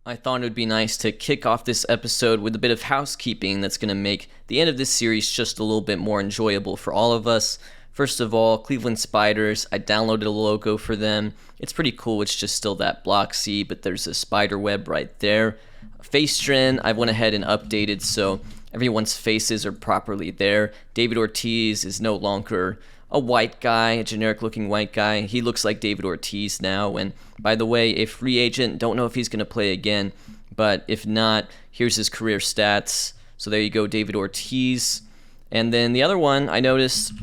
I thought it would be nice to kick off this episode with a bit of housekeeping that's going to make the end of this series just a little bit more enjoyable for all of us. First of all, Cleveland Spiders, I downloaded a logo for them. It's pretty cool, it's just still that block C, but there's a spider web right there. Face trend, I went ahead and updated so everyone's faces are properly there. David Ortiz is no longer a white guy, a generic looking white guy. He looks like David Ortiz now, and by the way, a free agent, don't know if he's going to play again, but if not, here's his career stats. So there you go, David Ortiz. And then the other one, I noticed,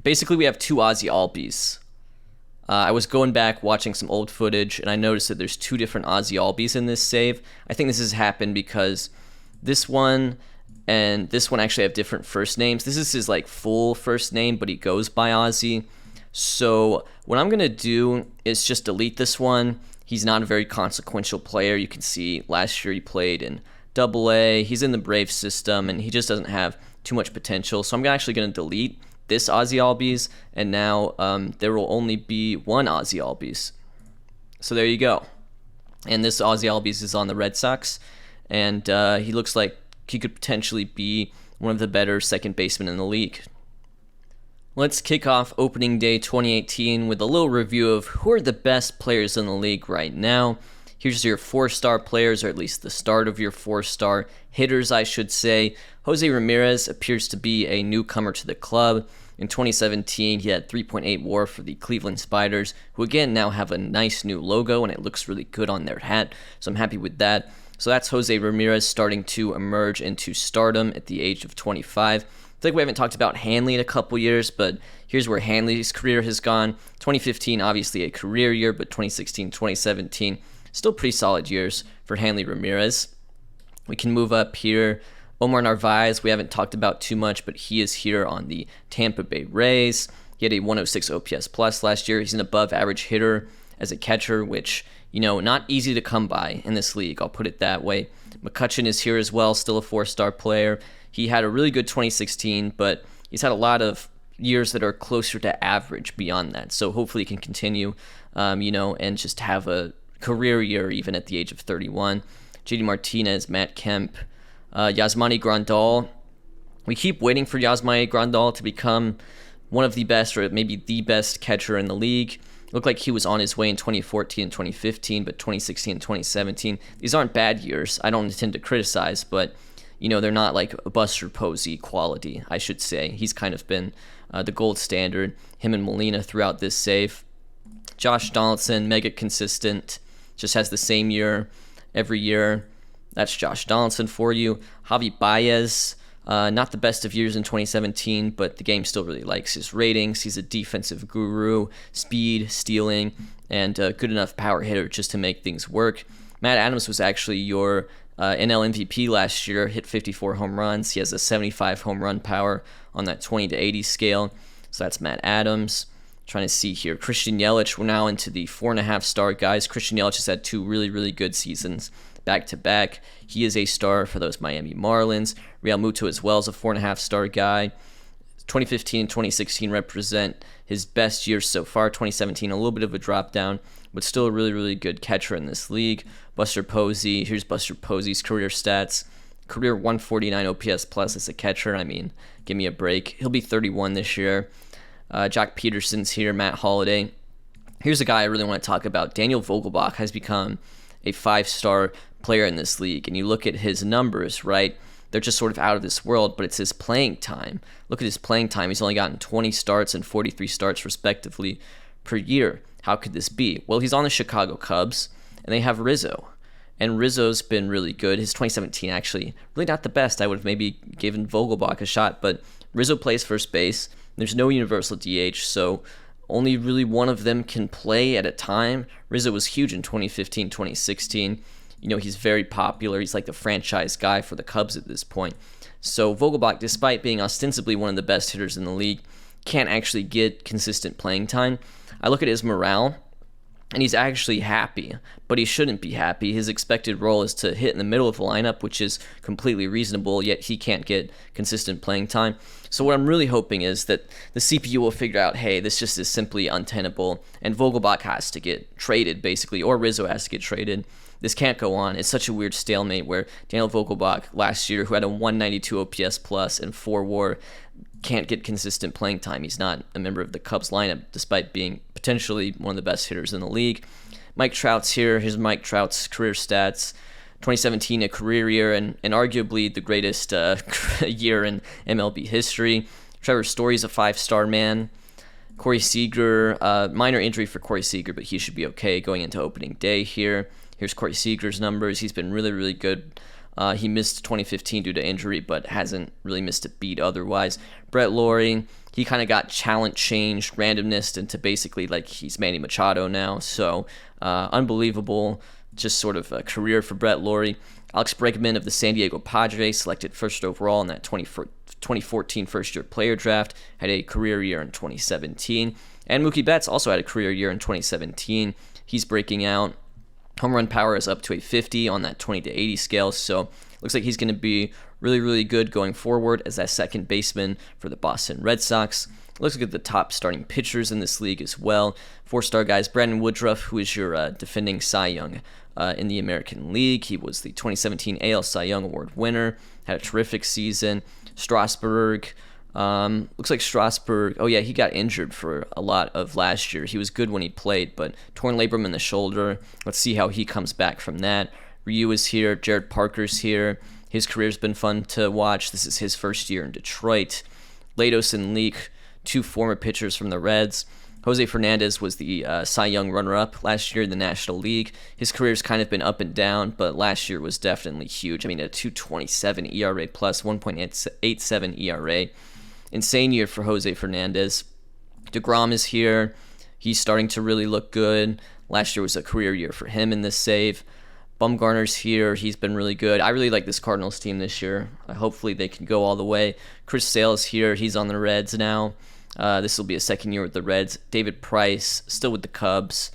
basically we have two Ozzy Albies. I was going back watching some old footage, and I noticed that there's two different Ozzy Albies in this save. I think this has happened because this one and this one actually have different first names. This is his full first name, but he goes by Ozzy. So what I'm going to do is just delete this one. He's not a very consequential player. You can see last year he played in AA. He's in the Brave system, and he just doesn't have too much potential. So I'm actually going to delete this Ozzy Albies, and now there will only be one Ozzy Albies. So there you go. And this Ozzy Albies is on the Red Sox, and he looks like he could potentially be one of the better second basemen in the league. Let's kick off opening day 2018 with a little review of who are the best players in the league right now. Here's your 4-star players, or at least the start of your 4-star hitters, I should say. Jose Ramirez appears to be a newcomer to the club. In 2017, he had 3.8 WAR for the Cleveland Spiders, who again now have a nice new logo, and it looks really good on their hat, so I'm happy with that. So that's Jose Ramirez starting to emerge into stardom at the age of 25. I think we haven't talked about Hanley in a couple years, but here's where Hanley's career has gone. 2015, obviously a career year, but 2016, 2017, still pretty solid years for Hanley Ramirez. We can move up here. Omar Narvaez, we haven't talked about too much, but he is here on the Tampa Bay Rays. He had a 106 OPS plus last year. He's an above average hitter as a catcher, which, not easy to come by in this league. I'll put it that way. McCutchen is here as well, still a 4-star player. He had a really good 2016, but he's had a lot of years that are closer to average beyond that. So hopefully he can continue, and just have a career year even at the age of 31. JD Martinez, Matt Kemp, Yasmani Grandal. We keep waiting for Yasmani Grandal to become one of the best, or maybe the best catcher in the league. Looked like he was on his way in 2014 and 2015, but 2016 and 2017, these aren't bad years. I don't intend to criticize, but they're not like a Buster Posey quality, I should say. He's kind of been the gold standard, him and Molina throughout this save. Josh Donaldson, mega consistent, just has the same year every year. That's Josh Donaldson for you. Javi Baez, not the best of years in 2017, but the game still really likes his ratings. He's a defensive guru, speed, stealing, and a good enough power hitter just to make things work. Matt Adams was actually your NL MVP last year, hit 54 home runs. He has a 75 home run power on that 20 to 80 scale. So that's Matt Adams. Trying to see here. Christian Yelich, we're now into the 4.5-star guys. Christian Yelich has had two really, really good seasons back-to-back. He is a star for those Miami Marlins. Real Muto as well is a 4.5-star guy. 2015 and 2016 represent his best years so far. 2017, a little bit of a drop down, but still a really, really good catcher in this league. Buster Posey, here's Buster Posey's career stats. Career 149 OPS plus as a catcher. I mean, give me a break. He'll be 31 this year. Jock Peterson's here, Matt Holliday. Here's a guy I really want to talk about. Daniel Vogelbach has become a 5-star player in this league, and you look at his numbers, right? They're just sort of out of this world, but it's his playing time. Look at his playing time. He's only gotten 20 starts and 43 starts respectively per year. How could this be? Well, he's on the Chicago Cubs, and they have Rizzo. And Rizzo's been really good. His 2017 actually, really not the best. I would have maybe given Vogelbach a shot, but Rizzo plays first base. There's no universal DH, so only really one of them can play at a time. Rizzo was huge in 2015, 2016. He's very popular. He's like the franchise guy for the Cubs at this point. So Vogelbach, despite being ostensibly one of the best hitters in the league, can't actually get consistent playing time. I look at his morale, and he's actually happy, but he shouldn't be happy. His expected role is to hit in the middle of the lineup, which is completely reasonable, yet he can't get consistent playing time. So what I'm really hoping is that the CPU will figure out, hey, this just is simply untenable, and Vogelbach has to get traded, basically, or Rizzo has to get traded. this can't go on. It's such a weird stalemate where Daniel Vogelbach last year, who had a 192 OPS plus and 4 WAR, can't get consistent playing time. He's not a member of the Cubs lineup, despite being potentially one of the best hitters in the league. Mike Trout's here. Here's Mike Trout's career stats. 2017, a career year, and arguably the greatest year in MLB history. Trevor Story's a 5-star man. Corey Seager, minor injury for Corey Seager, but he should be okay going into opening day here. Here's Corey Seager's numbers. He's been really, really good. He missed 2015 due to injury, but hasn't really missed a beat otherwise. Brett Lawrie, he kind of got talent changed, randomness into basically like he's Manny Machado now. So unbelievable, just sort of a career for Brett Lawrie. Alex Bregman of the San Diego Padres, selected first overall in that 2014 first-year player draft, had a career year in 2017. And Mookie Betts also had a career year in 2017. He's breaking out. Home run power is up to a 50 on that 20 to 80 scale, so looks like he's going to be really, really good going forward as that second baseman for the Boston Red Sox. Looks like the top starting pitchers in this league as well. 4-star guys, Brandon Woodruff, who is your defending Cy Young in the American League. He was the 2017 AL Cy Young Award winner, had a terrific season. Strasburg, looks like Strasburg, oh yeah, he got injured for a lot of last year. He was good when he played, but torn labrum in the shoulder. Let's see how he comes back from that. Ryu is here. Jared Parker's here. His career's been fun to watch. This is his first year in Detroit. Latos and Leak, 2 former pitchers from the Reds. Jose Fernandez was the Cy Young runner-up last year in the National League. His career's kind of been up and down, but last year was definitely huge. I mean, a 2.27 ERA plus 1.87 ERA. Insane year for Jose Fernandez. DeGrom is here. He's starting to really look good. Last year was a career year for him in this save. Bumgarner's here. He's been really good. I really like this Cardinals team this year. Hopefully they can go all the way. Chris Sale's here. He's on the Reds now. This will be a second year with the Reds. David Price, still with the Cubs.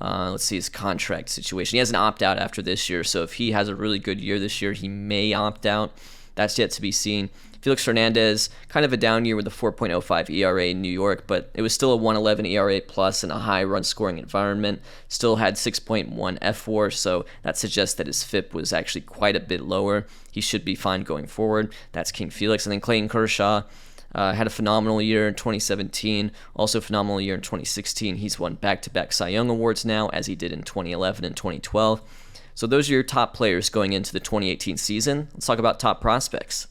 Let's see his contract situation. He has an opt-out after this year, so if he has a really good year this year, he may opt out. That's yet to be seen. Felix Hernandez, kind of a down year with a 4.05 ERA in New York, but it was still a 1.11 ERA plus in a high run-scoring environment. Still had 6.1 FWAR, so that suggests that his FIP was actually quite a bit lower. He should be fine going forward. That's King Felix. And then Clayton Kershaw, had a phenomenal year in 2017, also a phenomenal year in 2016. He's won back-to-back Cy Young Awards now, as he did in 2011 and 2012. So those are your top players going into the 2018 season. Let's talk about top prospects.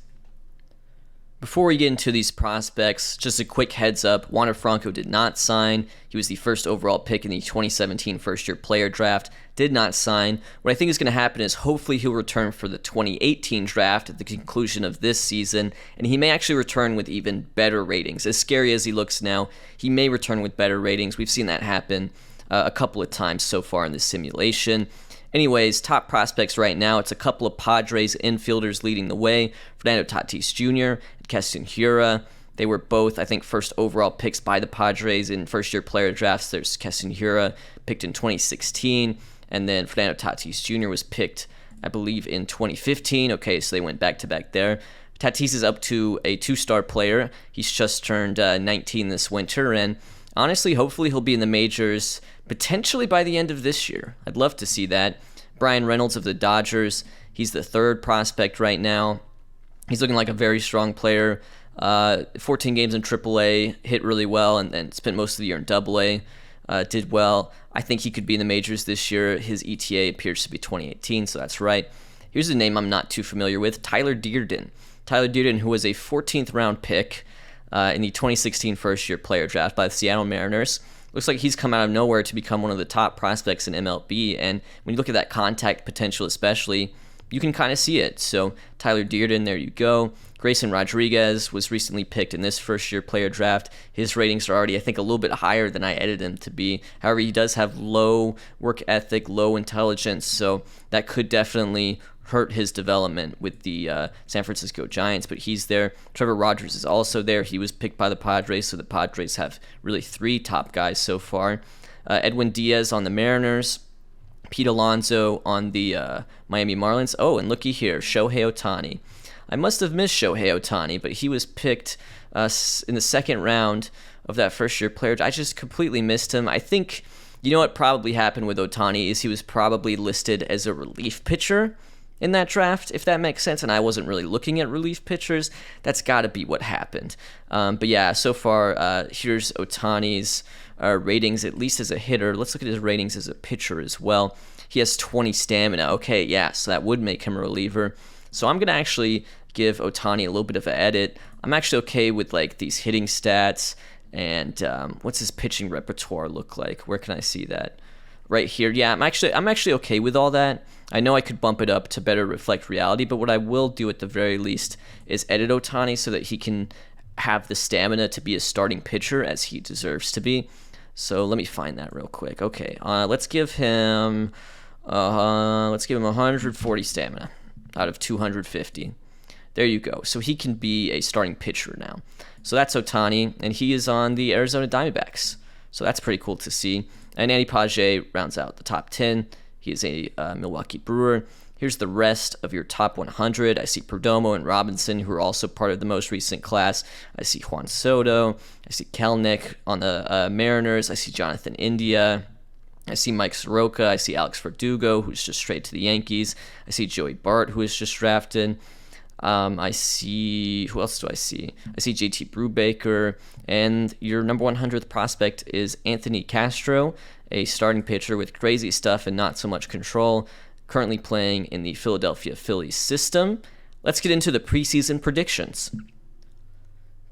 Before we get into these prospects, just a quick heads up, Wander Franco did not sign. He was the first overall pick in the 2017 first-year player draft, did not sign. What I think is going to happen is hopefully he'll return for the 2018 draft at the conclusion of this season, and he may actually return with even better ratings. As scary as he looks now, he may return with better ratings. We've seen that happen a couple of times so far in this simulation. Anyways, top prospects right now, it's a couple of Padres infielders leading the way. Fernando Tatis Jr. and Keston Hiura. They were both, I think, first overall picks by the Padres in first-year player drafts. There's Keston Hiura picked in 2016, and then Fernando Tatis Jr. was picked, I believe, in 2015. Okay, so they went back-to-back there. Tatis is up to a 2-star player. He's just turned 19 this winter, and honestly, hopefully he'll be in the majors potentially by the end of this year. I'd love to see that. Brian Reynolds of the Dodgers, he's the 3rd prospect right now. He's looking like a very strong player. 14 games in AAA, hit really well, and then spent most of the year in AA. Did well. I think he could be in the majors this year. His ETA appears to be 2018, so that's right. Here's a name I'm not too familiar with, Tyler Dearden. Tyler Dearden, who was a 14th round pick in the 2016 first-year player draft by the Seattle Mariners. Looks like he's come out of nowhere to become one of the top prospects in MLB, and when you look at that contact potential especially, you can kind of see it. So Tyler Dearden, there you go. Grayson Rodriguez was recently picked in this first-year player draft. His ratings are already, I think, a little bit higher than I edited him to be. However, he does have low work ethic, low intelligence, so that could definitely hurt his development with the San Francisco Giants, but he's there. Trevor Rogers is also there. He was picked by the Padres, so the Padres have really 3 top guys so far. Edwin Diaz on the Mariners. Pete Alonso on the Miami Marlins. Oh, and looky here, Shohei Ohtani. I must have missed Shohei Ohtani, but he was picked in the 2nd round of that first-year player. I just completely missed him. I think You know what probably happened with Ohtani is he was probably listed as a relief pitcher in that draft, if that makes sense, and I wasn't really looking at relief pitchers. That's got to be what happened. But yeah, so far, here's Ohtani's ratings, at least as a hitter. Let's look at his ratings as a pitcher as well. He has 20 stamina. Okay, yeah, so that would make him a reliever. So I'm going to actually give Ohtani a little bit of an edit. I'm actually okay with like these hitting stats. And what's his pitching repertoire look like? Where can I see that? Right here. Yeah, I'm actually okay with all that. I know I could bump it up to better reflect reality, but what I will do at the very least is edit Ohtani so that he can have the stamina to be a starting pitcher as he deserves to be. So let me find that real quick. Okay, let's give him 140 stamina out of 250. There you go. So he can be a starting pitcher now. So that's Ohtani, and he is on the Arizona Diamondbacks. So that's pretty cool to see. And Andy Page rounds out the top 10. He is a Milwaukee Brewer. Here's the rest of your top 100. I see Perdomo and Robinson, who are also part of the most recent class. I see Juan Soto. I see Kelenic on the Mariners. I see Jonathan India. I see Mike Soroka. I see Alex Verdugo, who's just straight to the Yankees. I see Joey Bart, who was just drafted. I see, who else do I see? I see JT Brubaker, and your number 100th prospect is Anthony Castro, a starting pitcher with crazy stuff and not so much control, currently playing in the Philadelphia Phillies system. Let's get into the preseason predictions.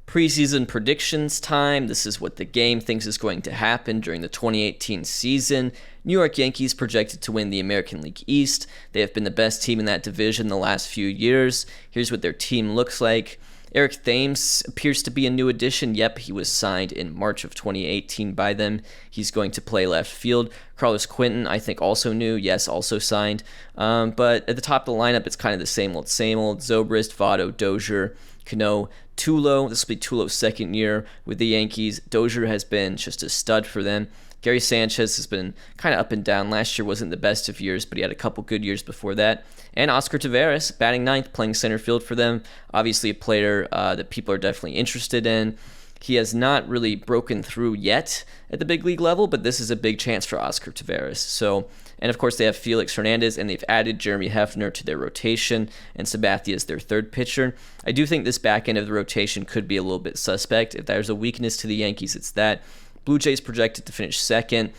Preseason predictions time. This is what the game thinks is going to happen during the 2018 season. New York Yankees projected to win the American League East. They have been the best team in that division the last few years. Here's what their team looks like. Eric Thames appears to be a new addition. Yep, he was signed in March of 2018 by them. He's going to play left field. Carlos Quentin, I think, also new. Yes, also signed. But at the top of the lineup, it's kind of the same old, same old. Zobrist, Votto, Dozier, Cano, Tulo. This will be Tulo's second year with the Yankees. Dozier has been just a stud for them. Gary Sanchez has been kind of up and down. Last year wasn't the best of years, but he had a couple good years before that. And Oscar Taveras, batting ninth, playing center field for them. Obviously a player that people are definitely interested in. He has not really broken through yet at the big league level, but this is a big chance for Oscar Taveras. So, and of course they have Felix Hernandez, and they've added Jeremy Hefner to their rotation, and Sabathia is their third pitcher. I do think this back end of the rotation could be a little bit suspect. If there's a weakness to the Yankees, it's that. Blue Jays projected to finish second.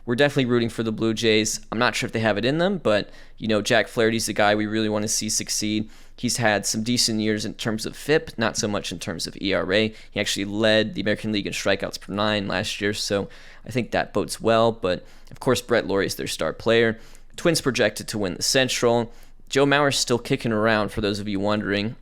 We're definitely rooting for the Blue Jays. I'm not sure if they have it in them, but, you know, Jack Flaherty's the guy we really want to see succeed. He's had some decent years in terms of FIP, not so much in terms of ERA. He actually led the American League in strikeouts per nine last year, so I think that bodes well. But, of course, Brett Laurie is their star player. Twins projected to win the Central. Joe Mauer's still kicking around, for those of you wondering.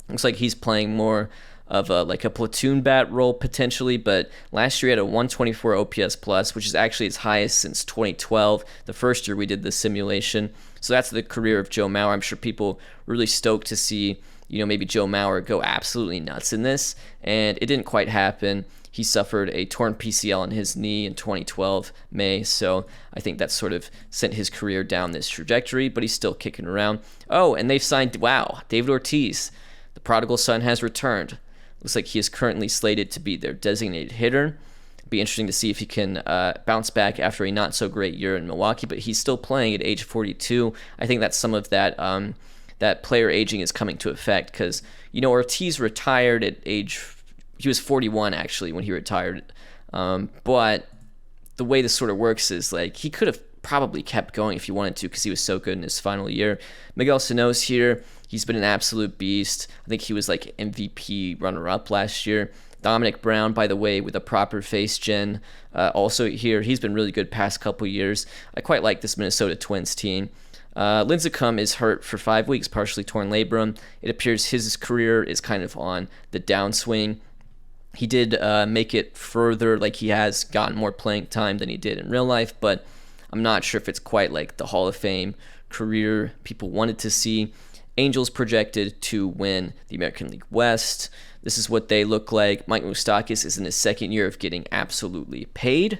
Looks like he's playing more of a platoon bat role potentially, but last year he had a 124 OPS plus, which is actually his highest since 2012, the first year we did the simulation. So that's the career of Joe Mauer. I'm sure people were really stoked to see, you know, maybe Joe Mauer go absolutely nuts in this, and it didn't quite happen. He suffered a torn PCL on his knee in 2012 May, so I think that sort of sent his career down this trajectory, but he's still kicking around. Oh, and they've signed, wow, David Ortiz. The prodigal son has returned. Looks like he is currently slated to be their designated hitter. It'd be interesting to see if he can bounce back after a not-so-great year in Milwaukee, but he's still playing at age 42. I think that's some of that that player aging is coming to effect because, you know, Ortiz retired at age, he was 41 actually when he retired, but the way this sort of works is like he could have probably kept going if he wanted to because he was so good in his final year. Miguel Sano's here. He's been an absolute beast. I think he was like MVP runner-up last year. Dominic Brown, by the way, with a proper face gen, also here. He's been really good past couple years. I quite like this Minnesota Twins team. Lincecum is hurt for 5 weeks, partially torn labrum. It appears his career is kind of on the downswing. He did make it further, like he has gotten more playing time than he did in real life, but I'm not sure if it's quite like the Hall of Fame career people wanted to see. Angels projected to win the American League West. This is what they look like. Mike Moustakas is in his second year of getting absolutely paid.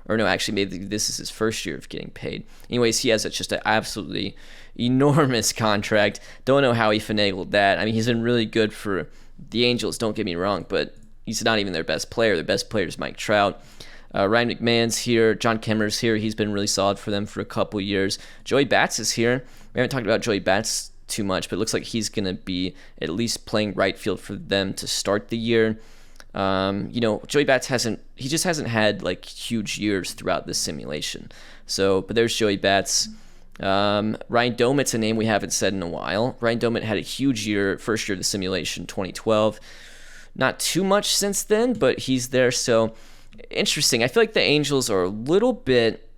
Or no, actually, maybe this is his first year of getting paid. Anyways, he has just an absolutely enormous contract. Don't know how he finagled that. I mean, he's been really good for the Angels, don't get me wrong, but he's not even their best player. Their best player is Mike Trout. Ryan McMahon's here. John Kemmer's here. He's been really solid for them for a couple years. Joey Bats is here. We haven't talked about Joey Bats too much, but it looks like he's going to be at least playing right field for them to start the year. Joey Bats hasn't had like huge years throughout this simulation. So, but there's Joey Bats. Ryan Domit's a name we haven't said in a while. Ryan Domit had a huge year, first year of the simulation, 2012. Not too much since then, but he's there. So interesting. I feel like the Angels are a little bit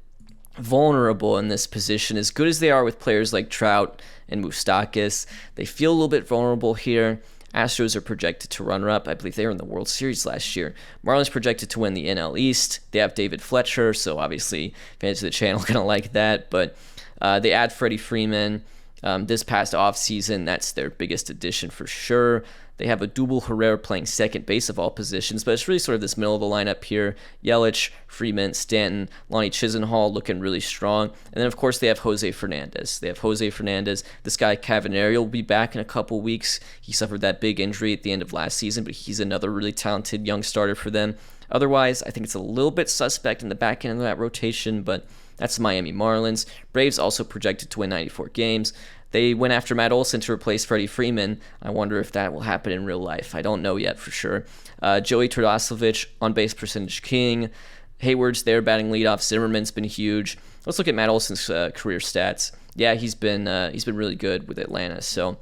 vulnerable in this position. As good as they are with players like Trout and Moustakas, they feel a little bit vulnerable here. Astros are projected to runner-up. I believe they were in the World Series last year. Marlins projected to win the NL East. They have David Fletcher, so obviously fans of the channel are going to like that. But they add Freddie Freeman this past offseason. That's their biggest addition for sure. They have a Double Herrera playing second base of all positions, but it's really sort of this middle of the lineup here. Yelich, Freeman, Stanton, Lonnie Chisenhall looking really strong. And then, of course, they have Jose Fernandez. This guy, Cavanero, will be back in a couple weeks. He suffered that big injury at the end of last season, but he's another really talented young starter for them. Otherwise, I think it's a little bit suspect in the back end of that rotation, but that's the Miami Marlins. Braves also projected to win 94 games. They went after Matt Olson to replace Freddie Freeman. I wonder if that will happen in real life. I don't know yet for sure. Joey Turdoslavich, on-base percentage king. Hayward's there batting leadoff. Zimmerman's been huge. Let's look at Matt Olson's career stats. Yeah, he's been really good with Atlanta. So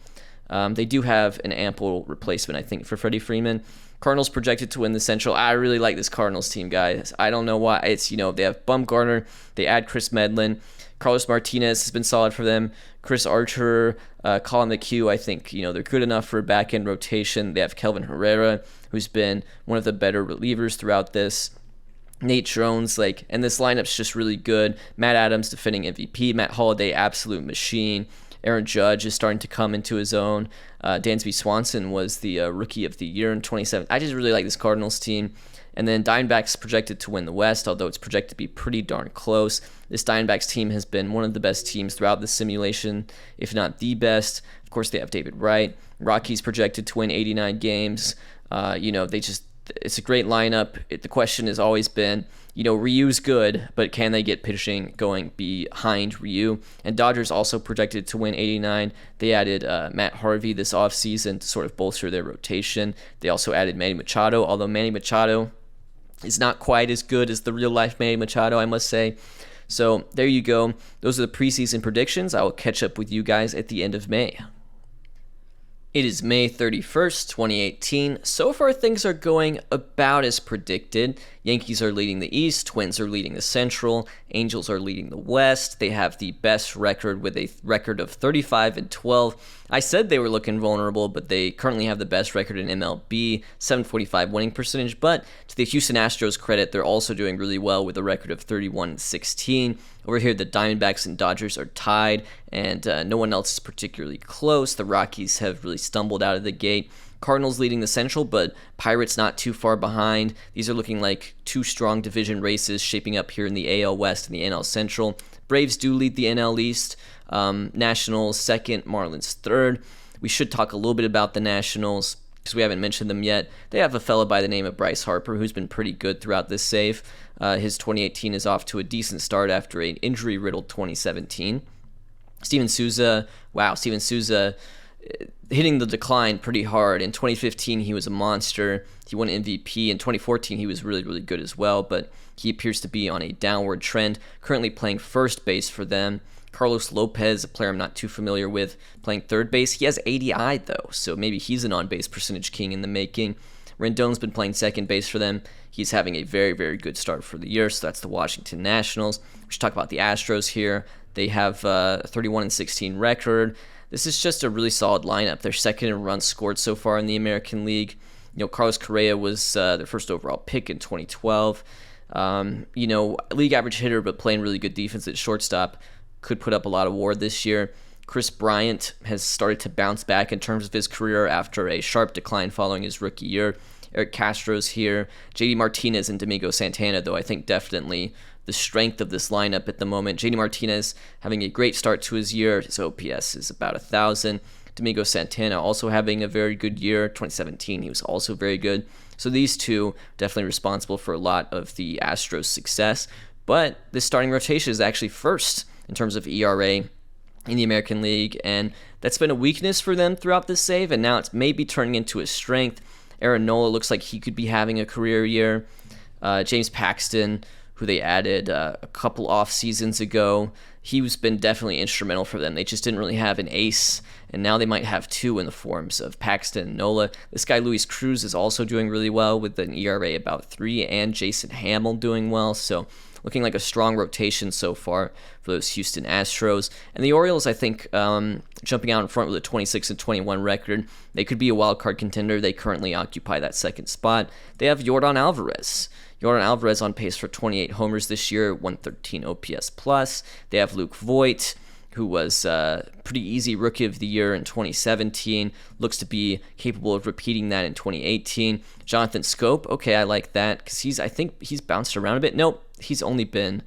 they do have an ample replacement, I think, for Freddie Freeman. Cardinals projected to win the Central. I really like this Cardinals team, guys. I don't know why. It's, they have Bumgarner. They add Chris Medlin. Carlos Martinez has been solid for them. Chris Archer, Colin McHugh, I think, they're good enough for a back-end rotation. They have Kelvin Herrera, who's been one of the better relievers throughout this. Nate Jones, and this lineup's just really good. Matt Adams, defending MVP. Matt Holliday, absolute machine. Aaron Judge is starting to come into his own. Dansby Swanson was the Rookie of the Year in 2017. I just really like this Cardinals team. And then Diamondbacks projected to win the West, although it's projected to be pretty darn close. This Diamondbacks team has been one of the best teams throughout the simulation, if not the best. Of course, they have David Wright. Rockies projected to win 89 games. It's a great lineup. The question has always been, Ryu's good, but can they get pitching going behind Ryu? And Dodgers also projected to win 89. They added Matt Harvey this offseason to sort of bolster their rotation. They also added Manny Machado, although Manny Machado is not quite as good as the real-life Manny Machado, I must say. So there you go. Those are the preseason predictions. I will catch up with you guys at the end of May. It is May 31st, 2018. So far, things are going about as predicted. Yankees are leading the East, Twins are leading the Central, Angels are leading the West. They have the best record with a record of 35-12. I said they were looking vulnerable, but they currently have the best record in MLB, 745 winning percentage. But to the Houston Astros' credit, they're also doing really well with a record of 31-16. Over here, the Diamondbacks and Dodgers are tied, and no one else is particularly close. The Rockies have really stumbled out of the gate. Cardinals leading the Central, but Pirates not too far behind. These are looking like two strong division races shaping up here in the AL West and the NL Central. Braves do lead the NL East. Nationals second, Marlins third. We should talk a little bit about the Nationals because we haven't mentioned them yet. They have a fellow by the name of Bryce Harper who's been pretty good throughout this save. His 2018 is off to a decent start after an injury-riddled 2017. Steven Souza hitting the decline pretty hard. In 2015, he was a monster. He won MVP. In 2014, he was really, really good as well, but he appears to be on a downward trend, currently playing first base for them. Carlos Lopez, a player I'm not too familiar with, playing third base. He has 80 though, so maybe he's an on-base percentage king in the making. Rendon's been playing second base for them. He's having a very, very good start for the year, so that's the Washington Nationals. We should talk about the Astros here. They have a 31-16 record. This is just a really solid lineup. They're second in runs scored so far in the American League. Carlos Correa was their first overall pick in 2012. League average hitter, but playing really good defense at shortstop. Could put up a lot of WAR this year. Chris Bryant has started to bounce back in terms of his career after a sharp decline following his rookie year. Eric Castro's here. JD Martinez and Domingo Santana, though I think definitely the strength of this lineup at the moment. JD Martinez having a great start to his year. His OPS is about 1,000. Domingo Santana also having a very good year. 2017, he was also very good. So these two definitely responsible for a lot of the Astros' success. But this starting rotation is actually first in terms of ERA in the American League, and that's been a weakness for them throughout this save, and now it's maybe turning into a strength. Aaron Nola looks like he could be having a career year. James Paxton, who they added a couple off seasons ago, he's been definitely instrumental for them. They just didn't really have an ace, and now they might have two in the forms of Paxton and Nola. This guy Luis Cruz is also doing really well with an ERA about 3, and Jason Hamill doing well, so looking like a strong rotation so far for those Houston Astros. And the Orioles, I think, jumping out in front with a 26-21 record, they could be a wild card contender. They currently occupy that second spot. They have Yordan Alvarez. Yordan Alvarez on pace for 28 homers this year, 113 OPS plus. They have Luke Voit, who was pretty easy Rookie of the Year in 2017, looks to be capable of repeating that in 2018. Jonathan Scope, okay, I like that, because I think he's bounced around a bit. Nope, he's only been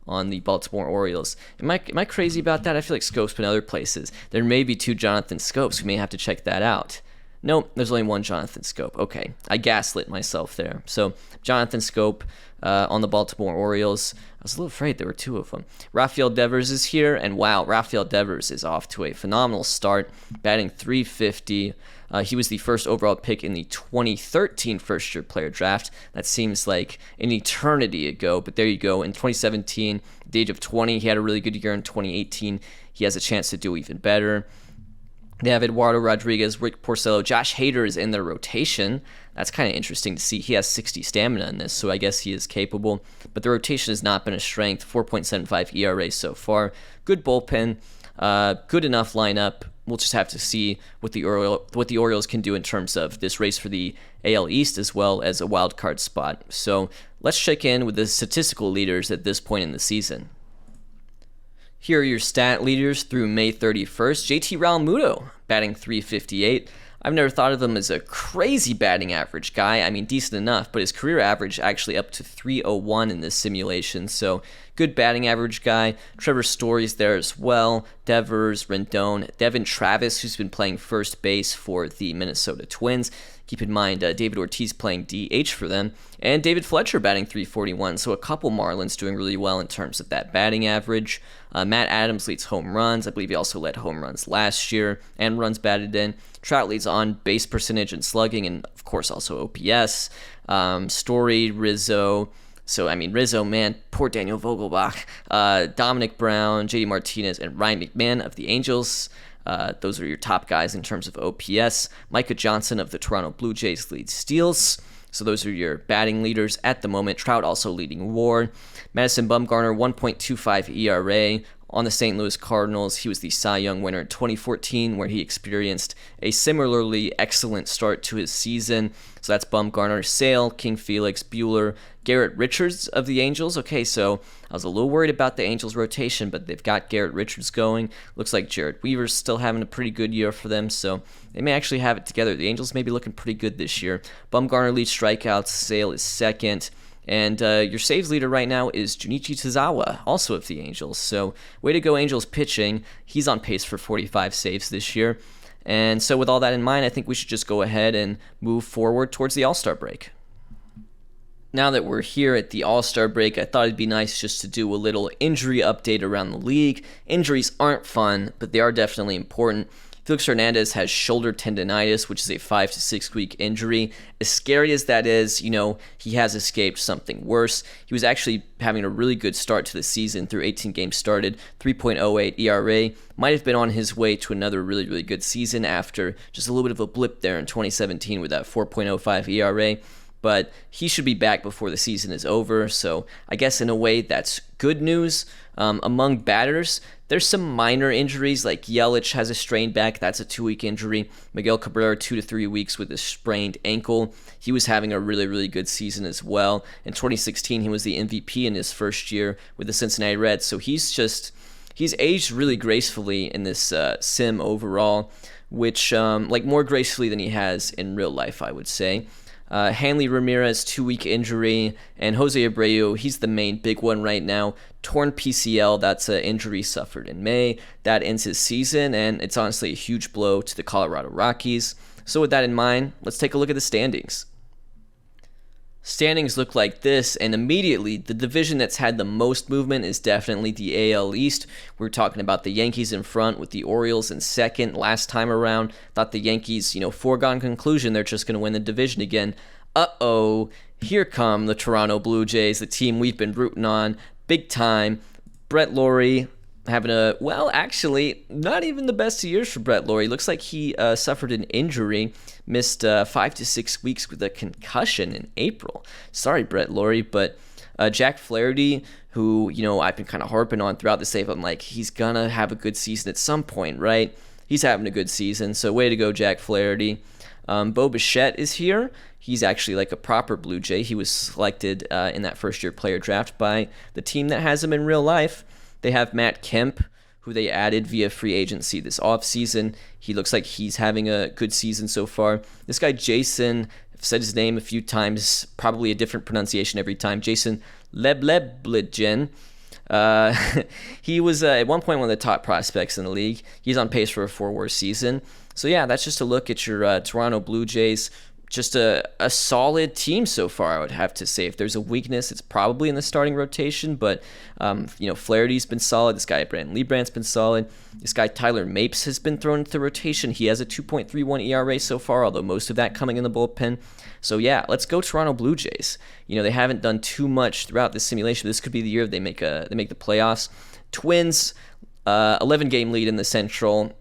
on the Baltimore Orioles. Am I crazy about that? I feel like Scope's been other places. There may be two Jonathan Scopes. We may have to check that out. Nope, there's only one Jonathan Scope. Okay, I gaslit myself there. So Jonathan Scope on the Baltimore Orioles. I was a little afraid there were two of them. Rafael Devers is here, and wow, Rafael Devers is off to a phenomenal start, batting .350. He was the first overall pick in the 2013 first-year player draft. That seems like an eternity ago, but there you go. In 2017, at the age of 20, he had a really good year. In 2018, he has a chance to do even better. They have Eduardo Rodriguez, Rick Porcello, Josh Hader is in their rotation. That's kind of interesting to see. He has 60 stamina in this, so I guess he is capable. But the rotation has not been a strength. 4.75 ERA so far. Good bullpen, good enough lineup. We'll just have to see what the Orioles can do in terms of this race for the AL East as well as a wild card spot. So let's check in with the statistical leaders at this point in the season. Here are your stat leaders through May 31st. JT Realmuto, batting .358. I've never thought of him as a crazy batting average guy. I mean, decent enough, but his career average actually up to .301 in this simulation, so good batting average guy. Trevor Story's there as well. Devers, Rendon, Devin Travis, who's been playing first base for the Minnesota Twins. Keep in mind, David Ortiz playing DH for them, and David Fletcher batting .341, so a couple Marlins doing really well in terms of that batting average. Matt Adams leads home runs. I believe he also led home runs last year, and runs batted in. Trout leads on base percentage and slugging, and of course also OPS. Story, Rizzo. So, I mean, Rizzo, man, poor Daniel Vogelbach. Dominic Brown, JD Martinez, and Ryan McMahon of the Angels. Those are your top guys in terms of OPS. Micah Johnson of the Toronto Blue Jays leads steals. So those are your batting leaders at the moment. Trout also leading WAR. Madison Bumgarner, 1.25 ERA. On the St. Louis Cardinals, he was the Cy Young winner in 2014, where he experienced a similarly excellent start to his season. So that's Bumgarner, Sale, King Felix, Buehler, Garrett Richards of the Angels. Okay, so I was a little worried about the Angels' rotation, but they've got Garrett Richards going. Looks like Jared Weaver's still having a pretty good year for them, so they may actually have it together. The Angels may be looking pretty good this year. Bumgarner leads strikeouts, Sale is second. And your saves leader right now is Junichi Tozawa, also of the Angels. So way to go, Angels pitching. He's on pace for 45 saves this year. And so with all that in mind, I think we should just go ahead and move forward towards the All-Star break. Now that we're here at the All-Star break, I thought it'd be nice just to do a little injury update around the league. Injuries aren't fun, but they are definitely important. Felix Hernandez has shoulder tendonitis, which is a 5 to 6 week injury. As scary as that is, he has escaped something worse. He was actually having a really good start to the season through 18 games started, 3.08 ERA. Might have been on his way to another really, really good season after just a little bit of a blip there in 2017 with that 4.05 ERA. But he should be back before the season is over, so I guess in a way that's good news. Among batters, there's some minor injuries, like Yelich has a strained back, that's a 2-week injury. Miguel Cabrera, 2 to 3 weeks with a sprained ankle. He was having a really, really good season as well. In 2016, he was the MVP in his first year with the Cincinnati Reds, so he's aged really gracefully in this sim overall, which more gracefully than he has in real life, I would say. Hanley Ramirez, 2-week injury, and Jose Abreu, he's the main big one right now. Torn PCL, that's an injury suffered in May. That ends his season, and it's honestly a huge blow to the Colorado Rockies. So with that in mind, let's take a look at the standings. Standings look like this, and immediately the division that's had the most movement is definitely the AL East. We're talking about the Yankees in front with the Orioles in second. Last time around, thought the Yankees, foregone conclusion, they're just going to win the division again. Uh-oh, here come the Toronto Blue Jays, the team we've been rooting on big time. Brett Lawrie having actually, not even the best of years for Brett Lawrie. Looks like he suffered an injury, missed 5 to 6 weeks with a concussion in April. Sorry, Brett Lawrie, but Jack Flaherty, who, I've been kind of harping on throughout the save, I'm like, he's going to have a good season at some point, right? He's having a good season, so way to go, Jack Flaherty. Bo Bichette is here. He's actually like a proper Blue Jay. He was selected in that first-year player draft by the team that has him in real life. They have Matt Kemp, who they added via free agency this offseason. He looks like he's having a good season so far. This guy, Jason, I've said his name a few times, probably a different pronunciation every time. Jason Lebleblidjen. He was at one point one of the top prospects in the league. He's on pace for a 4-WAR season. So yeah, that's just a look at your Toronto Blue Jays. Just a solid team so far, I would have to say. If there's a weakness, it's probably in the starting rotation, but, Flaherty's been solid. This guy, Brandon Liebrandt's been solid. This guy, Tyler Mapes, has been thrown into the rotation. He has a 2.31 ERA so far, although most of that coming in the bullpen. So, yeah, let's go Toronto Blue Jays. They haven't done too much throughout this simulation. This could be the year they make the playoffs. Twins, 11-game lead in the Central.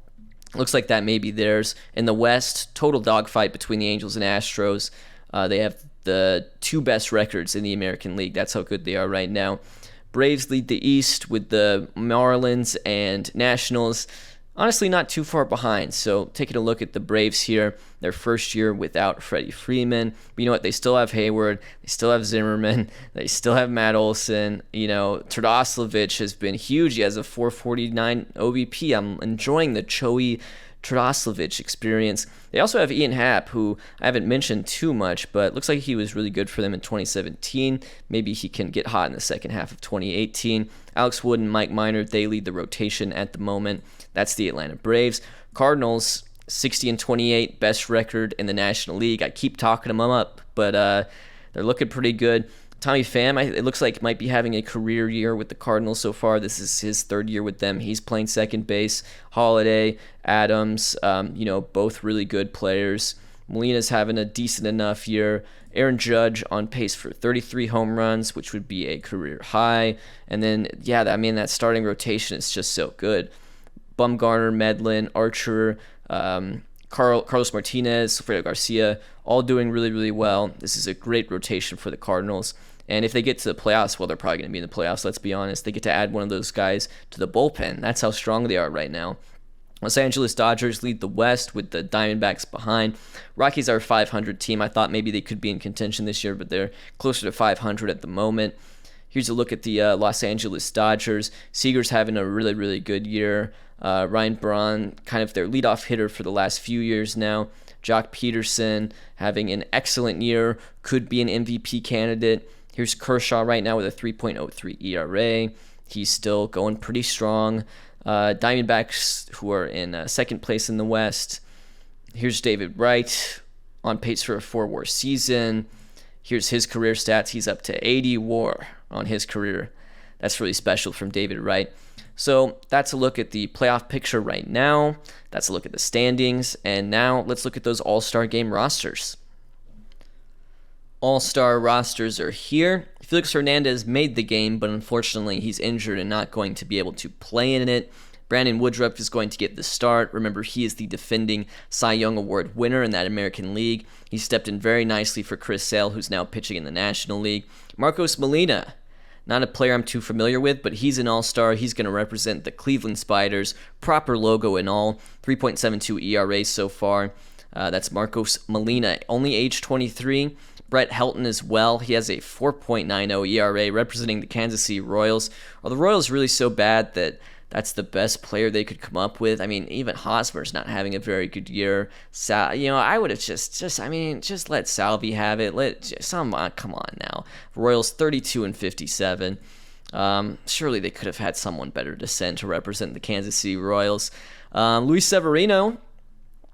Looks like that may be theirs. In the West, total dogfight between the Angels and Astros. They have the 2 best records in the American League. That's how good they are right now. Braves lead the East with the Marlins and Nationals. Honestly, not too far behind. So taking a look at the Braves here, their first year without Freddie Freeman. But you know what? They still have Hayward. They still have Zimmerman. They still have Matt Olson. Tradoslavich has been huge. He has a 449 OBP. I'm enjoying the Joey Tradoslavich experience. They also have Ian Happ, who I haven't mentioned too much, but looks like he was really good for them in 2017. Maybe he can get hot in the second half of 2018. Alex Wood and Mike Minor, they lead the rotation at the moment. That's the Atlanta Braves. Cardinals, 60-28, best record in the National League. I keep talking them up, but they're looking pretty good. Tommy Pham, it looks like might be having a career year with the Cardinals so far. This is his 3rd year with them. He's playing second base. Holiday, Adams, both really good players. Molina's having a decent enough year. Aaron Judge on pace for 33 home runs, which would be a career high. And then, that starting rotation is just so good. Bumgarner, Medlin, Archer, Carlos Martinez, Fredo Garcia, all doing really, really well. This is a great rotation for the Cardinals. And if they get to the playoffs, well, they're probably going to be in the playoffs, let's be honest. They get to add one of those guys to the bullpen. That's how strong they are right now. Los Angeles Dodgers lead the West with the Diamondbacks behind. Rockies are a 500 team. I thought maybe they could be in contention this year, but they're closer to 500 at the moment. Here's a look at the Los Angeles Dodgers. Seager's having a really, really good year. Ryan Braun, kind of their leadoff hitter for the last few years now. Jock Peterson having an excellent year, could be an MVP candidate. Here's Kershaw right now with a 3.03 ERA. He's still going pretty strong. Diamondbacks, who are in second place in the West. Here's David Wright on pace for a 4-WAR season. Here's his career stats. He's up to 80 WAR on his career. That's really special from David Wright. So that's a look at the playoff picture right now. That's a look at the standings. And now let's look at those All-Star Game rosters. All-Star rosters are here. Felix Hernandez made the game, but unfortunately he's injured and not going to be able to play in it. Brandon Woodruff is going to get the start. Remember, he is the defending Cy Young Award winner in that American League. He stepped in very nicely for Chris Sale, who's now pitching in the National League. Marcos Molina, not a player I'm too familiar with, but he's an all-star. He's going to represent the Cleveland Spiders. Proper logo and all. 3.72 ERA so far. That's Marcos Molina, only age 23. Brett Helton as well. He has a 4.90 ERA representing the Kansas City Royals. Are the Royals really so bad that that's the best player they could come up with? I mean, even Hosmer's not having a very good year. I would have just let Salvi have it. Come on now. Royals 32-57. Surely they could have had someone better to send to represent the Kansas City Royals. Luis Severino,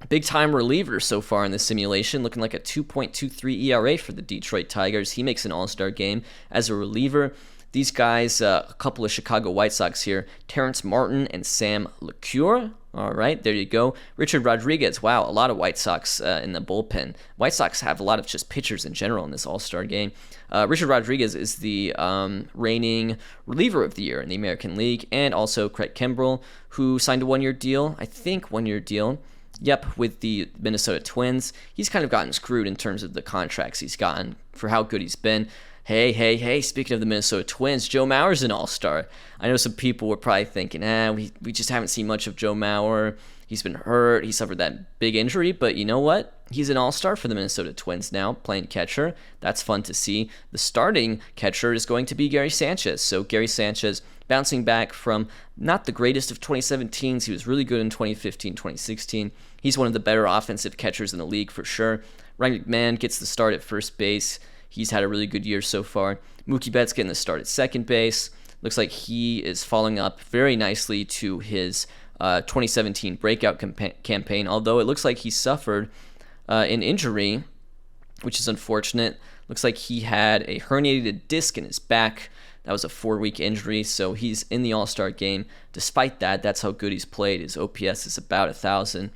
Big time reliever so far in the simulation, looking like a 2.23 ERA for the Detroit Tigers. He makes an all-star game as a reliever. These guys, a couple of Chicago White Sox here, Terrence Martin and Sam LeCure. All right, there you go. Richard Rodriguez. Wow, a lot of White Sox in the bullpen. White Sox have a lot of just pitchers in general in this all-star game. Richard Rodriguez is the reigning reliever of the year in the American League, and also Craig Kimbrell, who signed a one-year deal, I think one-year deal. Yep, with the Minnesota Twins. He's kind of gotten screwed in terms of the contracts he's gotten for how good he's been. Hey, speaking of the Minnesota Twins, Joe Mauer's an all-star. I know some people were probably thinking, we just haven't seen much of Joe Mauer. He's been hurt. He suffered that big injury, but you know what? He's an all-star for the Minnesota Twins now, playing catcher. That's fun to see. The starting catcher is going to be Gary Sanchez. So Gary Sanchez bouncing back from not the greatest of 2017s. He was really good in 2015, 2016. He's one of the better offensive catchers in the league for sure. Ryan McMahon gets the start at first base. He's had a really good year so far. Mookie Betts getting the start at second base. Looks like he is following up very nicely to his 2017 breakout campaign, although it looks like he suffered an injury, which is unfortunate. Looks like he had a herniated disc in his back. That was a 4-week injury, so he's in the All-Star game. Despite that, that's how good he's played. His OPS is about 1,000.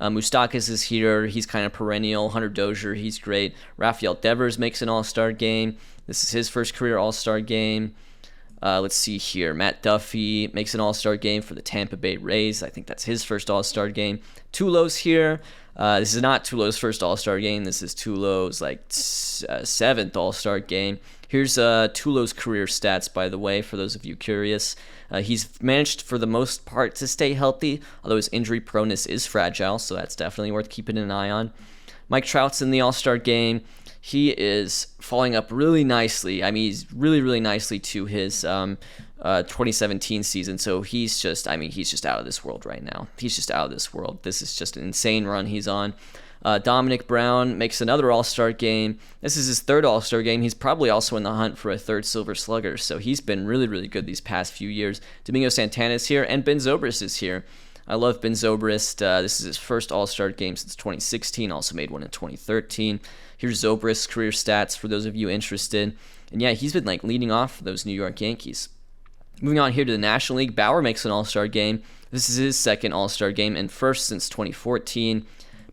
Moustakas is here. He's kind of perennial. Hunter Dozier, he's great. Rafael Devers makes an All-Star game. This is his first career All-Star game. Let's see here. Matt Duffy makes an All-Star game for the Tampa Bay Rays. I think that's his first All-Star game. Tulo's here. This is not Tulo's first All-Star game. This is Tulo's seventh All-Star game. Here's Tulo's career stats, by the way, for those of you curious. He's managed, for the most part, to stay healthy, although his injury proneness is fragile, so that's definitely worth keeping an eye on. Mike Trout's in the All-Star game. He is following up really nicely. I mean, he's really nicely to his 2017 season. So he's just out of this world right now. He's just out of this world. This is just an insane run he's on. Dominic Brown makes another All-Star game. This is his third All-Star game. He's probably also in the hunt for a third Silver Slugger. So he's been really good these past few years. Domingo Santana's here, and Ben Zobrist is here. I love Ben Zobrist. This is his first All-Star game since 2016. Also made one in 2013. Here's Zobrist's career stats for those of you interested. And yeah, he's been leading off those New York Yankees. Moving on here to the National League, Bauer makes an All-Star game. This is his second All-Star game and first since 2014.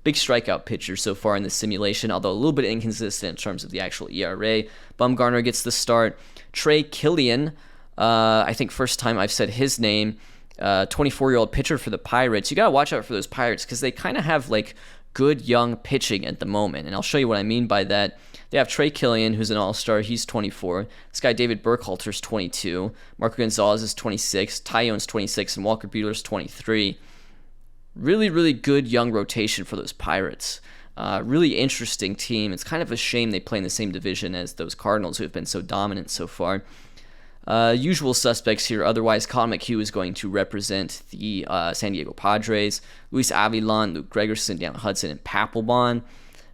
Big strikeout pitcher so far in this simulation, although a little bit inconsistent in terms of the actual ERA. Bumgarner gets the start. Trey Killian, I think first time I've said his name, 24-year-old pitcher for the Pirates. You got to watch out for those Pirates because they kind of have good young pitching at the moment, and I'll show you what I mean by that. They have Trey Killian, who's an all-star. He's 24. This guy, David Burkhalter's 22. Marco Gonzalez is 26. Tyone's 26. And Walker Buehler's 23. Really good young rotation for those Pirates. Really interesting team. It's kind of a shame they play in the same division as those Cardinals, who have been so dominant so far. Usual suspects here. Otherwise, Colin McHugh is going to represent the San Diego Padres. Luis Avilan, Luke Gregerson, Dan Hudson, and Papelbon.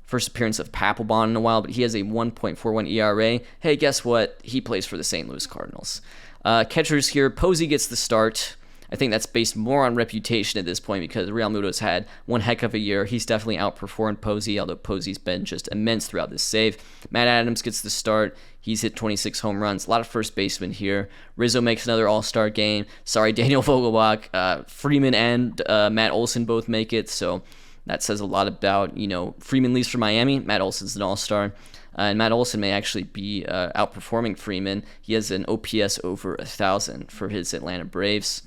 First appearance of Papelbon in a while, but he has a 1.41 ERA. Hey, guess what? He plays for the St. Louis Cardinals. Catchers here. Posey gets the start. I think that's based more on reputation at this point because Real Muto's had one heck of a year. He's definitely outperformed Posey, although Posey's been just immense throughout this save. Matt Adams gets the start. He's hit 26 home runs. A lot of first basemen here. Rizzo makes another All-Star game. Sorry, Daniel Vogelbach. Freeman and Matt Olson both make it, so that says a lot about, Freeman leaves for Miami. Matt Olson's an All-Star. And Matt Olson may actually be outperforming Freeman. He has an OPS over 1,000 for his Atlanta Braves.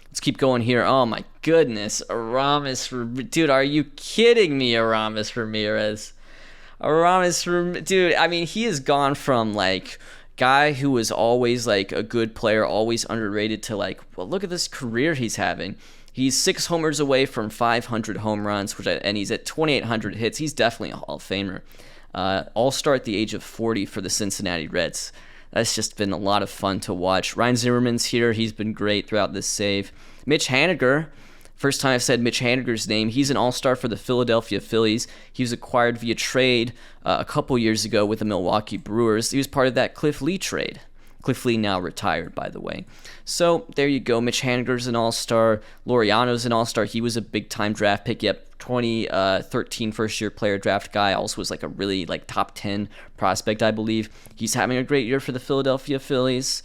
Let's keep going here. Oh my goodness, dude, are you kidding me? Aramis Ramirez, dude. I mean, he has gone from guy who was always a good player, always underrated, to well, look at this career he's having. He's 6 homers away from 500 home runs, and he's at 2,800 hits. He's definitely a Hall of Famer. All-star at the age of 40 for the Cincinnati Reds. That's just been a lot of fun to watch. Ryan Zimmerman's here. He's been great throughout this save. Mitch Haniger. First time I've said Mitch Haniger's name. He's an all-star for the Philadelphia Phillies. He was acquired via trade a couple years ago with the Milwaukee Brewers. He was part of that Cliff Lee trade. Cliff Lee now retired, by the way. So there you go. Mitch Haniger's an all-star. Laureano's an all-star. He was a big-time draft pick. Yep, 2013 first-year player draft guy. Also was like a really top 10 prospect, I believe. He's having a great year for the Philadelphia Phillies.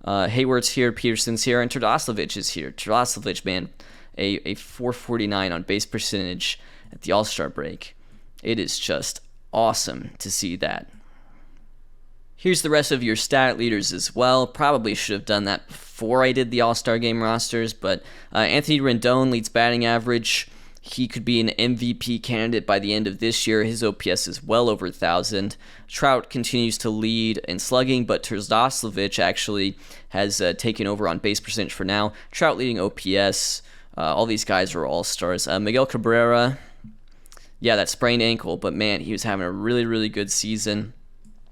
Hayward's here. Peterson's here. And Terdoslavich is here. Terdoslavich, man, a 449 on base percentage at the all-star break. It is just awesome to see that. Here's the rest of your stat leaders as well. Probably should have done that before I did the All-Star Game rosters, but Anthony Rendon leads batting average. He could be an MVP candidate by the end of this year. His OPS is well over 1,000. Trout continues to lead in slugging, but Terdoslavich actually has taken over on base percentage for now. Trout leading OPS. All these guys are all-stars. Miguel Cabrera, yeah, that sprained ankle, but man, he was having a really, really good season.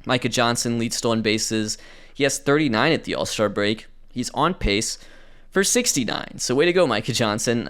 Micah Johnson leads stolen bases. He has 39 at the All-Star break. He's on pace for 69. So way to go, Micah Johnson.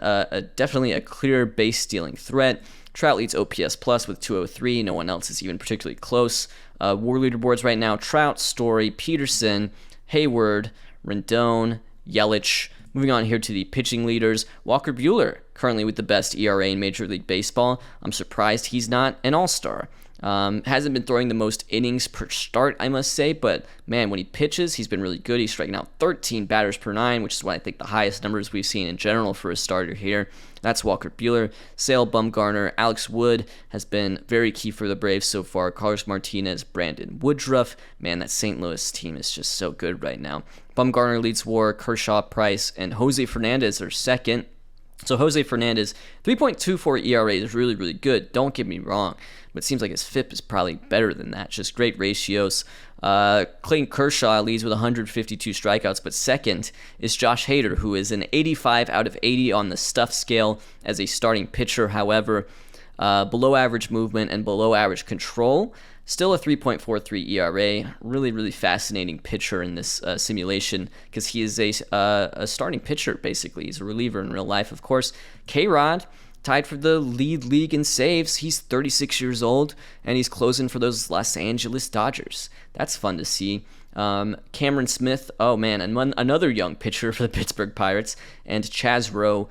Definitely a clear base stealing threat. Trout leads OPS plus with 203. No one else is even particularly close. WAR leaderboards right now: Trout, Story, Peterson, Hayward, Rendon, Yelich. Moving on here to the pitching leaders: Walker Buehler, currently with the best ERA in Major League Baseball. I'm surprised he's not an all-star. Hasn't been throwing the most innings per start, I must say, but man, when he pitches, he's been really good. He's striking out 13 batters per 9, which is what I think the highest numbers we've seen in general for a starter here. That's Walker Buehler. Sale, Bumgarner, Alex Wood has been very key for the Braves so far. Carlos Martinez, Brandon Woodruff. Man, that St. Louis team is just so good right now. Bumgarner leads WAR, Kershaw, Price, and Jose Fernandez are second. So Jose Fernandez, 3.24 ERA is really, really good. Don't get me wrong, but it seems like his FIP is probably better than that. Just great ratios. Clayton Kershaw leads with 152 strikeouts, but second is Josh Hader, who is an 85 out of 80 on the stuff scale as a starting pitcher. However, below average movement and below average control. Still a 3.43 ERA. Really, really fascinating pitcher in this simulation because he is a starting pitcher, basically. He's a reliever in real life, of course. K-Rod, tied for the league in saves. He's 36 years old, and he's closing for those Los Angeles Dodgers. That's fun to see. Cameron Smith, oh man, and another young pitcher for the Pittsburgh Pirates, and Chaz Rowe,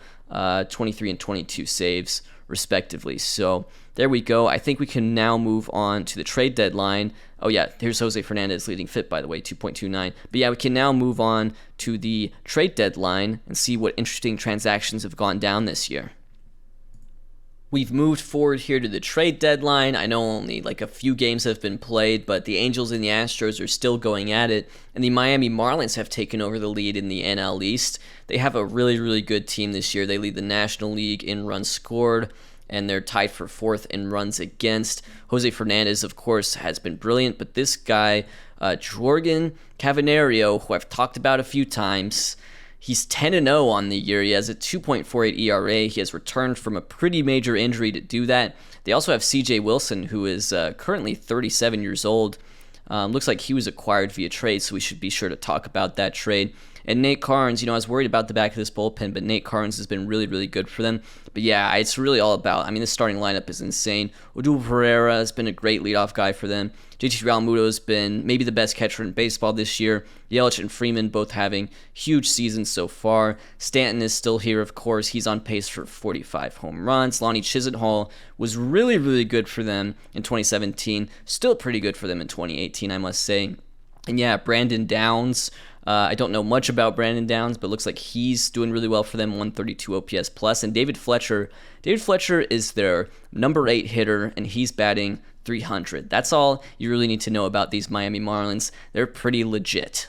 23 and 22 saves, respectively. So there we go. I think we can now move on to the trade deadline. Oh yeah, here's Jose Fernandez leading FIP, by the way, 2.29. But yeah, we can now move on to the trade deadline and see what interesting transactions have gone down this year. We've moved forward here to the trade deadline. I know only a few games have been played, but the Angels and the Astros are still going at it, and the Miami Marlins have taken over the lead in the NL East. They have a really, really good team this year. They lead the National League in runs scored, and they're tied for fourth in runs against. Jose Fernandez, of course, has been brilliant, but this guy, Jorgen Cavanario, who I've talked about a few times, he's 10-0 on the year. He has a 2.48 ERA. He has returned from a pretty major injury to do that. They also have C.J. Wilson, who is currently 37 years old. Looks like he was acquired via trade, so we should be sure to talk about that trade. And Nate Carnes, I was worried about the back of this bullpen, but Nate Carnes has been really, really good for them. But yeah, it's really all about, this starting lineup is insane. Odubel Pereira has been a great leadoff guy for them. JT Realmuto has been maybe the best catcher in baseball this year. Yelich and Freeman both having huge seasons so far. Stanton is still here, of course. He's on pace for 45 home runs. Lonnie Chisenhall was really, really good for them in 2017. Still pretty good for them in 2018, I must say. And yeah, Brandon Downs. I don't know much about Brandon Downs, but looks like he's doing really well for them, 132 OPS plus. And David Fletcher is their number 8 hitter, and he's batting 300. That's all you really need to know about these Miami Marlins. They're pretty legit.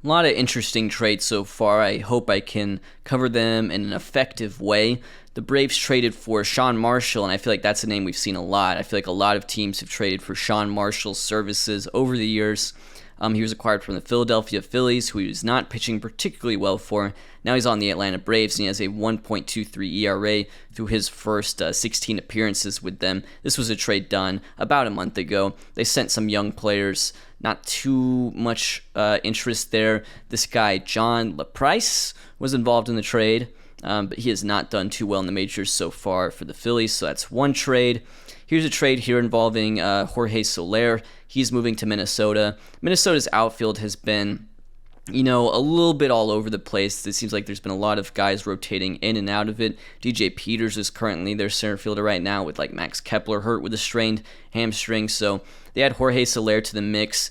A lot of interesting trades so far. I hope I can cover them in an effective way. The Braves traded for Sean Marshall, and I feel like that's a name we've seen a lot. I feel like a lot of teams have traded for Sean Marshall's services over the years. He was acquired from the Philadelphia Phillies, who he was not pitching particularly well for. Now he's on the Atlanta Braves, and he has a 1.23 ERA through his first 16 appearances with them. This was a trade done about a month ago. They sent some young players, not too much interest there. This guy, John LaPrice, was involved in the trade. but he has not done too well in the majors so far for the Phillies, so that's one trade. Here's a trade here involving Jorge Soler. He's moving to Minnesota. Minnesota's outfield has been, a little bit all over the place. It seems like there's been a lot of guys rotating in and out of it. DJ Peters is currently their center fielder right now, with like Max Kepler hurt with a strained hamstring. So they add Jorge Soler to the mix.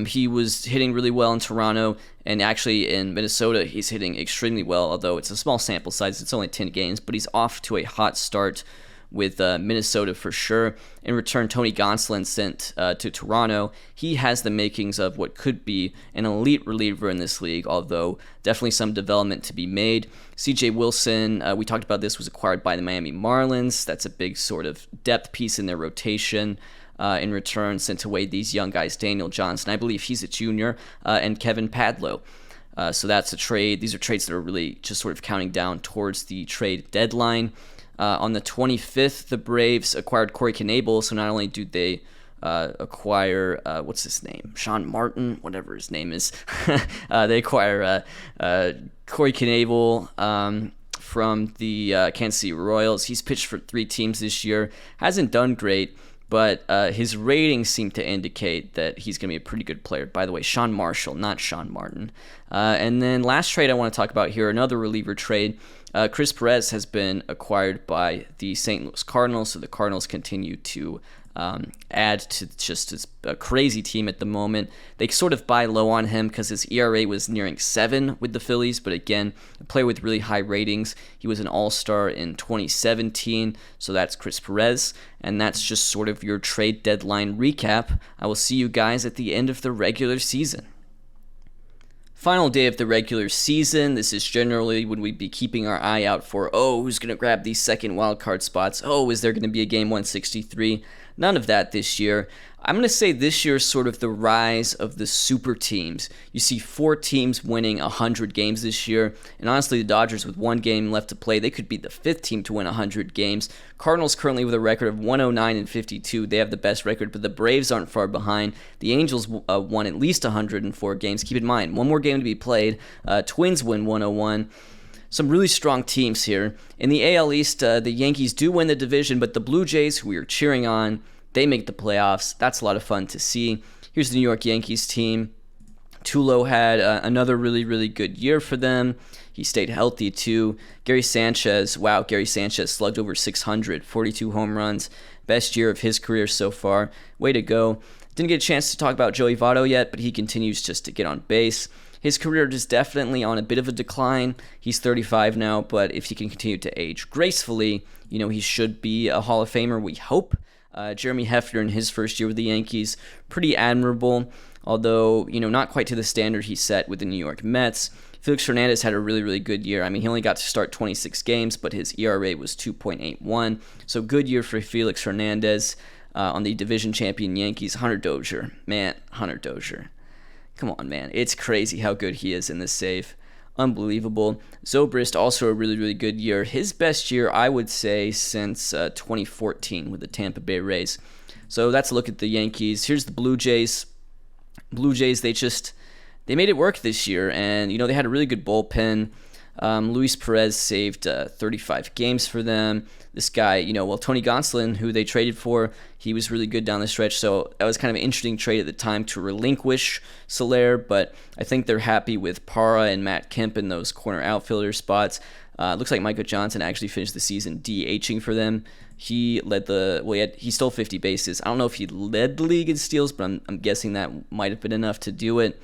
He was hitting really well in Toronto, and actually in Minnesota he's hitting extremely well, although it's a small sample size. It's only 10 games, but he's off to a hot start with Minnesota for sure. In return, Tony Gonsolin sent to Toronto. He has the makings of what could be an elite reliever in this league, although definitely some development to be made. CJ Wilson, we talked about this, was acquired by the Miami Marlins. That's a big sort of depth piece in their rotation. In return, sent away these young guys, Daniel Johnson, I believe he's a junior, and Kevin Padlo. So that's a trade. These are trades that are really just sort of counting down towards the trade deadline. On the 25th, the Braves acquired Corey Knebel. So not only do they acquire, what's his name? Sean Martin, whatever his name is. They acquire Corey Knebel from the Kansas City Royals. He's pitched for 3 teams this year. Hasn't done great, but his ratings seem to indicate that he's going to be a pretty good player. By the way, Sean Marshall, not Sean Martin. And then last trade I want to talk about here, another reliever trade. Chris Perez has been acquired by the St. Louis Cardinals, so the Cardinals continue to add to just a crazy team at the moment. They sort of buy low on him because his ERA was nearing 7 with the Phillies, but again, a player with really high ratings. He was an all-star in 2017, so that's Chris Perez, and that's just sort of your trade deadline recap. I will see you guys at the end of the regular season. Final day of the regular season. This is generally when we'd be keeping our eye out for, who's going to grab these second wildcard spots? Is there going to be a game 163? None of that this year. I'm going to say this year is sort of the rise of the super teams. You see 4 teams winning 100 games this year, and honestly, the Dodgers with 1 game left to play, they could be the 5th team to win 100 games. Cardinals currently with a record of 109-52. They have the best record, but the Braves aren't far behind. The Angels won at least 104 games. Keep in mind, 1 more game to be played. Twins win 101. Some really strong teams here. In the AL East, the Yankees do win the division, but the Blue Jays, who we are cheering on, they make the playoffs. That's a lot of fun to see. Here's the New York Yankees team. Tulo had another really, really good year for them. He stayed healthy too. Gary Sanchez slugged over 600, 42 home runs. Best year of his career so far. Way to go. Didn't get a chance to talk about Joey Votto yet, but he continues just to get on base. His career is definitely on a bit of a decline. He's 35 now, but if he can continue to age gracefully, he should be a Hall of Famer, we hope. Jeremy Hefner in his first year with the Yankees, pretty admirable, although, not quite to the standard he set with the New York Mets. Felix Hernandez had a really, really good year. He only got to start 26 games, but his ERA was 2.81. So good year for Felix Hernandez on the division champion Yankees. Hunter Dozier. Come on, man. It's crazy how good he is in this save. Unbelievable. Zobrist, also a really, really good year. His best year, I would say, since 2014 with the Tampa Bay Rays. So that's a look at the Yankees. Here's the Blue Jays. They made it work this year, and, they had a really good bullpen. Luis Perez saved 35 games for them. This guy, Tony Gonsolin, who they traded for, he was really good down the stretch. So that was kind of an interesting trade at the time to relinquish Soler, but I think they're happy with Parra and Matt Kemp in those corner outfielder spots. Looks like Micah Johnson actually finished the season DHing for them. He he stole 50 bases. I don't know if he led the league in steals, but I'm guessing that might have been enough to do it.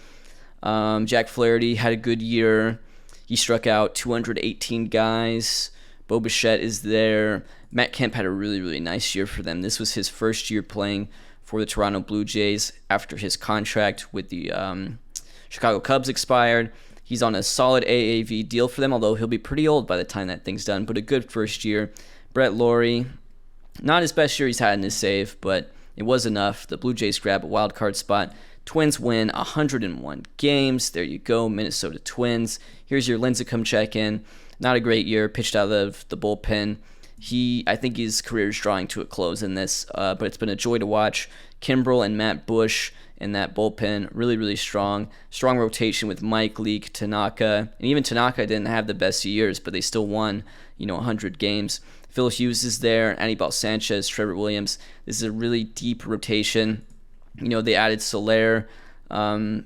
Jack Flaherty had a good year. He struck out 218 guys. Bo Bichette is there. Matt Kemp had a really, really nice year for them. This was his first year playing for the Toronto Blue Jays after his contract with the Chicago Cubs expired. He's on a solid AAV deal for them, although he'll be pretty old by the time that thing's done, but a good first year. Brett Lawrie, not his best year he's had in his save, but it was enough. The Blue Jays grab a wild card spot. Twins win 101 games. There you go, Minnesota Twins. Here's your Lincecum check-in. Not a great year, pitched out of the bullpen. I think his career is drawing to a close in this, but it's been a joy to watch. Kimbrel and Matt Bush in that bullpen, really, really strong. Strong rotation with Mike Leake, Tanaka, and even Tanaka didn't have the best years, but they still won, 100 games. Phil Hughes is there, Anibal Sanchez, Trevor Williams. This is a really deep rotation. They added Soler.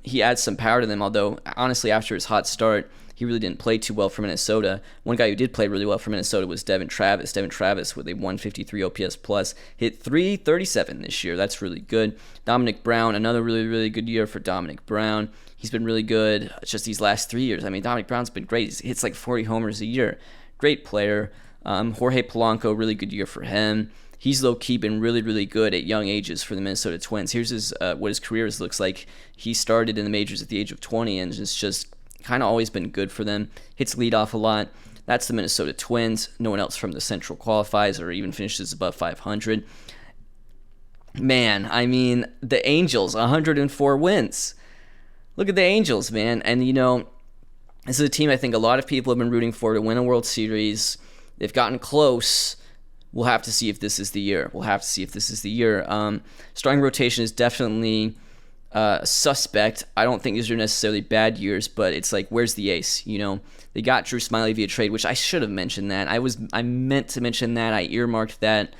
He adds some power to them, although honestly, after his hot start, he really didn't play too well for Minnesota. One guy who did play really well for Minnesota was Devin Travis. Devin Travis with a 153 OPS plus, hit .337 this year. That's really good. Dominic Brown, another really, really good year for Dominic Brown. He's been really good just these last 3 years. I mean, Dominic Brown's been great. He hits like 40 homers a year. Great player. Jorge Polanco, really good year for him. He's low-key been really, really good at young ages for the Minnesota Twins. Here's what his career looks like. He started in the majors at the age of 20, and it's just kind of always been good for them. Hits leadoff a lot. That's the Minnesota Twins. No one else from the Central qualifies or even finishes above 500. Man, I mean, the Angels, 104 wins. Look at the Angels, man. And, this is a team I think a lot of people have been rooting for to win a World Series. They've gotten close. We'll have to see if this is the year. Starting rotation is definitely suspect. I don't think these are necessarily bad years, but it's like, where's the ace? They got Drew Smyly via trade, which I should have mentioned that. I meant to mention that. I earmarked that.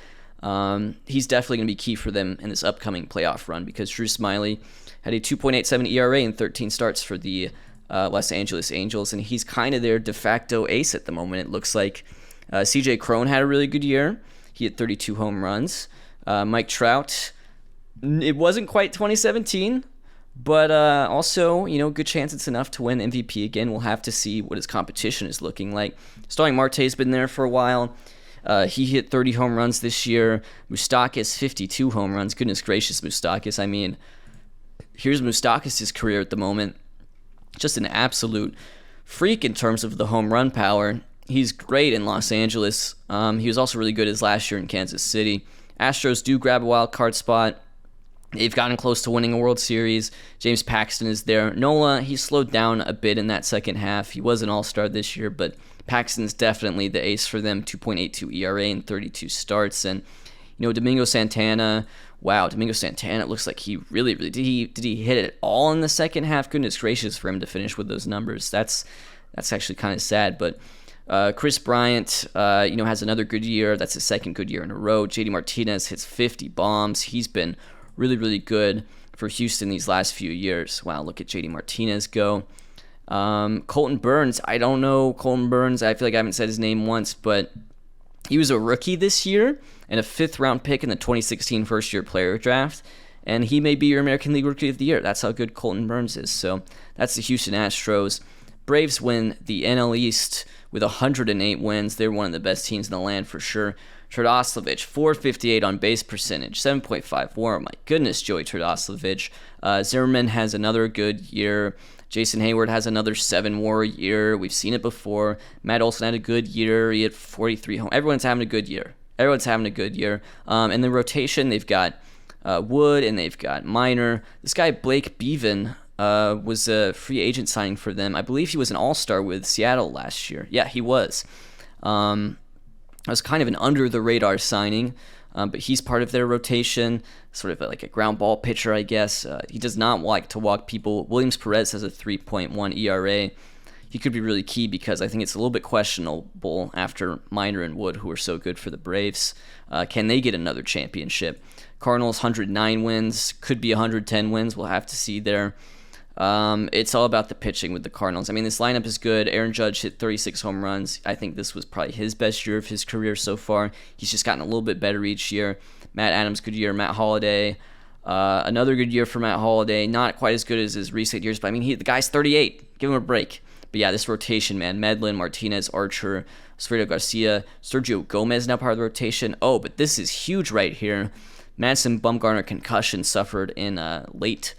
He's definitely going to be key for them in this upcoming playoff run because Drew Smyly had a 2.87 ERA in 13 starts for the Los Angeles Angels, and he's kind of their de facto ace at the moment, it looks like. CJ Cron had a really good year. He had 32 home runs. Mike Trout, it wasn't quite 2017, but also, good chance it's enough to win MVP again. We'll have to see what his competition is looking like. Starling Marte's been there for a while. He hit 30 home runs this year. Moustakas, 52 home runs. Goodness gracious, Moustakas. I mean, here's Moustakas' career at the moment. Just an absolute freak in terms of the home run power. He's great in Los Angeles. He was also really good his last year in Kansas City. Astros do grab a wild card spot. They've gotten close to winning a World Series. James Paxton is there. Nola, he slowed down a bit in that second half. He was an all-star this year, but Paxton's definitely the ace for them. 2.82 ERA in 32 starts. And, Domingo Santana, wow, Domingo Santana looks like he really, did he hit it all in the second half? Goodness gracious for him to finish with those numbers. That's actually kind of sad, but Chris Bryant, has another good year. That's his second good year in a row. JD Martinez hits 50 bombs. He's been really, really good for Houston these last few years. Wow, look at JD Martinez go. Colton Burns, I don't know Colton Burns. I feel like I haven't said his name once, but he was a rookie this year and a 5th-round pick in the 2016 first-year player draft, and he may be your American League Rookie of the Year. That's how good Colton Burns is. So that's the Houston Astros. Braves win the NL East with 108 wins. They're one of the best teams in the land for sure. Tradoslavich, 458 on base percentage, 7.5 WAR. My goodness, Joey Tradoslavich. Zimmerman has another good year. Jason Hayward has another 7 WAR year. We've seen it before. Matt Olson had a good year. He had 43 home. Everyone's having a good year. And the rotation, they've got Wood and they've got Minor. This guy, Blake Bevan, was a free agent signing for them. I believe he was an all-star with Seattle last year. Yeah, he was. It was kind of an under-the-radar signing, but he's part of their rotation, sort of like a ground ball pitcher, I guess. He does not like to walk people. Williams Perez has a 3.1 ERA. He could be really key because I think it's a little bit questionable after Minor and Wood, who are so good for the Braves. Can they get another championship? Cardinals, 109 wins, could be 110 wins. We'll have to see there. It's all about the pitching with the Cardinals. I mean, this lineup is good. Aaron Judge hit 36 home runs. I think this was probably his best year of his career so far. He's just gotten a little bit better each year. Matt Adams, good year. Matt Holliday, another good year for Matt Holliday. Not quite as good as his recent years, but I mean, the guy's 38. Give him a break. But yeah, this rotation, man. Medlin, Martinez, Archer, Osvaldo Garcia, Sergio Gomez now part of the rotation. Oh, but this is huge right here. Madison Bumgarner concussion suffered in late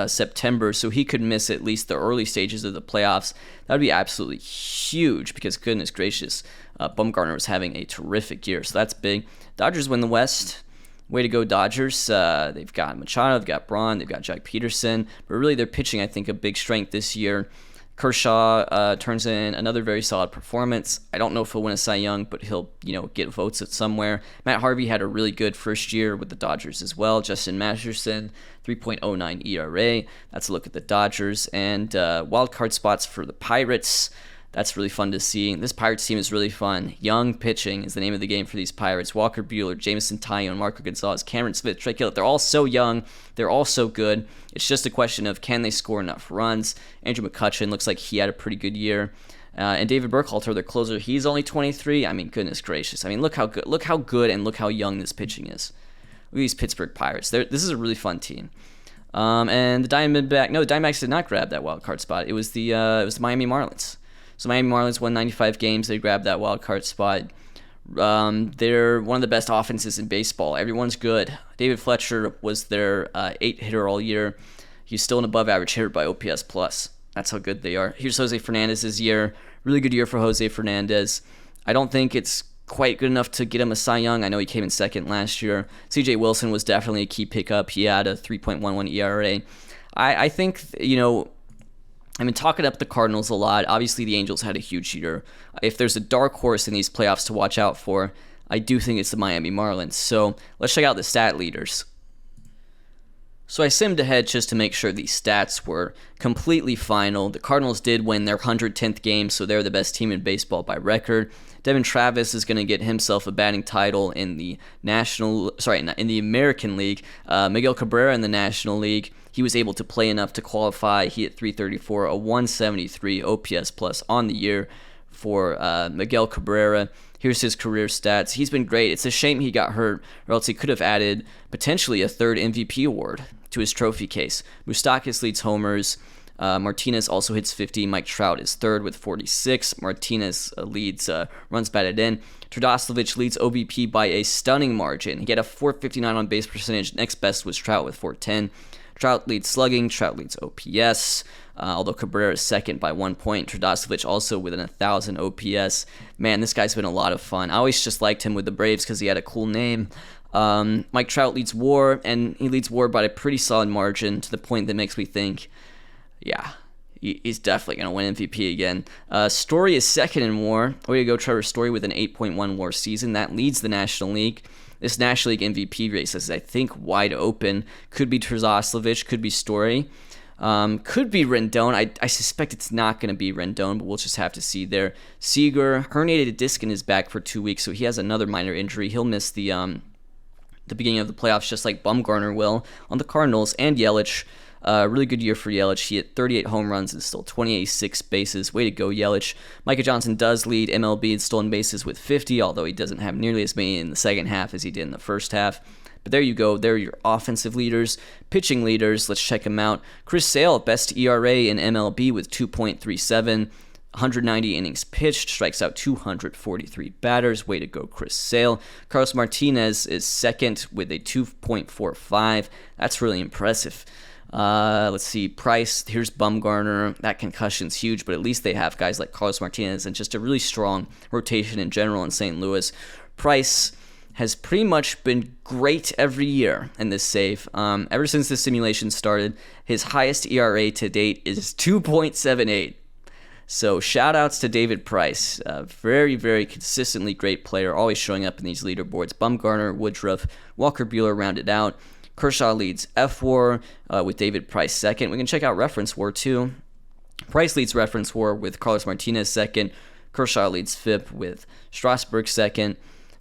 September, so he could miss at least the early stages of the playoffs. That would be absolutely huge because, goodness gracious, Bumgarner was having a terrific year, so that's big. Dodgers win the West. Way to go, Dodgers. They've got Machado, they've got Braun, they've got Jack Peterson, but really their pitching, I think, a big strength this year. Kershaw turns in another very solid performance. I don't know if he'll win a Cy Young, but he'll, get votes at somewhere. Matt Harvey had a really good first year with the Dodgers as well. Justin Masterson, 3.09 ERA. That's a look at the Dodgers. And wild card spots for the Pirates. That's really fun to see. This Pirates team is really fun. Young pitching is the name of the game for these Pirates. Walker Buehler, Jameson Taillon, Marco Gonzalez, Cameron Smith, Trey Gillett. They're all so young. They're all so good. It's just a question of, can they score enough runs? Andrew McCutchen looks like he had a pretty good year. And David Burkhalter, their closer, he's only 23. I mean, goodness gracious. I mean, look how good and look how young this pitching is. Look at these Pittsburgh Pirates. This is a really fun team. And the Diamondbacks did not grab that wild card spot. It was the Miami Marlins. So Miami Marlins won 95 games. They grabbed that wild card spot. They're one of the best offenses in baseball. Everyone's good. David Fletcher was their 8 hitter all year. He's still an above average hitter by OPS plus. That's how good they are. Here's Jose Fernandez's year. Really good year for Jose Fernandez. I don't think it's quite good enough to get him a Cy Young. I know he came in second last year. CJ Wilson was definitely a key pickup. He had a 3.11 ERA. I think, I've been talking up the Cardinals a lot. Obviously, the Angels had a huge year. If there's a dark horse in these playoffs to watch out for, I do think it's the Miami Marlins. So let's check out the stat leaders. So I simmed ahead just to make sure these stats were completely final. The Cardinals did win their 110th game, so they're the best team in baseball by record. Devin Travis is going to get himself a batting title in the American League. Miguel Cabrera in the National League. He was able to play enough to qualify. He hit .334, a 173 OPS plus on the year for Miguel Cabrera. Here's his career stats. He's been great. It's a shame he got hurt, or else he could have added potentially a third MVP award to his trophy case. Moustakas leads homers. Martinez also hits 50. Mike Trout is third with 46. Martinez leads runs batted in. Trdoslavich leads OBP by a stunning margin. He had a .459 on base percentage. Next best was Trout with .410. Trout leads slugging. Trout leads OPS. Although Cabrera is second by 1 point. Trdoslavich also with an 1,000 OPS. Man, this guy's been a lot of fun. I always just liked him with the Braves because he had a cool name. Mike Trout leads WAR, and he leads WAR by a pretty solid margin to the point that makes me think, yeah, he's definitely going to win MVP again. Story is second in WAR. Way to go, Trevor Story, with an 8.1 WAR season. That leads the National League. This National League MVP race is, I think, wide open. Could be Trdoslavich, could be Story. Could be Rendon. I suspect it's not going to be Rendon, but we'll just have to see there. Seager, herniated disc in his back for 2 weeks, so he has another minor injury. He'll miss the beginning of the playoffs, just like Bumgarner will on the Cardinals. And Yelich, really good year for Yelich. He hit 38 home runs and stole 26 bases. Way to go, Yelich. Micah Johnson does lead MLB in stolen bases with 50, although he doesn't have nearly as many in the second half as he did in the first half. But there you go. There are your offensive leaders. Pitching leaders, let's check them out. Chris Sale, best ERA in MLB with 2.37. 190 innings pitched, strikes out 243 batters. Way to go, Chris Sale. Carlos Martinez is second with a 2.45. That's really impressive. Let's see, Price, here's Bumgarner. That concussion's huge, but at least they have guys like Carlos Martinez and just a really strong rotation in general in St. Louis. Price has pretty much been great every year in this save. Ever since the simulation started, his highest ERA to date is 2.78. So shout-outs to David Price. Very, very consistently great player, always showing up in these leaderboards. Bumgarner, Woodruff, Walker Buehler rounded out. Kershaw leads F-WAR with David Price second. We can check out Reference WAR too. Price leads Reference WAR with Carlos Martinez second. Kershaw leads FIP with Strasburg second.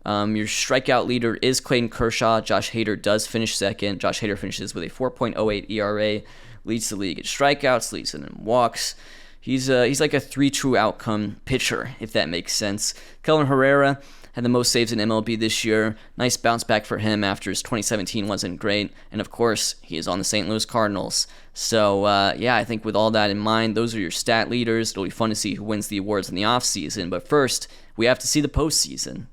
Your strikeout leader is Clayton Kershaw. Josh Hader does finish second. Josh Hader finishes with a 4.08 ERA. Leads the league in strikeouts, leads in walks. He's like a 3 true outcome pitcher, if that makes sense. Kelvin Herrera had the most saves in MLB this year. Nice bounce back for him after his 2017 wasn't great. And of course, he is on the St. Louis Cardinals. So I think with all that in mind, those are your stat leaders. It'll be fun to see who wins the awards in the offseason. But first, we have to see the postseason.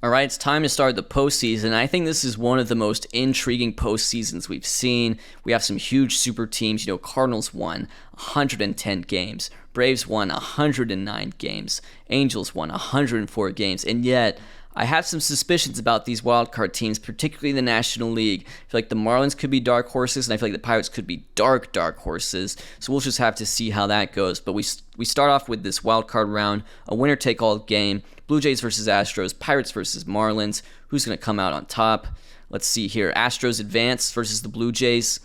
All right, it's time to start the postseason. I think this is one of the most intriguing postseasons we've seen. We have some huge super teams. Cardinals won 110 games. Braves won 109 games. Angels won 104 games. And yet, I have some suspicions about these wildcard teams, particularly the National League. I feel like the Marlins could be dark horses, and I feel like the Pirates could be dark horses. So we'll just have to see how that goes. But we start off with this wildcard round, a winner-take-all game. Blue Jays versus Astros, Pirates versus Marlins. Who's going to come out on top? Let's see here. Astros advance versus the Blue Jays.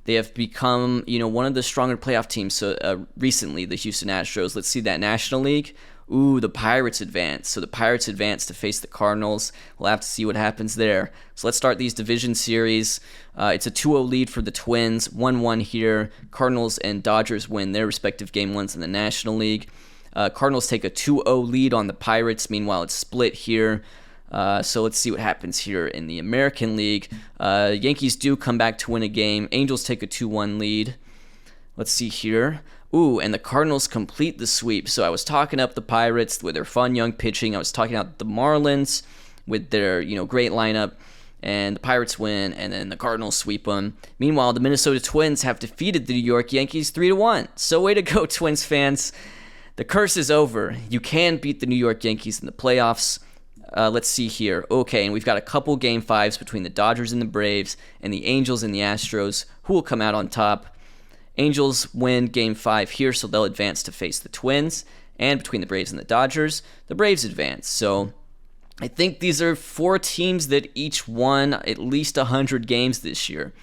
They have become, one of the stronger playoff teams recently, the Houston Astros. Let's see that National League. Ooh, the Pirates advance. So the Pirates advance to face the Cardinals. We'll have to see what happens there. So let's start these division series. It's a 2-0 lead for the Twins. 1-1 here. Cardinals and Dodgers win their respective game ones in the National League. Cardinals take a 2-0 lead on the Pirates. Meanwhile, it's split here. So let's see what happens here in the American League. Yankees do come back to win a game. Angels take a 2-1 lead. Let's see here. Ooh, and the Cardinals complete the sweep. So I was talking up the Pirates with their fun young pitching. I was talking out the Marlins with their, great lineup. And the Pirates win, and then the Cardinals sweep them. Meanwhile, the Minnesota Twins have defeated the New York Yankees 3-1. So way to go, Twins fans. The curse is over. You can beat the New York Yankees in the playoffs. Let's see here. Okay, and we've got a couple Game 5s between the Dodgers and the Braves, and the Angels and the Astros. Who will come out on top? Angels win Game 5 here, so they'll advance to face the Twins. And between the Braves and the Dodgers, the Braves advance. So I think these are 4 teams that each won at least 100 games this year.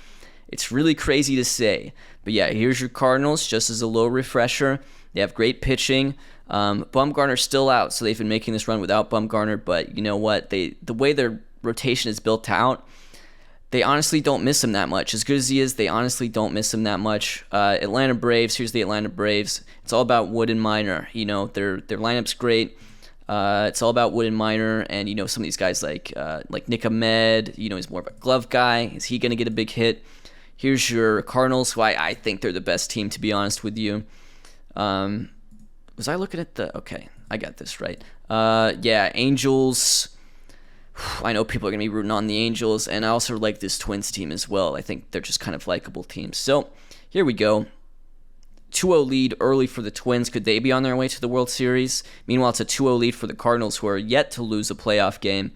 It's really crazy to say. But yeah, here's your Cardinals, just as a little refresher. They have great pitching. Bumgarner's still out, so they've been making this run without Bumgarner. But you know what? The way their rotation is built out, they honestly don't miss him that much. As good as he is, they honestly don't miss him that much. Atlanta Braves, here's the Atlanta Braves. It's all about Wood and Minor. Their lineup's great. It's all about Wood and Minor, and some of these guys like Nick Ahmed. He's more of a glove guy. Is he going to get a big hit? Here's your Cardinals, who I think they're the best team, to be honest with you. Was I looking at okay, I got this right. Yeah, Angels. I know people are going to be rooting on the Angels, and I also like this Twins team as well. I think they're just kind of likable teams. So, here we go. 2-0 lead early for the Twins. Could they be on their way to the World Series? Meanwhile, it's a 2-0 lead for the Cardinals, who are yet to lose a playoff game.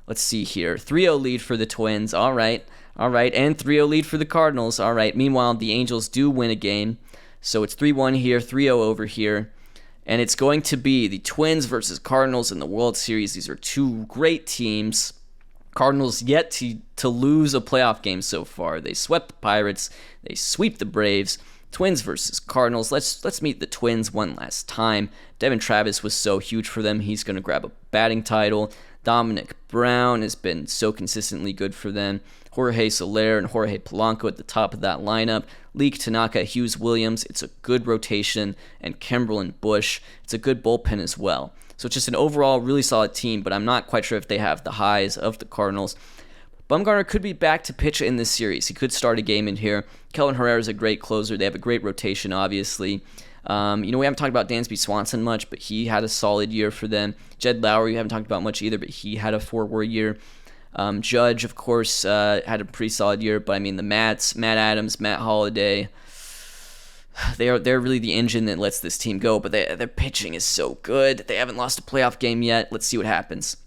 Let's see here. 3-0 lead for the Twins. All right. And 3-0 lead for the Cardinals. All right. Meanwhile, the Angels do win a game. So it's 3-1 here, 3-0 over here. And it's going to be the Twins versus Cardinals in the World Series. These are 2 great teams. Cardinals yet to lose a playoff game so far. They swept the Pirates. They sweep the Braves. Twins versus Cardinals. Let's meet the Twins one last time. Devin Travis was so huge for them. He's going to grab a batting title. Dominic Brown has been so consistently good for them. Jorge Soler and Jorge Polanco at the top of that lineup. Leak, Tanaka, Hughes, Williams. It's a good rotation. And Kimbrel Bush. It's a good bullpen as well. So it's just an overall really solid team, but I'm not quite sure if they have the highs of the Cardinals. Bumgarner could be back to pitch in this series. He could start a game in here. Kelvin Herrera is a great closer. They have a great rotation, obviously. We haven't talked about Dansby Swanson much, but he had a solid year for them. Jed Lowry, we haven't talked about much either, but he had a forward year. Judge, of course, had a pretty solid year, but the Matt Adams, Matt Holliday, they're really the engine that lets this team go, but their pitching is so good. They haven't lost a playoff game yet. Let's see what happens.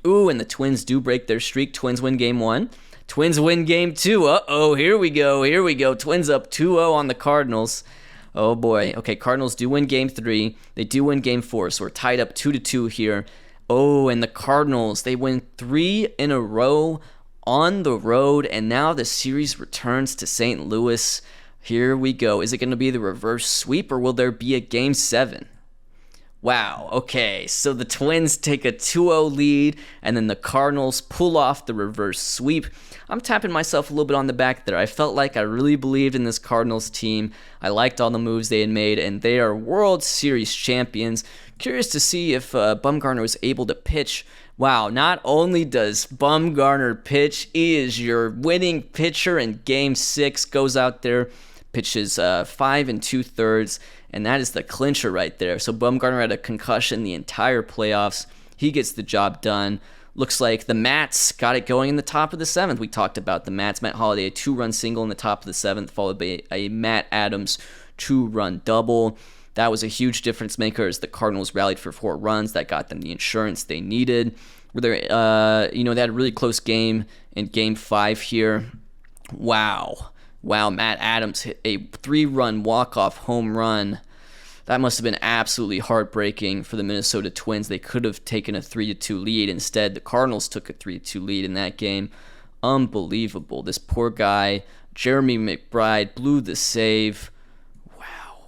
Ooh, and the Twins do break their streak. Twins win Game 1. Twins win Game 2. Uh-oh, here we go. Twins up 2-0 on the Cardinals. Oh, boy. Okay, Cardinals do win Game 3. They do win Game 4, so we're tied up 2-2 here. Oh, and the Cardinals, they win 3 in a row on the road, and now the series returns to St. Louis. Here we go. Is it going to be the reverse sweep, or will there be a Game 7? Wow, okay, so the Twins take a 2-0 lead, and then the Cardinals pull off the reverse sweep. I'm tapping myself a little bit on the back there. I felt like I really believed in this Cardinals team. I liked all the moves they had made, and they are World Series champions. Curious to see if Bumgarner was able to pitch. Wow, not only does Bumgarner pitch, he is your winning pitcher in Game 6, goes out there, pitches 5 2/3, and that is the clincher right there. So Bumgarner had a concussion the entire playoffs. He gets the job done. Looks like the Mats got it going in the top of the 7th. We talked about the Mats. Matt Holliday, a 2-run single in the top of the 7th, followed by a Matt Adams 2-run double. That was a huge difference maker as the Cardinals rallied for 4 runs. That got them the insurance they needed. They had a really close game in Game 5 here. Wow, Matt Adams hit a 3-run walk-off home run. That must have been absolutely heartbreaking for the Minnesota Twins. They could have taken a 3-2 lead. Instead, the Cardinals took a 3-2 lead in that game. Unbelievable. This poor guy, Jeremy McBride, blew the save.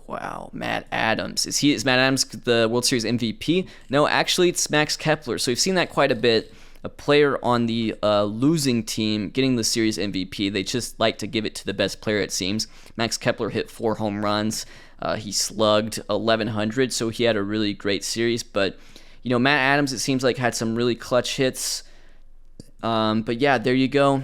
Wow, Matt Adams. Is Matt Adams the World Series MVP? No, actually, it's Max Kepler. So we've seen that quite a bit. A player on the losing team getting the series MVP. They just like to give it to the best player, it seems. Max Kepler hit 4 home runs. He slugged 1,100, so he had a really great series. But, Matt Adams, it seems like, had some really clutch hits. But yeah, there you go.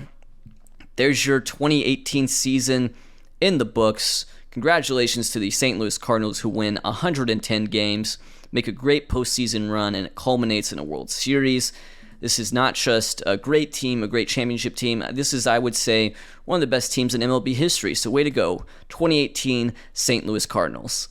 There's your 2018 season in the books. Congratulations to the St. Louis Cardinals, who win 110 games, make a great postseason run, and it culminates in a World Series. This is not just a great team, a great championship team. This is, I would say, one of the best teams in MLB history. So way to go, 2018 St. Louis Cardinals.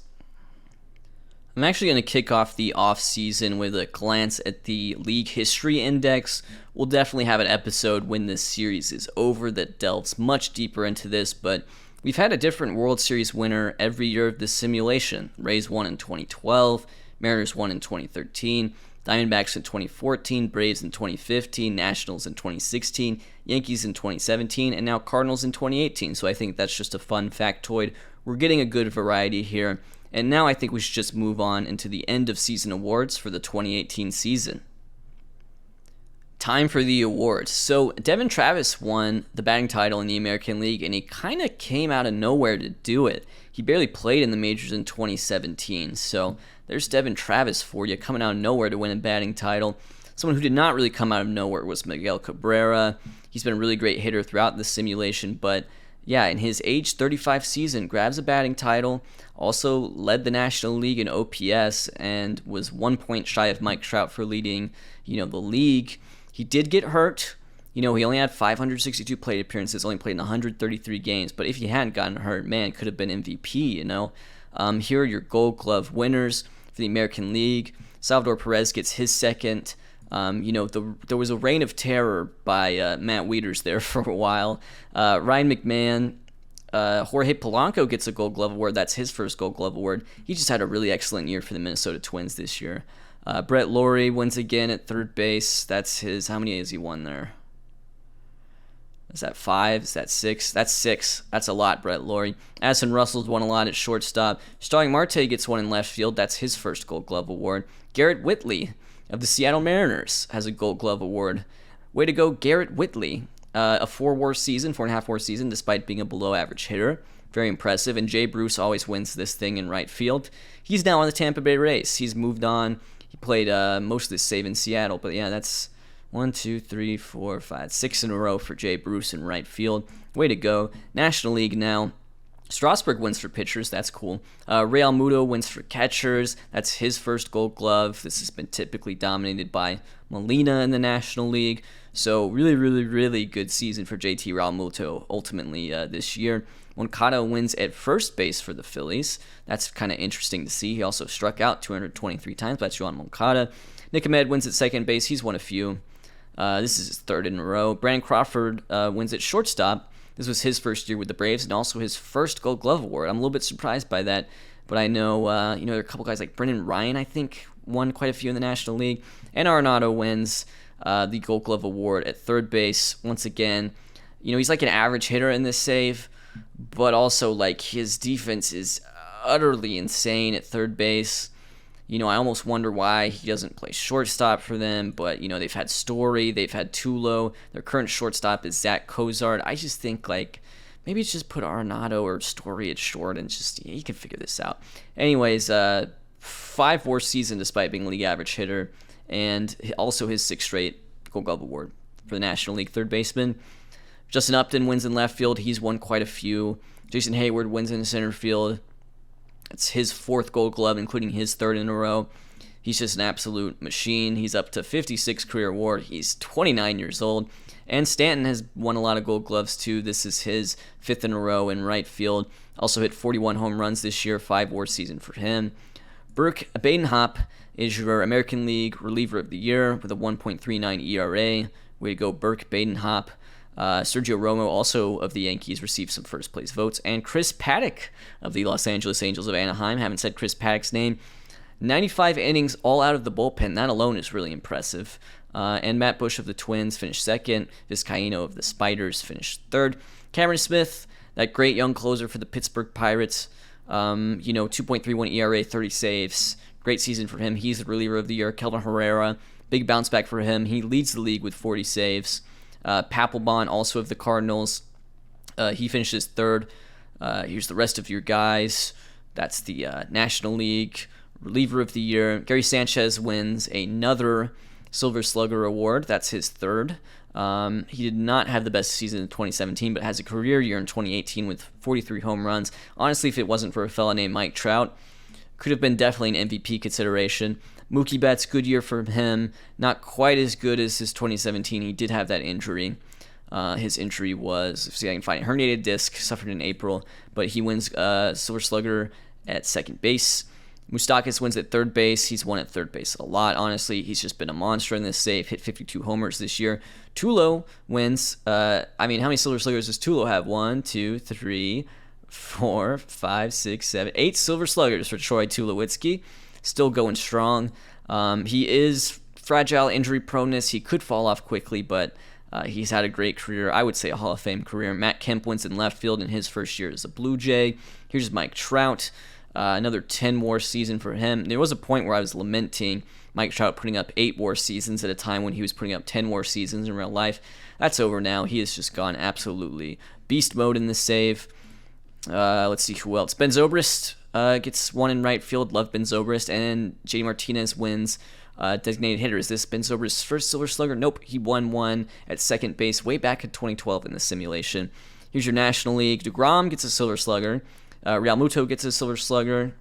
I'm actually going to kick off the offseason with a glance at the League History Index. We'll definitely have an episode when this series is over that delves much deeper into this, but we've had a different World Series winner every year of this simulation. Rays won in 2012, Mariners won in 2013, Diamondbacks in 2014, Braves in 2015, Nationals in 2016, Yankees in 2017, and now Cardinals in 2018. So I think that's just a fun factoid. We're getting a good variety here. And now I think we should just move on into the end of season awards for the 2018 season. Time for the awards. So Devin Travis won the batting title in the American League, and he kind of came out of nowhere to do it. He barely played in the majors in 2017. So there's Devin Travis for you, coming out of nowhere to win a batting title. Someone who did not really come out of nowhere was Miguel Cabrera. He's been a really great hitter throughout the simulation, but yeah, in his age 35 season, grabs a batting title, also led the National League in OPS, and was 1 point shy of Mike Trout for leading, the league. He did get hurt. He only had 562 plate appearances, only played in 133 games, but if he hadn't gotten hurt, man, could have been MVP, Here are your Gold Glove winners for the American League. Salvador Perez gets his second. There was a reign of terror by Matt Wieters there for a while. Ryan McMahon, Jorge Polanco gets a Gold Glove award. That's his first Gold Glove award. He just had a really excellent year for the Minnesota Twins this year. Brett Lawrie wins again at third base. That's his. How many has he won there? Is that 5? Is that 6? That's 6. That's a lot, Brett Lawrie. Addison Russell's won a lot at shortstop. Starling Marte gets one in left field. That's his first Gold Glove award. Garrett Whitley of the Seattle Mariners has a Gold Glove award. Way to go, Garrett Whitley. A 4.5 WAR season, despite being a below-average hitter. Very impressive. And Jay Bruce always wins this thing in right field. He's now on the Tampa Bay Rays. He's moved on. He played most of this save in Seattle. But yeah, that's 1, 2, 3, 4, 5, 6 in a row for Jay Bruce in right field. Way to go. National League now. Strasburg wins for pitchers. That's cool. Ray Almudo wins for catchers. That's his first Gold Glove. This has been typically dominated by Molina in the National League. So really, really, really good season for JT Realmuto ultimately this year. Moncada wins at first base for the Phillies. That's kind of interesting to see. He also struck out 223 times. That's Yohan Moncada. Nick Ahmed wins at second base. He's won a few. This is his third in a row. Brandon Crawford wins at shortstop. This was his first year with the Braves and also his first Gold Glove award. I'm a little bit surprised by that, but I know there are a couple guys like Brendan Ryan, I think, won quite a few in the National League. And Arenado wins the Gold Glove award at third base. Once again, he's like an average hitter in this save, but also like his defense is utterly insane at third base. I almost wonder why he doesn't play shortstop for them, but, they've had Story, they've had Tulo. Their current shortstop is Zach Cozart. I just think, maybe it's just put Arenado or Story at short and just, he can figure this out. Anyways, 5 WAR season despite being a league average hitter, and also his 6th straight Gold Glove award for the National League third baseman. Justin Upton wins in left field. He's won quite a few. Jason Hayward wins in center field. It's his 4th Gold Glove, including his 3rd in a row. He's just an absolute machine. He's up to 56 career award. He's 29 years old. And Stanton has won a lot of Gold Gloves too. This is his 5th in a row in right field. Also hit 41 home runs this year, 5 WAR season for him. Burke Badenhop is your American League reliever of the year with a 1.39 ERA. Way to go, Burke Badenhop. Sergio Romo, also of the Yankees, received some first place votes. And Chris Paddock of the Los Angeles Angels of Anaheim. Haven't said Chris Paddock's name. 95 innings all out of the bullpen. That alone is really impressive. And Matt Bush of the Twins finished 2nd. Vizcaíno of the Spiders finished 3rd. Cameron Smith, that great young closer for the Pittsburgh Pirates. 2.31 ERA, 30 saves. Great season for him. He's the reliever of the year. Kelvin Herrera, big bounce back for him. He leads the league with 40 saves. Papelbon, also of the Cardinals. He finishes 3rd. Here's the rest of your guys. That's the National League reliever of the year. Gary Sanchez wins another Silver Slugger award. That's his 3rd. He did not have the best season in 2017, but has a career year in 2018 with 43 home runs. Honestly, if it wasn't for a fella named Mike Trout, could have been definitely an MVP consideration. Mookie Betts, good year for him. Not quite as good as his 2017. He did have that injury. His injury was, see if I can find it, herniated disc, suffered in April, but he wins Silver Slugger at 2nd base. Moustakas wins at 3rd base. He's won at 3rd base a lot, honestly. He's just been a monster in this save, hit 52 homers this year. Tulo wins. How many Silver Sluggers does Tulo have? 1, 2, 3, 4, 5, 6, 7, 8 Silver Sluggers for Troy Tulowitzki. Still going strong. He is fragile, injury proneness. He could fall off quickly, but he's had a great career. I would say a Hall of Fame career. Matt Kemp wins in left field in his first year as a Blue Jay. Here's Mike Trout. Another 10 WAR season for him. There was a point where I was lamenting Mike Trout putting up 8 WAR seasons at a time when he was putting up 10 WAR seasons in real life. That's over now. He has just gone absolutely beast mode in this save. Let's see who else. Ben Zobrist gets one in right field. Love Ben Zobrist. And JD Martinez wins designated hitter. Is this Ben Zobrist's first Silver Slugger? Nope. He won one at 2nd base way back in 2012 in the simulation. Here's your National League. DeGrom gets a Silver Slugger. Real Muto gets a Silver Slugger.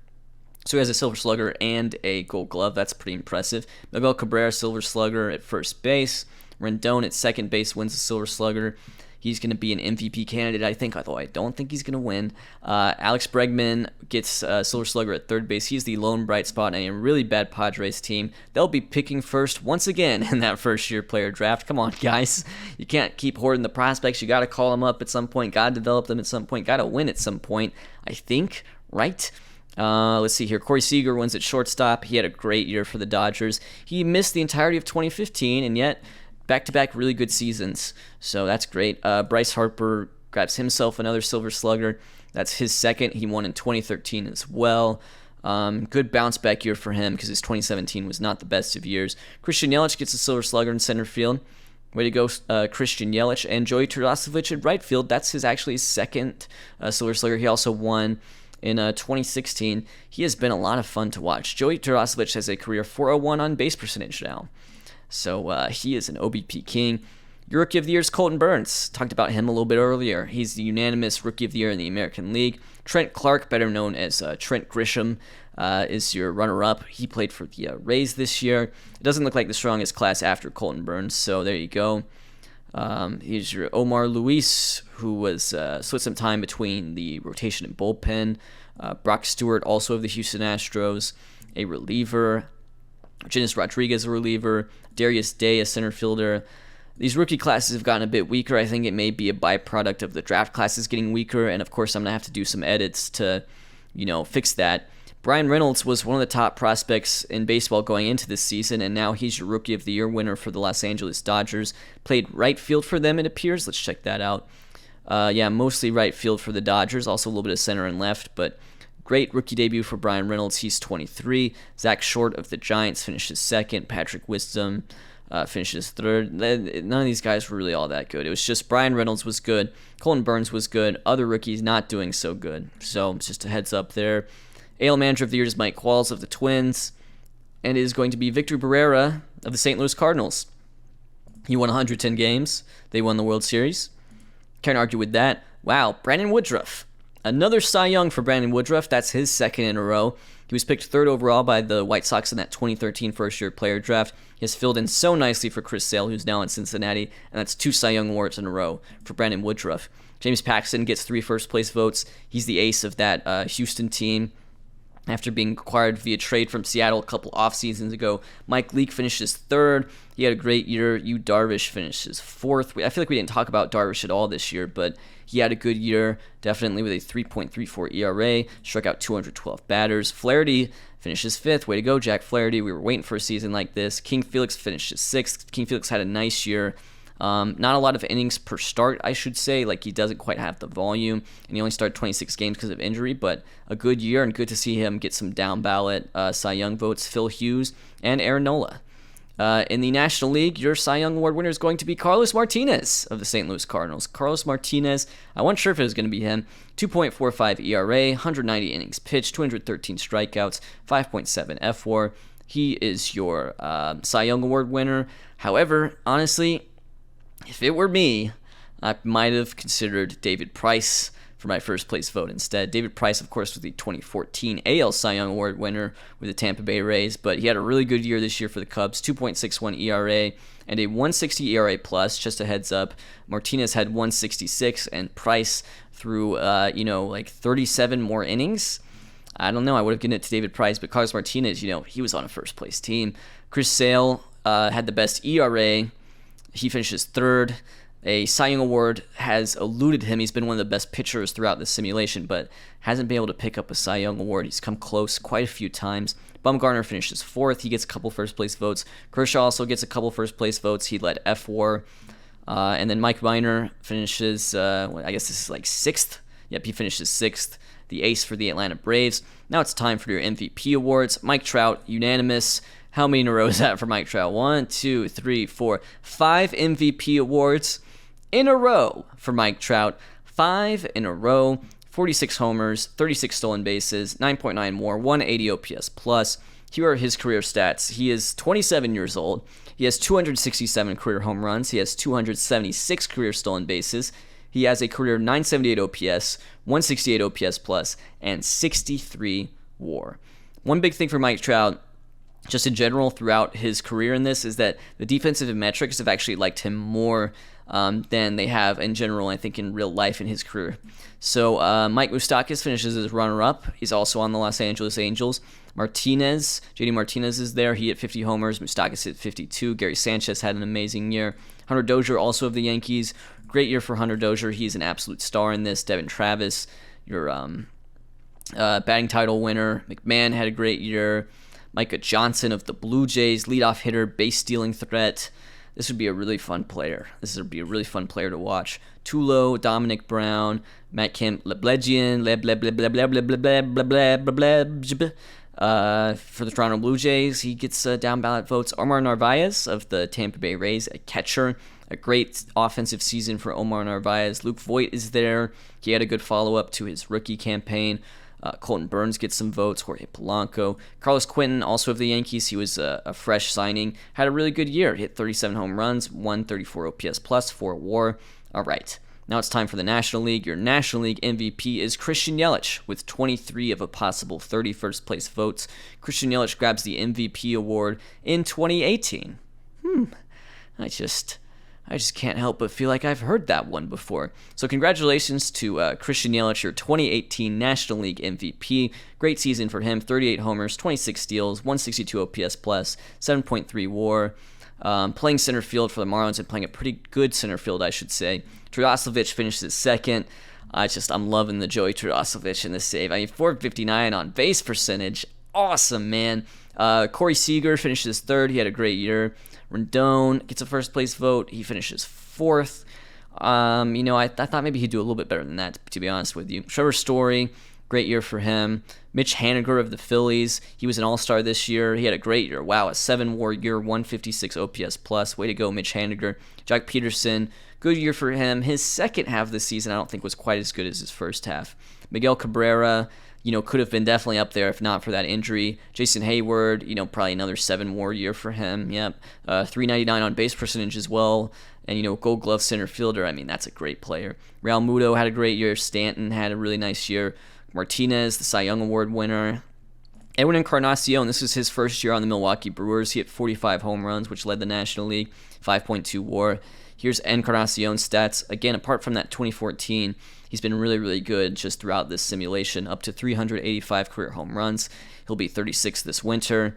So he has a Silver Slugger and a Gold Glove. That's pretty impressive. Miguel Cabrera, Silver Slugger at 1st base. Rendon at 2nd base wins a Silver Slugger. He's going to be an MVP candidate, I think, although I don't think he's going to win. Alex Bregman gets a Silver Slugger at 3rd base. He's the lone bright spot in a really bad Padres team. They'll be picking first once again in that first-year player draft. Come on, guys. You can't keep hoarding the prospects. You got to call them up at some point. Got to develop them at some point. Got to win at some point, I think, right? Let's see here. Corey Seager wins at shortstop. He had a great year for the Dodgers. He missed the entirety of 2015, and yet back-to-back really good seasons. So that's great. Bryce Harper grabs himself another Silver Slugger. That's his 2nd. He won in 2013 as well. Good bounce-back year for him because his 2017 was not the best of years. Christian Yelich gets a Silver Slugger in center field. Way to go, Christian Yelich. And Joey Tarasovic at right field. That's his 2nd Silver Slugger. He also won in 2016. He has been a lot of fun to watch. Joey Tarasovic has a career .401 on base percentage now. So he is an OBP king. Your Rookie of the Year is Colton Burns. Talked about him a little bit earlier. He's the unanimous Rookie of the Year in the American League. Trent Clark, better known as Trent Grisham, is your runner-up. He played for the Rays this year. It doesn't look like the strongest class after Colton Burns, so there you go. Here's your Omar Luis, who was split some time between the rotation and bullpen. Brock Stewart, also of the Houston Astros, a reliever. Genis Rodriguez, a reliever. Darius Day, a center fielder. These rookie classes have gotten a bit weaker. I think it may be a byproduct of the draft classes getting weaker, and of course I'm going to have to do some edits to, fix that. Brian Reynolds was one of the top prospects in baseball going into this season, and now he's your Rookie of the Year winner for the Los Angeles Dodgers. Played right field for them, it appears. Let's check that out. Mostly right field for the Dodgers, also a little bit of center and left, but great rookie debut for Brian Reynolds. He's 23. Zach Short of the Giants finishes 2nd. Patrick Wisdom finishes 3rd. None of these guys were really all that good. It was just Brian Reynolds was good. Colton Burns was good. Other rookies not doing so good. So just a heads up there. AL Manager of the Year is Mike Qualls of the Twins. And it is going to be Victor Barrera of the St. Louis Cardinals. He won 110 games. They won the World Series. Can't argue with that. Wow, Brandon Woodruff. Another Cy Young for Brandon Woodruff. That's his second in a row. He was picked third overall by the White Sox in that 2013 first-year player draft. He has filled in so nicely for Chris Sale, who's now in Cincinnati, and that's 2 Cy Young awards in a row for Brandon Woodruff. James Paxton gets 3 first-place votes. He's the ace of that Houston team after being acquired via trade from Seattle a couple off seasons ago. Mike Leake finishes third. He had a great year. Yu Darvish finishes fourth. I feel like we didn't talk about Darvish at all this year, but he had a good year, definitely with a 3.34 ERA, struck out 212 batters. Flaherty finishes fifth. Way to go, Jack Flaherty. We were waiting for a season like this. King Felix finishes sixth. King Felix had a nice year. Not a lot of innings per start, I should say. Like, he doesn't quite have the volume, and he only started 26 games because of injury, but a good year, and good to see him get some down-ballot Cy Young votes. Phil Hughes and Aaron Nola. In the National League, your Cy Young Award winner is going to be Carlos Martinez of the St. Louis Cardinals. Carlos Martinez, I wasn't sure if it was going to be him. 2.45 ERA, 190 innings pitched, 213 strikeouts, 5.7 FWAR. He is your Cy Young Award winner. However, honestly, if it were me, I might have considered David Price for my first place vote instead. David Price, of course, was the 2014 AL Cy Young Award winner with the Tampa Bay Rays, but he had a really good year this year for the Cubs, 2.61 ERA and a 160 ERA plus. Just a heads up, Martinez had 166, and Price threw, 37 more innings. I don't know. I would have given it to David Price, but Carlos Martinez, he was on a first place team. Chris Sale had the best ERA. He finishes third. A Cy Young Award has eluded him. He's been one of the best pitchers throughout the simulation, but hasn't been able to pick up a Cy Young Award. He's come close quite a few times. Bumgarner finishes fourth. He gets a couple first-place votes. Kershaw also gets a couple first-place votes. He led FWAR. And then Mike Minor finishes, I guess this is like sixth. Yep, he finishes sixth, the ace for the Atlanta Braves. Now it's time for your MVP awards. Mike Trout, unanimous. How many in a row is that for Mike Trout? 1, 2, 3, 4, 5 MVP awards in a row for Mike Trout. 5 in a row, 46 homers, 36 stolen bases, 9.9 WAR, 180 OPS plus. Here are his career stats. He is 27 years old. He has 267 career home runs. He has 276 career stolen bases. He has a career 978 OPS, 168 OPS plus, and 63 WAR. One big thing for Mike Trout, just in general throughout his career in this, is that the defensive metrics have actually liked him more than they have in general, I think, in real life in his career. So Mike Moustakas finishes as runner-up. He's also on the Los Angeles Angels. JD Martinez is there. He hit 50 homers. Moustakas hit 52. Gary Sanchez had an amazing year. Hunter Dozier, also of the Yankees. Great year for Hunter Dozier. He's an absolute star in this. Devin Travis, your batting title winner. McMahon had a great year. Micah Johnson of the Blue Jays, leadoff hitter, base stealing threat. This would be a really fun player. This would be a really fun player to watch. Tulo, Dominic Brown, Matt Kemp, Leblegian, for the Toronto Blue Jays. He gets down ballot votes. Omar Narvaez of the Tampa Bay Rays, a catcher. A great offensive season for Omar Narvaez. Luke Voigt is there. He had a good follow-up to his rookie campaign. Colton Burns gets some votes. Jorge Polanco. Carlos Quentin, also of the Yankees. He was a fresh signing. Had a really good year. Hit 37 home runs, 134 OPS plus, 4 WAR. All right. Now it's time for the National League. Your National League MVP is Christian Yelich with 23 of a possible 31st place votes. Christian Yelich grabs the MVP award in 2018. I just can't help but feel like I've heard that one before. So congratulations to Christian Yelich, your 2018 National League MVP. Great season for him. 38 homers, 26 steals, 162 OPS plus, 7.3 WAR. Playing center field for the Marlins and playing a pretty good center field, I should say. Triosovich finishes second. I'm loving the Joey Triosovich in this save. 459 on base percentage. Awesome, man. Corey Seager finishes third. He had a great year. Rendon gets a first place vote. He finishes fourth. I thought maybe he'd do a little bit better than that, to be honest with you. Trevor Story, great year for him. Mitch Haniger of the Phillies, he was an all-star this year. He had a great year. Wow, a 7-WAR year, 156 OPS plus. Way to go, Mitch Haniger. Jack Peterson, good year for him. His second half of the season, I don't think, was quite as good as his first half. Miguel Cabrera, could have been definitely up there if not for that injury. Jason Hayward, probably another 7 more year for him. Yep. 399 on base percentage as well. And, Gold Glove center fielder. I mean, that's a great player. Real Muto had a great year. Stanton had a really nice year. Martinez, the Cy Young Award winner. Edwin Encarnacion, this was his first year on the Milwaukee Brewers. He hit 45 home runs, which led the National League, 5.2 WAR. Here's Encarnacion's stats. Again, apart from that 2014, he's been really, really good just throughout this simulation, up to 385 career home runs. He'll be 36 this winter.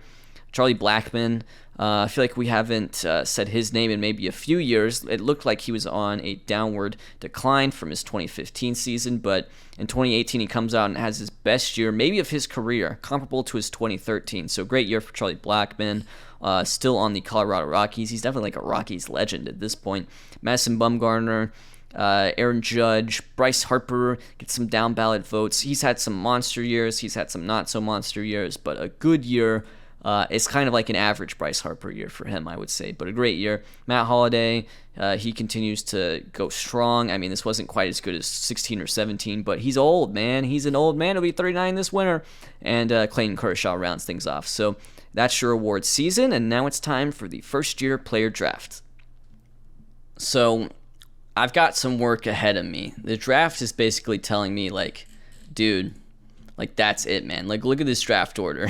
Charlie Blackmon, I feel like we haven't said his name in maybe a few years. It looked like he was on a downward decline from his 2015 season, but in 2018 he comes out and has his best year, maybe of his career, comparable to his 2013. So great year for Charlie Blackmon. Still on the Colorado Rockies. He's definitely like a Rockies legend at this point. Madison Bumgarner, Aaron Judge, Bryce Harper gets some down ballot votes. He's had some monster years. He's had some not so monster years, but a good year. It's kind of like an average Bryce Harper year for him, I would say, but a great year. Matt Holliday, he continues to go strong. I mean, this wasn't quite as good as 16 or 17, but he's old, man. He's an old man. He'll be 39 this winter. And Clayton Kershaw rounds things off. So that's your award season, and now it's time for the first-year player draft. So I've got some work ahead of me. The draft is basically telling me, like, dude, like, that's it, man. Like, look at this draft order.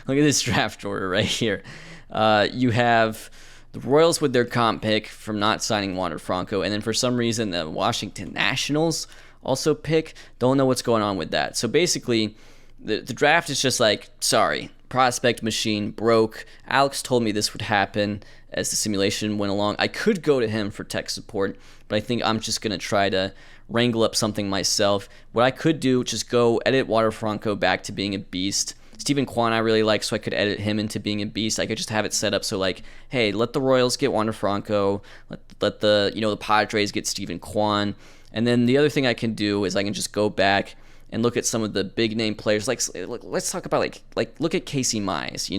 Look at this draft order right here. You have the Royals with their comp pick from not signing Wander Franco, and then for some reason the Washington Nationals also pick. Don't know what's going on with that. So basically, the draft is just like, sorry, prospect machine broke. Alex told me this would happen as the simulation went along. I could go to him for tech support, but I think I'm just going to try to wrangle up something myself. What I could do, just go edit Wander Franco back to being a beast. Stephen Kwan I really like, so I could edit him into being a beast. I could just have it set up so, like, hey, let the Royals get Wander Franco, let the the Padres get Stephen Kwan, and then the other thing I can do is I can just go back and look at some of the big name players. Like let's talk about like look at Casey Mize.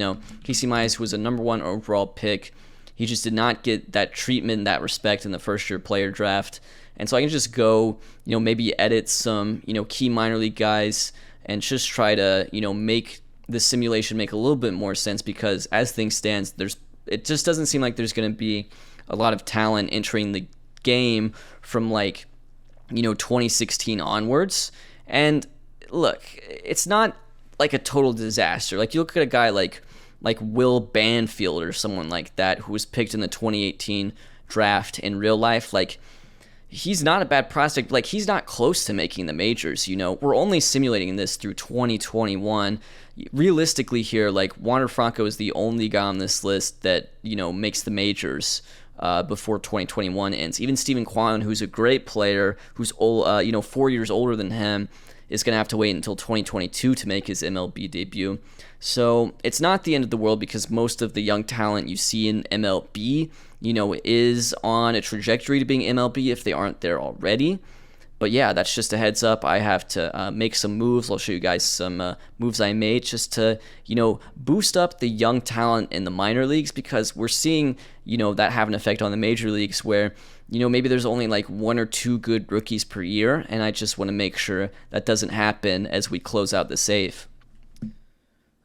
Casey Mize was a number 1 overall pick. He just did not get that treatment, that respect in the first year player draft. And so I can just go, maybe edit some, key minor league guys and just try to, make the simulation make a little bit more sense, because as things stand, it just doesn't seem like there's going to be a lot of talent entering the game from 2016 onwards. And look, it's not like a total disaster. Like, you look at a guy like Will Banfield or someone like that who was picked in the 2018 draft in real life. Like, he's not a bad prospect. Like, he's not close to making the majors. We're only simulating this through 2021. Realistically here, like, Wander Franco is the only guy on this list that, makes the majors before 2021 ends. Even Stephen Kwan, who's a great player, who's old, 4 years older than him, is going to have to wait until 2022 to make his MLB debut. So it's not the end of the world, because most of the young talent you see in MLB, is on a trajectory to being MLB if they aren't there already. But yeah, that's just a heads up. I have to make some moves. I'll show you guys some moves I made just to, boost up the young talent in the minor leagues, because we're seeing, that have an effect on the major leagues where, maybe there's only like 1 or 2 good rookies per year. And I just want to make sure that doesn't happen as we close out the save.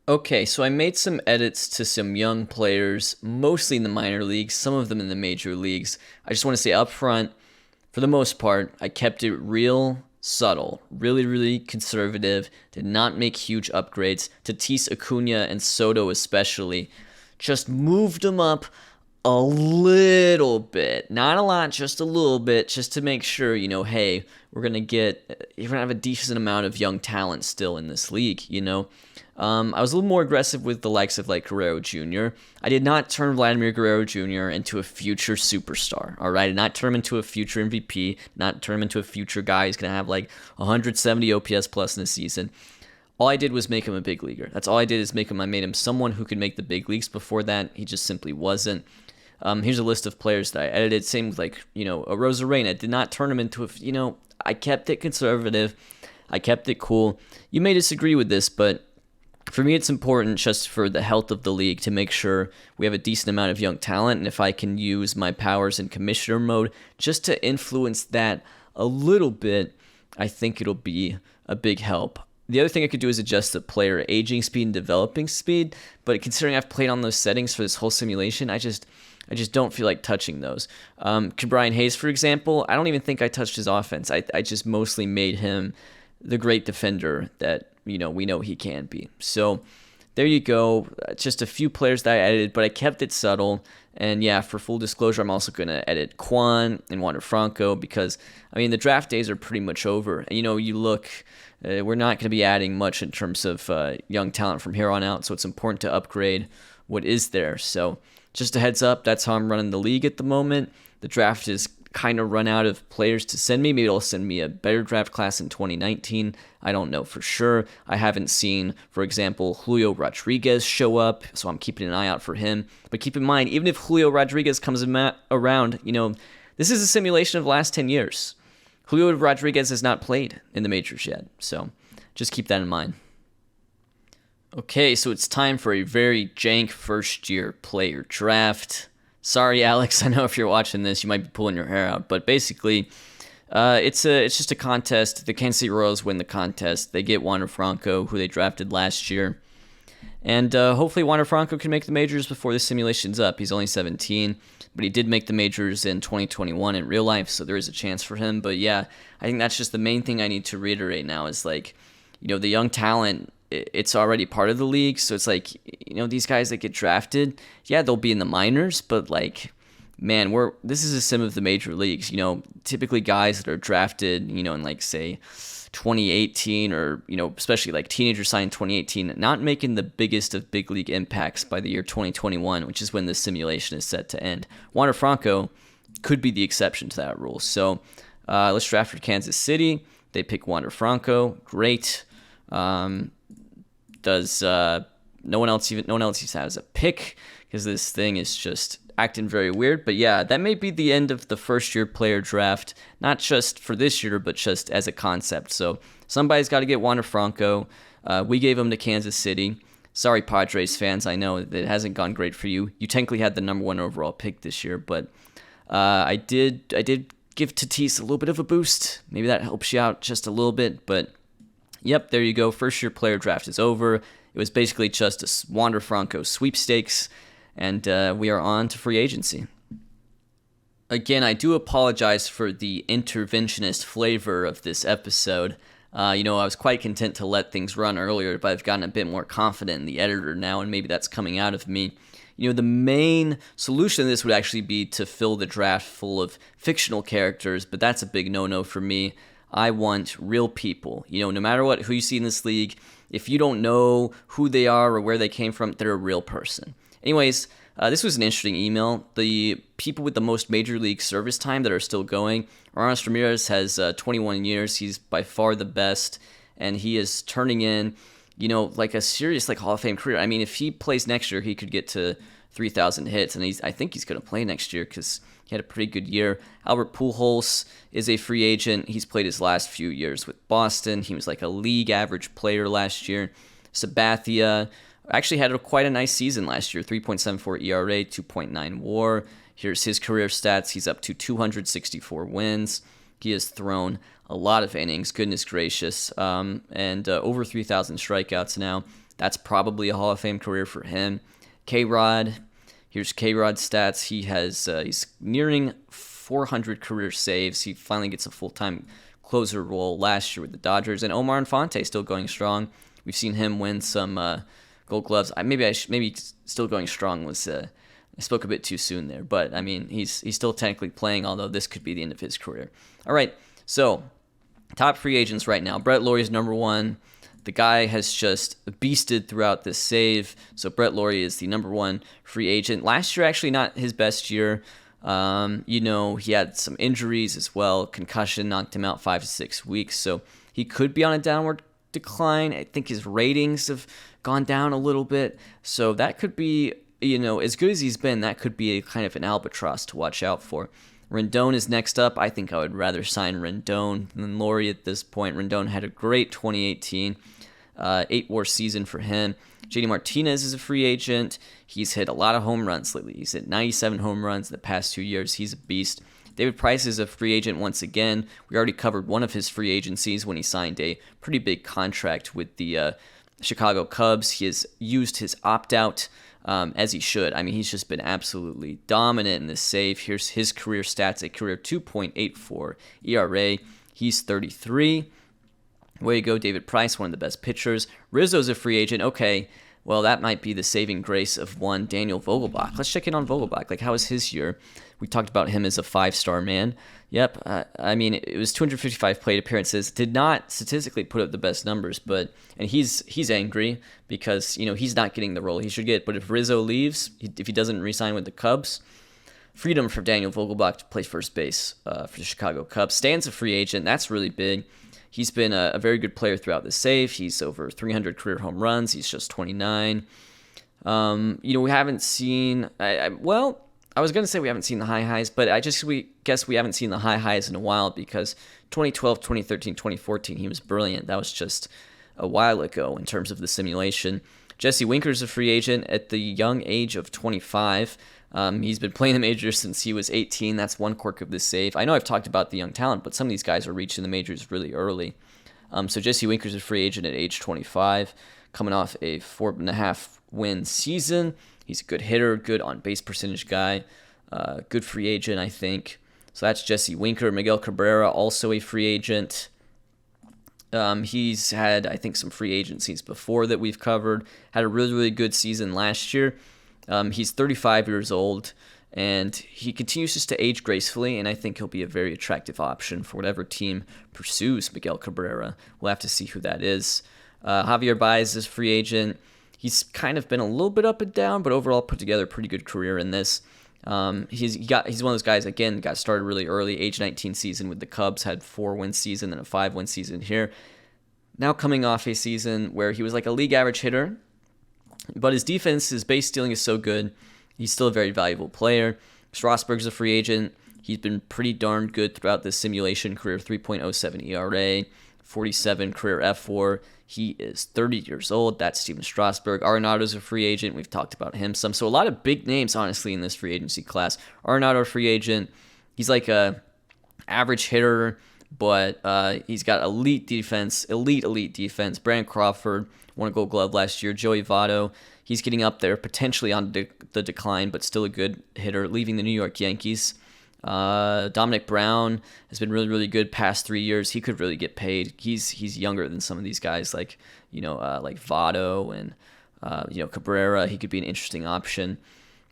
Okay, so I made some edits to some young players, mostly in the minor leagues, some of them in the major leagues. I just want to say up front, for the most part, I kept it real subtle, really, really conservative, did not make huge upgrades. Tatis, Acuna, and Soto especially, just moved them up a little bit. Not a lot, just a little bit, just to make sure, hey, you're going to have a decent amount of young talent still in this league, I was a little more aggressive with the likes of like Guerrero Jr. I did not turn Vladimir Guerrero Jr. into a future superstar, all right? I did not turn him into a future MVP, not turn him into a future guy who's going to have like 170 OPS plus in a season. All I did was make him a big leaguer. That's all I did, is I made him someone who could make the big leagues. Before that, he just simply wasn't. Here's a list of players that I edited. Same with like, a Rosarena. Did not turn him into I kept it conservative. I kept it cool. You may disagree with this, but for me, it's important just for the health of the league to make sure we have a decent amount of young talent. And if I can use my powers in commissioner mode just to influence that a little bit, I think it'll be a big help. The other thing I could do is adjust the player aging speed and developing speed, but considering I've played on those settings for this whole simulation, I just don't feel like touching those. Brian Hayes, for example, I don't even think I touched his offense. I just mostly made him the great defender that we know he can be. So there you go. Just a few players that I edited, but I kept it subtle. And yeah, for full disclosure, I'm also going to edit Quan and Wander Franco because, the draft days are pretty much over. And, you look, we're not going to be adding much in terms of young talent from here on out, so it's important to upgrade what is there. So just a heads up, that's how I'm running the league at the moment. The draft is kind of run out of players to send me. Maybe it'll send me a better draft class in 2019. I don't know for sure. I haven't seen, for example, Julio Rodriguez show up, so I'm keeping an eye out for him. But keep in mind, even if Julio Rodriguez comes around, this is a simulation of the last 10 years. Julio Rodriguez has not played in the majors yet, so just keep that in mind. Okay, so it's time for a very jank first-year player draft. Sorry, Alex, I know if you're watching this, you might be pulling your hair out, but basically, it's just a contest. The Kansas City Royals win the contest. They get Wander Franco, who they drafted last year, and hopefully Wander Franco can make the majors before the simulation's up. He's only 17, but he did make the majors in 2021 in real life, so there is a chance for him. But yeah, I think that's just the main thing I need to reiterate now is the young talent, it's already part of the league, so it's these guys that get drafted, yeah, they'll be in the minors, but man, this is a sim of the major leagues. Typically guys that are drafted, in say 2018 or especially teenagers signed in 2018, not making the biggest of big league impacts by the year 2021, which is when the simulation is set to end. Wander Franco could be the exception to that rule. So let's draft for Kansas City. They pick Wander Franco. Great. Does no one else has a pick because this thing is just acting very weird. But yeah, that may be the end of the first-year player draft, not just for this year, but just as a concept. So somebody's got to get Wander Franco. We gave him to Kansas City. Sorry, Padres fans. I know that it hasn't gone great for you. You technically had the number 1 overall pick this year, but I did give Tatis a little bit of a boost. Maybe that helps you out just a little bit, but yep, there you go. First-year player draft is over. It was basically just a Wander Franco sweepstakes, and we are on to free agency. Again, I do apologize for the interventionist flavor of this episode. I was quite content to let things run earlier, but I've gotten a bit more confident in the editor now, and maybe that's coming out of me. The main solution to this would actually be to fill the draft full of fictional characters, but that's a big no-no for me. I want real people. No matter who you see in this league, if you don't know who they are or where they came from, they're a real person. Anyways, this was an interesting email. The people with the most major league service time that are still going, Aramis Ramirez has 21 years. He's by far the best, and he is turning in, a serious Hall of Fame career. If he plays next year, he could get to 3,000 hits, and I think he's going to play next year because he had a pretty good year. Albert Pujols is a free agent. He's played his last few years with Boston. He was a league average player last year. Sabathia actually had quite a nice season last year. 3.74 ERA, 2.9 WAR. Here's his career stats. He's up to 264 wins. He has thrown a lot of innings, goodness gracious, and over 3,000 strikeouts now. That's probably a Hall of Fame career for him. K-Rod. Here's K-Rod's stats. He's nearing 400 career saves. He finally gets a full-time closer role last year with the Dodgers. And Omar Infante still going strong. We've seen him win some Gold Gloves. Maybe still going strong was I spoke a bit too soon there, but he's still technically playing, although this could be the end of his career. All right, so top free agents right now. Brett Lawrie is number 1. The guy has just beasted throughout this save. So Brett Lawrie is the number 1 free agent. Last year, actually not his best year. He had some injuries as well. Concussion knocked him out 5 to 6 weeks. So he could be on a downward decline. I think his ratings have gone down a little bit. So that could be, as good as he's been, that could be a kind of an albatross to watch out for. Rendon is next up. I think I would rather sign Rendon than Lawrie at this point. Rendon had a great 2018. 8-WAR season for him. JD Martinez is a free agent. He's hit a lot of home runs lately. He's hit 97 home runs in the past 2 years. He's a beast. David Price is a free agent once again. We already covered one of his free agencies when he signed a pretty big contract with the Chicago Cubs. He has used his opt-out as he should. I mean, he's just been absolutely dominant in this save. Here's his career stats, a career 2.84 ERA. He's 33. Way to go, David Price, one of the best pitchers. Rizzo's a free agent. Okay, well, that might be the saving grace of one Daniel Vogelbach. Let's check in on Vogelbach. Like, how was his year? We talked about him as a 5-star man. Yep, I mean, it was 255 plate appearances. Did not statistically put up the best numbers, and he's angry because, he's not getting the role he should get. But if Rizzo leaves, if he doesn't re-sign with the Cubs, freedom for Daniel Vogelbach to play first base for the Chicago Cubs. Stan's a free agent. That's really big. He's been a very good player throughout the save. He's over 300 career home runs. He's just 29. We haven't seen... I was going to say we haven't seen the high highs, but we guess we haven't seen the high highs in a while because 2012, 2013, 2014, he was brilliant. That was just a while ago in terms of the simulation. Jesse Winker's a free agent at the young age of 25. He's been playing the majors since he was 18. That's one quirk of this save. I know I've talked about the young talent, but some of these guys are reaching the majors really early. So Jesse Winker's a free agent at age 25, coming off a 4.5 win season. He's a good hitter, good on-base percentage guy, good free agent, I think. So that's Jesse Winker. Miguel Cabrera, also a free agent. He's had, I think, some free agencies before that we've covered. Had a really, really good season last year. He's 35 years old, and he continues just to age gracefully, and I think he'll be a very attractive option for whatever team pursues Miguel Cabrera. We'll have to see who that is. Javier Baez is a free agent. He's kind of been a little bit up and down, but overall put together a pretty good career in this. He's one of those guys, again, got started really early, age 19 season with the Cubs, had 4-win season and a 5-win season here. Now coming off a season where he was like a league average hitter, but his defense, his base stealing is so good, he's still a very valuable player. Strasburg's a free agent. He's been pretty darn good throughout this simulation career, 3.07 ERA, 47 career F4. He is 30 years old. That's Steven Strasburg. Arenado's a free agent. We've talked about him some. So a lot of big names, honestly, in this free agency class. Arenado, a free agent. He's like a average hitter, but he's got elite defense. Brandon Crawford won a Gold Glove last year. Joey Votto, he's getting up there, potentially on the decline, but still a good hitter, leaving the New York Yankees. Dominic Brown has been really, really good past 3 years. He could really get paid. He's younger than some of these guys, like Votto and Cabrera. He could be an interesting option.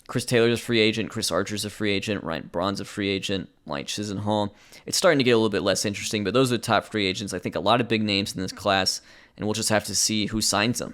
Chris Taylor's a free agent. Chris Archer's a free agent. Ryan Braun's a free agent. Mike Chisenhall. It's starting to get a little bit less interesting, but those are the top free agents. I think a lot of big names in this class, and we'll just have to see who signs them.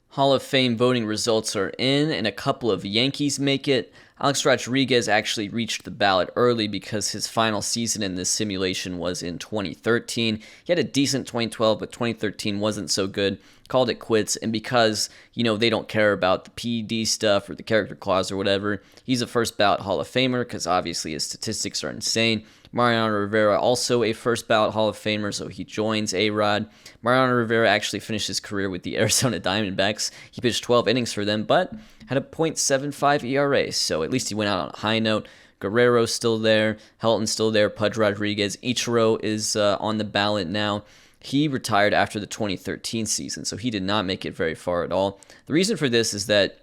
Hall of Fame voting results are in, and a couple of Yankees make it. Alex Rodriguez actually reached the ballot early because his final season in this simulation was in 2013. He had a decent 2012, but 2013 wasn't so good. Called it quits, and because, they don't care about the PED stuff or the character clause or whatever, he's a first ballot Hall of Famer because obviously his statistics are insane. Mariano Rivera, also a first ballot Hall of Famer, so he joins A-Rod. Mariano Rivera actually finished his career with the Arizona Diamondbacks. He pitched 12 innings for them, but had a .75 ERA, so at least he went out on a high note. Guerrero's still there, Helton's still there, Pudge Rodriguez. Ichiro is on the ballot now. He retired after the 2013 season, so he did not make it very far at all. The reason for this is that,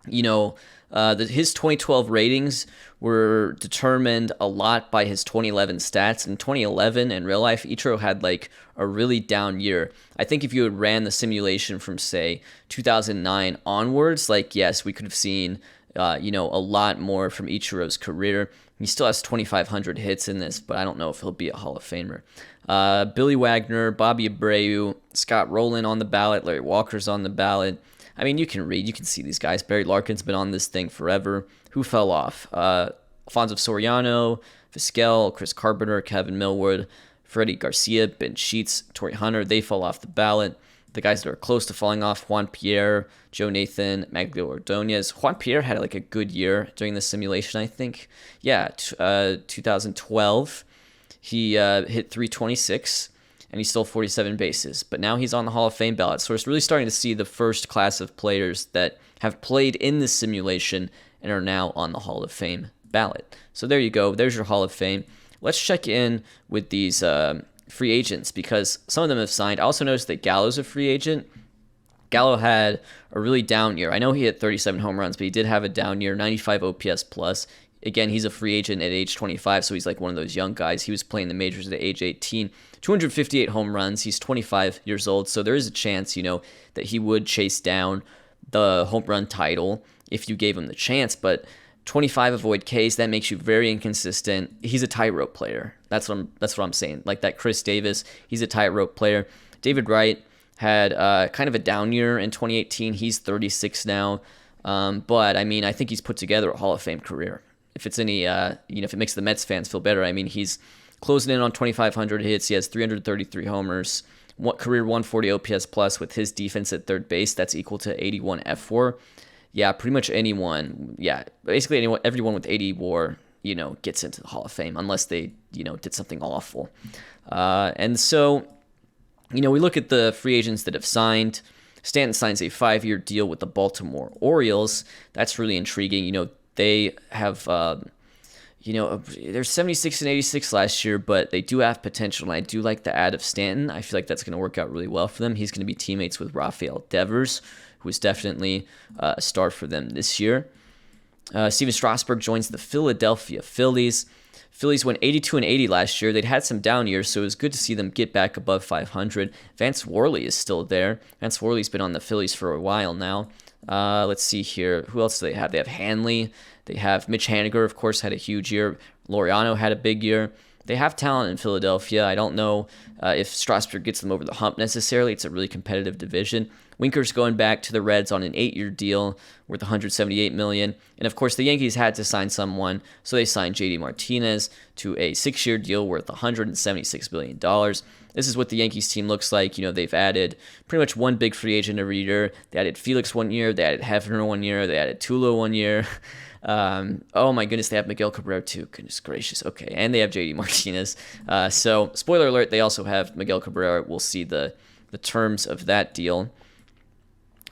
his 2012 ratings were determined a lot by his 2011 stats. In 2011, in real life, Ichiro had like a really down year. I think if you had ran the simulation from, say, 2009 onwards, yes, we could have seen, a lot more from Ichiro's career. He still has 2,500 hits in this, but I don't know if he'll be a Hall of Famer. Billy Wagner, Bobby Abreu, Scott Rowland on the ballot, Larry Walker's on the ballot. I mean, you can see these guys. Barry Larkin's been on this thing forever. Who fell off? Alfonso Soriano, Vizquel, Chris Carpenter, Kevin Millwood, Freddie Garcia, Ben Sheets, Torrey Hunter. They fell off the ballot. The guys that are close to falling off, Juan Pierre, Joe Nathan, Maglio Ordonez. Juan Pierre had a good year during the simulation, I think. Yeah, 2012, he hit 326. And he stole 47 bases. But now he's on the Hall of Fame ballot. So we're really starting to see the first class of players that have played in this simulation and are now on the Hall of Fame ballot. So there you go. There's your Hall of Fame. Let's check in with these free agents because some of them have signed. I also noticed that Gallo's a free agent. Gallo had a really down year. I know he hit 37 home runs, but he did have a down year, 95 OPS plus. Again, he's a free agent at age 25, so he's like one of those young guys. He was playing the majors at age 18. 258 home runs. He's 25 years old, so there is a chance, that he would chase down the home run title if you gave him the chance, but 25 avoid Ks, that makes you very inconsistent. He's a tightrope player. That's what I'm saying. Like that Chris Davis, he's a tightrope player. David Wright had kind of a down year in 2018. He's 36 now. But I think he's put together a Hall of Fame career. If it's any, if it makes the Mets fans feel better, he's closing in on 2,500 hits. He has 333 homers, career 140 OPS plus with his defense at third base. That's equal to 81 F4. Yeah, pretty much anyone. Yeah, basically everyone with 80 WAR, gets into the Hall of Fame unless they, did something awful. And so, we look at the free agents that have signed. Stanton signs a 5-year deal with the Baltimore Orioles. That's really intriguing. They have, they're 76 and 86 last year, but they do have potential. And I do like the add of Stanton. I feel like that's going to work out really well for them. He's going to be teammates with Rafael Devers, who is definitely a star for them this year. Steven Strasburg joins the Philadelphia Phillies. Phillies went 82 and 80 last year. They'd had some down years, so it was good to see them get back above 500. Vance Worley is still there. Vance Worley's been on the Phillies for a while now. Let's see here. Who else do they have? They have Hanley. They have Mitch Haniger, of course, had a huge year. Laureano had a big year. They have talent in Philadelphia. I don't know if Strasburg gets them over the hump necessarily. It's a really competitive division. Winker's going back to the Reds on an 8-year deal worth $178 million. And of course, the Yankees had to sign someone, so they signed JD Martinez to a 6-year deal worth $176 million. This is what the Yankees team looks like. They've added pretty much one big free agent every year. They added Felix 1 year. They added Hefner 1 year. They added Tulo 1 year. Oh my goodness, they have Miguel Cabrera too. Goodness gracious. Okay, and they have JD Martinez. So, spoiler alert, they also have Miguel Cabrera. We'll see the terms of that deal.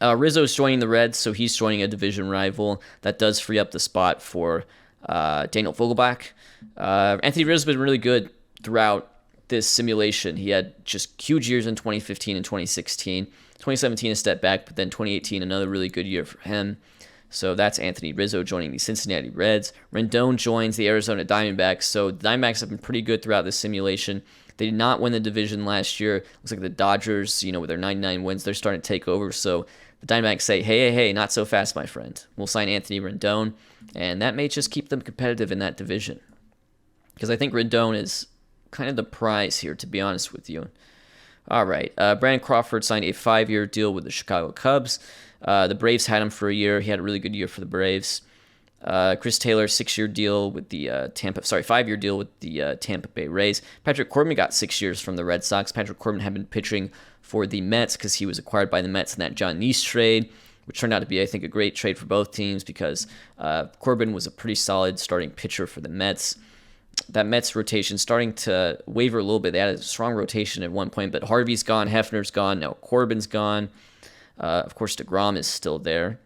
Rizzo's joining the Reds, so he's joining a division rival. That does free up the spot for Daniel Vogelbach. Anthony Rizzo's been really good throughout this simulation. He had just huge years in 2015 and 2016. 2017 a step back, but then 2018 another really good year for him. So that's Anthony Rizzo joining the Cincinnati Reds. Rendon joins the Arizona Diamondbacks. So the Diamondbacks have been pretty good throughout this simulation. They did not win the division last year. Looks like the Dodgers, with their 99 wins, they're starting to take over. So the Diamondbacks say, hey, not so fast, my friend. We'll sign Anthony Rendon, and that may just keep them competitive in that division. Because I think Rendon is kind of the prize here, to be honest with you. All right, Brandon Crawford signed a 5-year deal with the Chicago Cubs. The Braves had him for a year. He had a really good year for the Braves. Chris Taylor, 5-year deal with the Tampa Bay Rays. Patrick Corbin got 6 years from the Red Sox. Patrick Corbin had been pitching for the Mets because he was acquired by the Mets in that John Neese trade, which turned out to be, I think, a great trade for both teams because Corbin was a pretty solid starting pitcher for the Mets. That Mets rotation starting to waver a little bit. They had a strong rotation at one point, but Harvey's gone, Hefner's gone, now Corbin's gone. Of course, DeGrom is still there.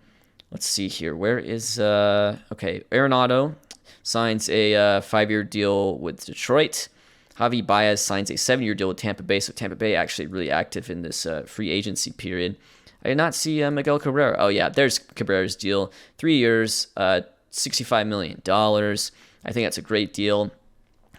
Let's see here. Where is... Arenado signs a 5-year deal with Detroit. Javi Baez signs a 7-year deal with Tampa Bay. So Tampa Bay actually really active in this free agency period. I did not see Miguel Cabrera. Oh, yeah, there's Cabrera's deal. 3 years, $65 million. I think that's a great deal.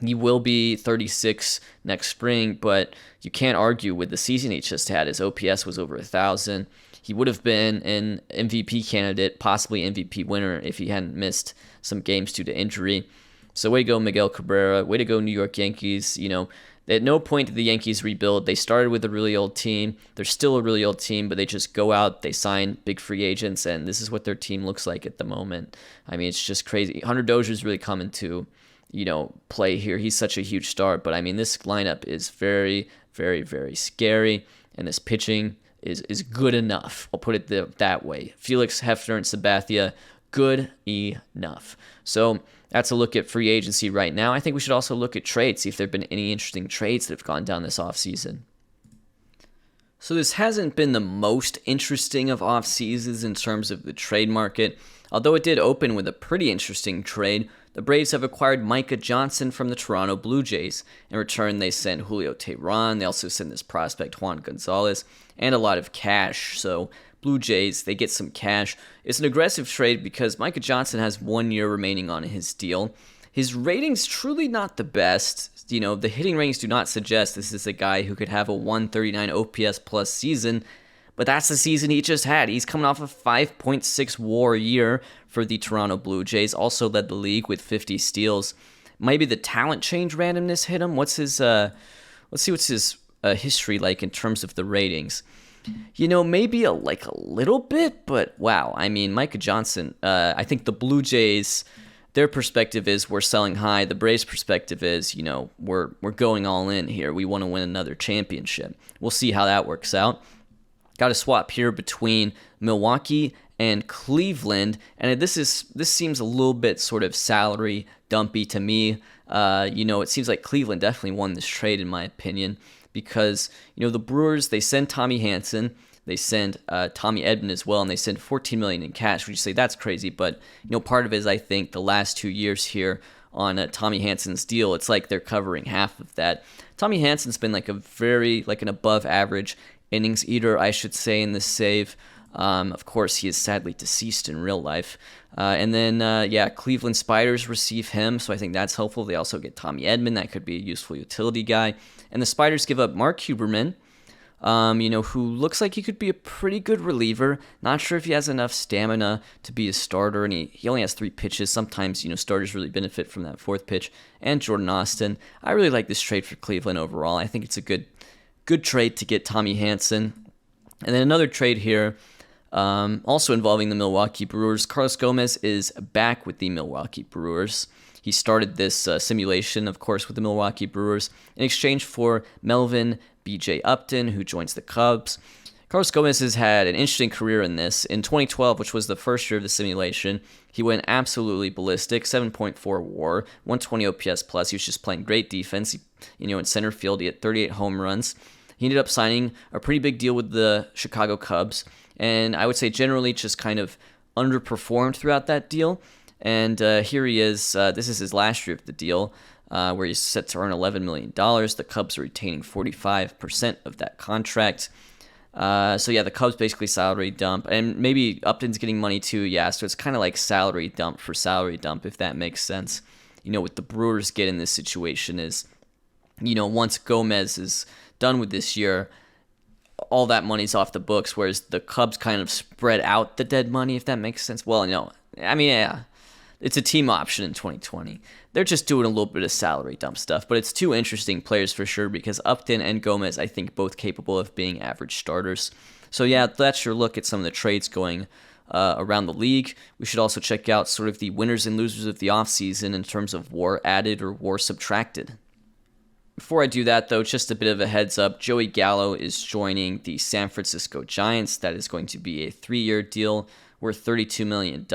He will be 36 next spring, but you can't argue with the season he just had. His OPS was over 1,000. He would have been an MVP candidate, possibly MVP winner, if he hadn't missed some games due to injury. So way to go, Miguel Cabrera. Way to go, New York Yankees. At no point did the Yankees rebuild. They started with a really old team. They're still a really old team, but they just go out, they sign big free agents, and this is what their team looks like at the moment. It's just crazy. Hunter Dozier's really coming to play here. He's such a huge star, but this lineup is very, very, very scary, and this pitching is good enough. I'll put it that way. Felix, Hefner, and Sabathia, good enough. So that's a look at free agency right now. I think we should also look at trades, see if there have been any interesting trades that have gone down this offseason. So this hasn't been the most interesting of off seasons in terms of the trade market, although it did open with a pretty interesting trade. The Braves have acquired Micah Johnson from the Toronto Blue Jays. In return, they sent Julio Teheran. They also sent this prospect Juan Gonzalez and a lot of cash. So Blue Jays, they get some cash. It's an aggressive trade because Micah Johnson has 1 year remaining on his deal. His rating's truly not the best. You know, the hitting ratings do not suggest this is a guy who could have a 139 OPS plus season, but that's the season he just had. He's coming off a 5.6 WAR year for the Toronto Blue Jays, also led the league with 50 steals. Maybe the talent change randomness hit him. Let's see what's his history like in terms of the ratings. You know, maybe a little bit, but wow. I mean, Micah Johnson, I think the Blue Jays, their perspective is we're selling high. The Braves' perspective is, you know, we're going all in here. We want to win another championship. We'll see how that works out. Got a swap here between Milwaukee and Cleveland, and this seems a little bit sort of salary dumpy to me. You know, it seems like Cleveland definitely won this trade in my opinion because, you know, the Brewers, they send Tommy Hanson, they send Tommy Edman as well, and they send $14 million in cash. Would you say that's crazy? But, you know, part of it is I think the last 2 years here on Tommy Hanson's deal, it's like they're covering half of that. Tommy Hanson's been like an above average innings eater, I should say, in this save. Of course, he is sadly deceased in real life. And then, Cleveland Spiders receive him, so I think that's helpful. They also get Tommy Edman. That could be a useful utility guy. And the Spiders give up Mark Huberman, you know, who looks like he could be a pretty good reliever. Not sure if he has enough stamina to be a starter, and he only has 3 pitches. Sometimes, you know, starters really benefit from that 4th pitch. And Jordan Austin. I really like this trade for Cleveland overall. I think it's a good trade to get Tommy Hanson. And then another trade here, also involving the Milwaukee Brewers. Carlos Gomez is back with the Milwaukee Brewers. He started this simulation, of course, with the Milwaukee Brewers in exchange for Melvin B.J. Upton, who joins the Cubs. Carlos Gomez has had an interesting career in this. In 2012, which was the first year of the simulation, he went absolutely ballistic, 7.4 WAR, 120 OPS plus. He was just playing great defense. In center field, he had 38 home runs. He ended up signing a pretty big deal with the Chicago Cubs, and I would say generally just kind of underperformed throughout that deal. And here he is. This is his last year of the deal, where he's set to earn $11 million. The Cubs are retaining 45% of that contract. The Cubs basically salary dump, and maybe Upton's getting money too. Yeah, so it's kind of like salary dump for salary dump, if that makes sense. You know, what the Brewers get in this situation is, you know, once Gomez is done with this year, all that money's off the books, whereas the Cubs kind of spread out the dead money, if that makes sense. Well, no, I mean, yeah, it's a team option in 2020. They're just doing a little bit of salary dump stuff, but it's 2 interesting players for sure because Upton and Gomez, I think, both capable of being average starters. So yeah, that's your look at some of the trades going around the league. We should also check out sort of the winners and losers of the offseason in terms of WAR added or WAR subtracted. Before I do that, though, just a bit of a heads up. Joey Gallo is joining the San Francisco Giants. That is going to be a 3-year deal worth $32 million.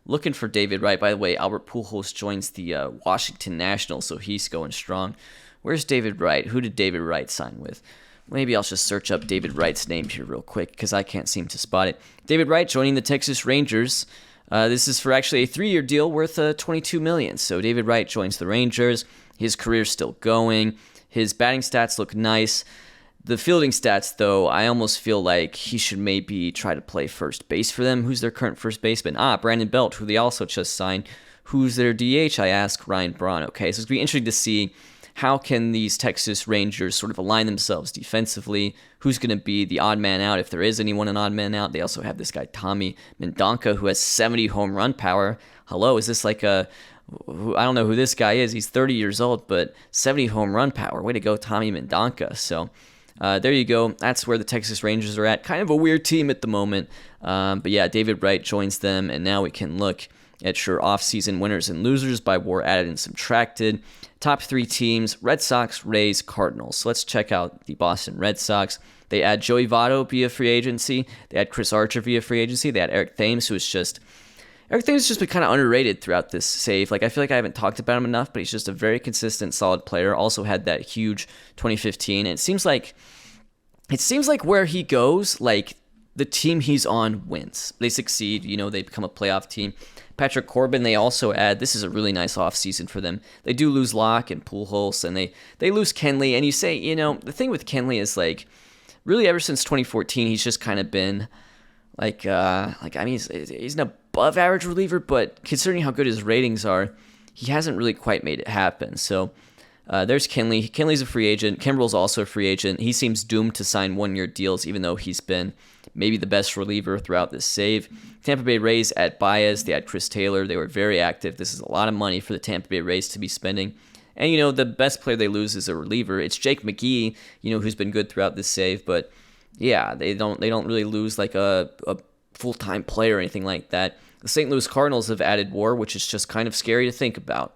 Looking for David Wright. By the way, Albert Pujols joins the Washington Nationals, so he's going strong. Where's David Wright? Who did David Wright sign with? Maybe I'll just search up David Wright's name here real quick because I can't seem to spot it. David Wright joining the Texas Rangers. This is for actually a 3-year deal worth $22 million. So David Wright joins the Rangers. His career's still going. His batting stats look nice. The fielding stats, though, I almost feel like he should maybe try to play first base for them. Who's their current first baseman? Brandon Belt, who they also just signed. Who's their DH? I ask. Ryan Braun. Okay, so it's going to be interesting to see how can these Texas Rangers sort of align themselves defensively. Who's going to be the odd man out, if there is anyone an odd man out? They also have this guy, Tommy Mendonca, who has 70 home run power. Hello, is this like I don't know who this guy is. He's 30 years old, but 70 home run power. Way to go, Tommy Mendonca. So there you go. That's where the Texas Rangers are at. Kind of a weird team at the moment. But yeah, David Wright joins them, and now we can look at your off-season winners and losers by WAR added and subtracted. Top 3 teams, Red Sox, Rays, Cardinals. So let's check out the Boston Red Sox. They add Joey Votto via free agency. They add Chris Archer via free agency. They add Eric Thames, who is just... Eric Thames has just been kind of underrated throughout this save. I feel like I haven't talked about him enough, but he's just a very consistent, solid player. Also had that huge 2015. And it seems like it seems like where he goes, like the team he's on wins. They succeed, they become a playoff team. Patrick Corbin, they also add, this is a really nice offseason for them. They do lose Locke and Pujols, and they lose Kenley. And you say, the thing with Kenley is like, really ever since 2014, he's just kind of been he's an above average reliever, but considering how good his ratings are, he hasn't really quite made it happen. So there's Kenley. Kenley's a free agent. Kimbrel's also a free agent. He seems doomed to sign one-year deals, even though he's been maybe the best reliever throughout this save. Tampa Bay Rays at Baez. They had Chris Taylor. They were very active. This is a lot of money for the Tampa Bay Rays to be spending. And, the best player they lose is a reliever. It's Jake McGee, who's been good throughout this save. But, yeah, they don't really lose like a full-time player or anything like that. The St. Louis Cardinals have added WAR, which is just kind of scary to think about.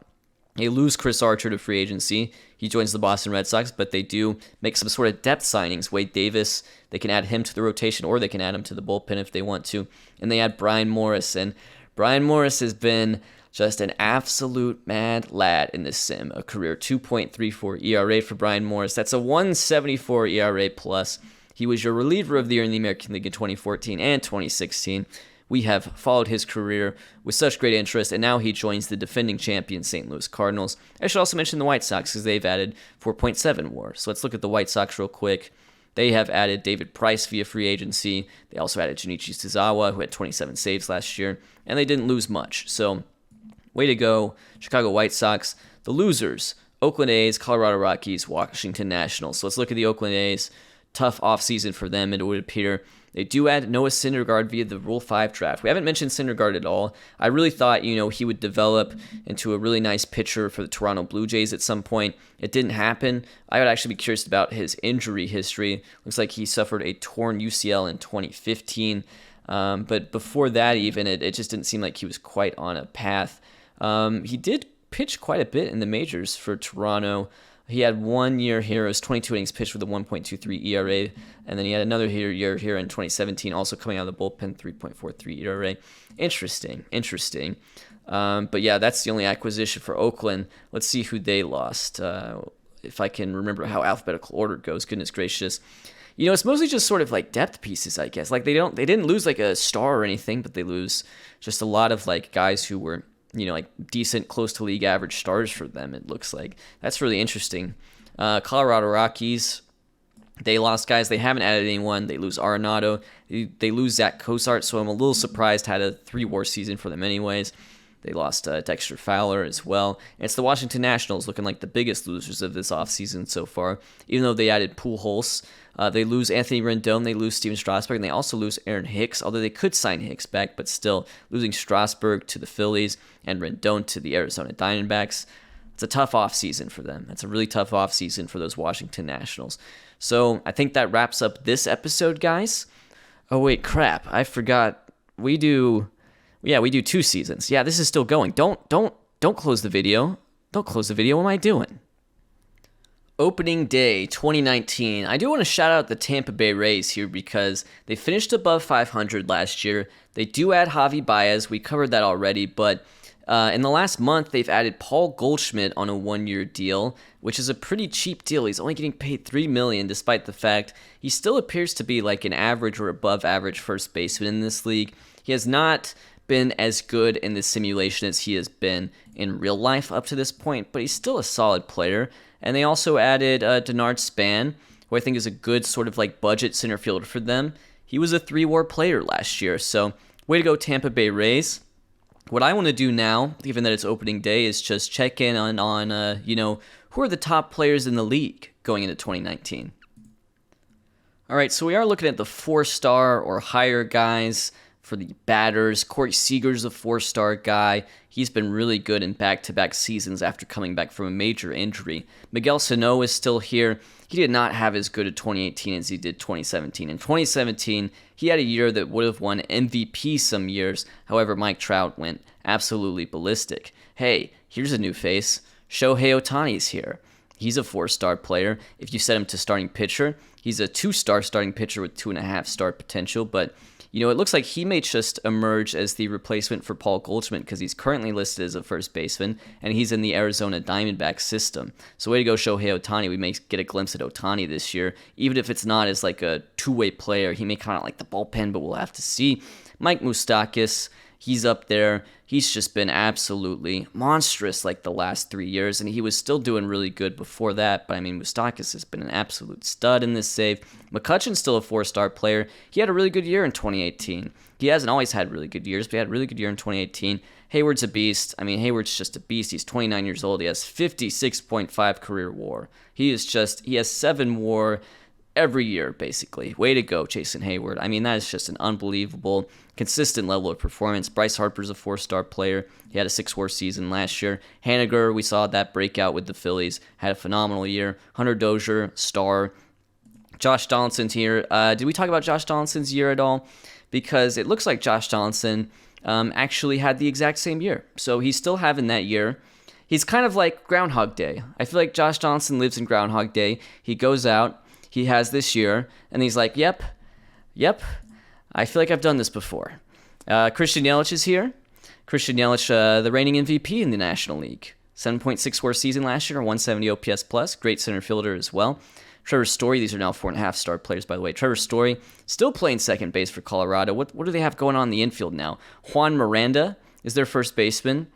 They lose Chris Archer to free agency. He joins the Boston Red Sox, but they do make some sort of depth signings. Wade Davis, they can add him to the rotation, or they can add him to the bullpen if they want to. And they add Brian Morris. And Brian Morris has been just an absolute mad lad in this sim. A career 2.34 ERA for Brian Morris. That's a 1.74 ERA plus. He was your reliever of the year in the American League in 2014 and 2016. We have followed his career with such great interest, and now he joins the defending champion St. Louis Cardinals. I should also mention the White Sox because they've added 4.7 WAR. So let's look at the White Sox real quick. They have added David Price via free agency. They also added Junichi Suzawa, who had 27 saves last year, and they didn't lose much. So way to go, Chicago White Sox. The losers, Oakland A's, Colorado Rockies, Washington Nationals. So let's look at the Oakland A's. Tough offseason for them, it would appear. They do add Noah Syndergaard via the Rule 5 draft. We haven't mentioned Syndergaard at all. I really thought, he would develop into a really nice pitcher for the Toronto Blue Jays at some point. It didn't happen. I would actually be curious about his injury history. Looks like he suffered a torn UCL in 2015. But before that even, it just didn't seem like he was quite on a path. He did pitch quite a bit in the majors for Toronto. He had 1 year here. It was 22 innings pitched with a 1.23 ERA. And then he had another year here in 2017, also coming out of the bullpen, 3.43 ERA. Interesting. But yeah, that's the only acquisition for Oakland. Let's see who they lost. If I can remember how alphabetical order goes. Goodness gracious. It's mostly just sort of like depth pieces, I guess. Like they didn't lose like a star or anything, but they lose just a lot of like guys who were like decent, close to league average stars for them, it looks like. That's really interesting. Colorado Rockies, they lost guys. They haven't added anyone. They lose Arenado. They lose Zach Cozart, so I'm a little surprised. Had a 3-WAR season for them anyways. They lost Dexter Fowler as well. And it's the Washington Nationals looking like the biggest losers of this offseason so far, even though they added Pujols. They lose Anthony Rendon, they lose Steven Strasburg, and they also lose Aaron Hicks, although they could sign Hicks back, but still losing Strasburg to the Phillies and Rendon to the Arizona Diamondbacks. It's a tough offseason for them. It's a really tough offseason for those Washington Nationals. So I think that wraps up this episode, guys. Oh, wait, crap. I forgot. We do 2 seasons. Yeah, this is still going. Don't close the video. Don't close the video. What am I doing? Opening day 2019. I do want to shout out the Tampa Bay Rays here because they finished above 500 last year. They do add Javi Baez. We covered that already, but in the last month, they've added Paul Goldschmidt on a 1-year deal, which is a pretty cheap deal. He's only getting paid $3 million, despite the fact he still appears to be like an average or above average first baseman in this league. He has not been as good in this simulation as he has been in real life up to this point, but he's still a solid player. And they also added Denard Span, who I think is a good sort of like budget center fielder for them. He was a 3-WAR player last year, so way to go Tampa Bay Rays. What I want to do now, given that it's opening day, is just check in on who are the top players in the league going into 2019. All right, so we are looking at the 4-star or higher guys. For the batters, Corey Seager's a 4-star guy. He's been really good in back-to-back seasons after coming back from a major injury. Miguel Sano is still here. He did not have as good a 2018 as he did 2017. In 2017, he had a year that would have won MVP some years. However, Mike Trout went absolutely ballistic. Hey, here's a new face. Shohei Ohtani's here. He's a 4-star player. If you set him to starting pitcher, he's a 2-star starting pitcher with 2.5-star potential, but It looks like he may just emerge as the replacement for Paul Goldschmidt because he's currently listed as a first baseman, and he's in the Arizona Diamondbacks system. So way to go, Shohei Ohtani. We may get a glimpse at Ohtani this year, even if it's not as like a two-way player. He may kind of like the bullpen, but we'll have to see. Mike Moustakas, he's up there. He's just been absolutely monstrous like the last 3 years, and he was still doing really good before that. But I mean, Moustakas has been an absolute stud in this save. McCutchen's still a 4-star player. He had a really good year in 2018. He hasn't always had really good years, but he had a really good year in 2018. Hayward's a beast. I mean, Hayward's just a beast. He's 29 years old. He has 56.5 career WAR. He has 7 WAR every year, basically. Way to go, Jason Hayward. I mean, that is just an unbelievable, consistent level of performance. Bryce Harper's a 4-star player. He had a 6-WAR season last year. Haniger, we saw that breakout with the Phillies, had a phenomenal year. Hunter Dozier, star. Josh Donaldson's here. Did we talk about Josh Donaldson's year at all? Because it looks like Josh Donaldson actually had the exact same year. So he's still having that year. He's kind of like Groundhog Day. I feel like Josh Donaldson lives in Groundhog Day. He goes out, he has this year, and he's like, yep, I feel like I've done this before. Christian Yelich is here. Christian Yelich, the reigning MVP in the National League. 7.6 WAR season last year, 170 OPS plus. Great center fielder as well. Trevor Story, these are now 4.5-star players, by the way. Trevor Story, still playing second base for Colorado. What do they have going on in the infield now? Juan Miranda is their first baseman.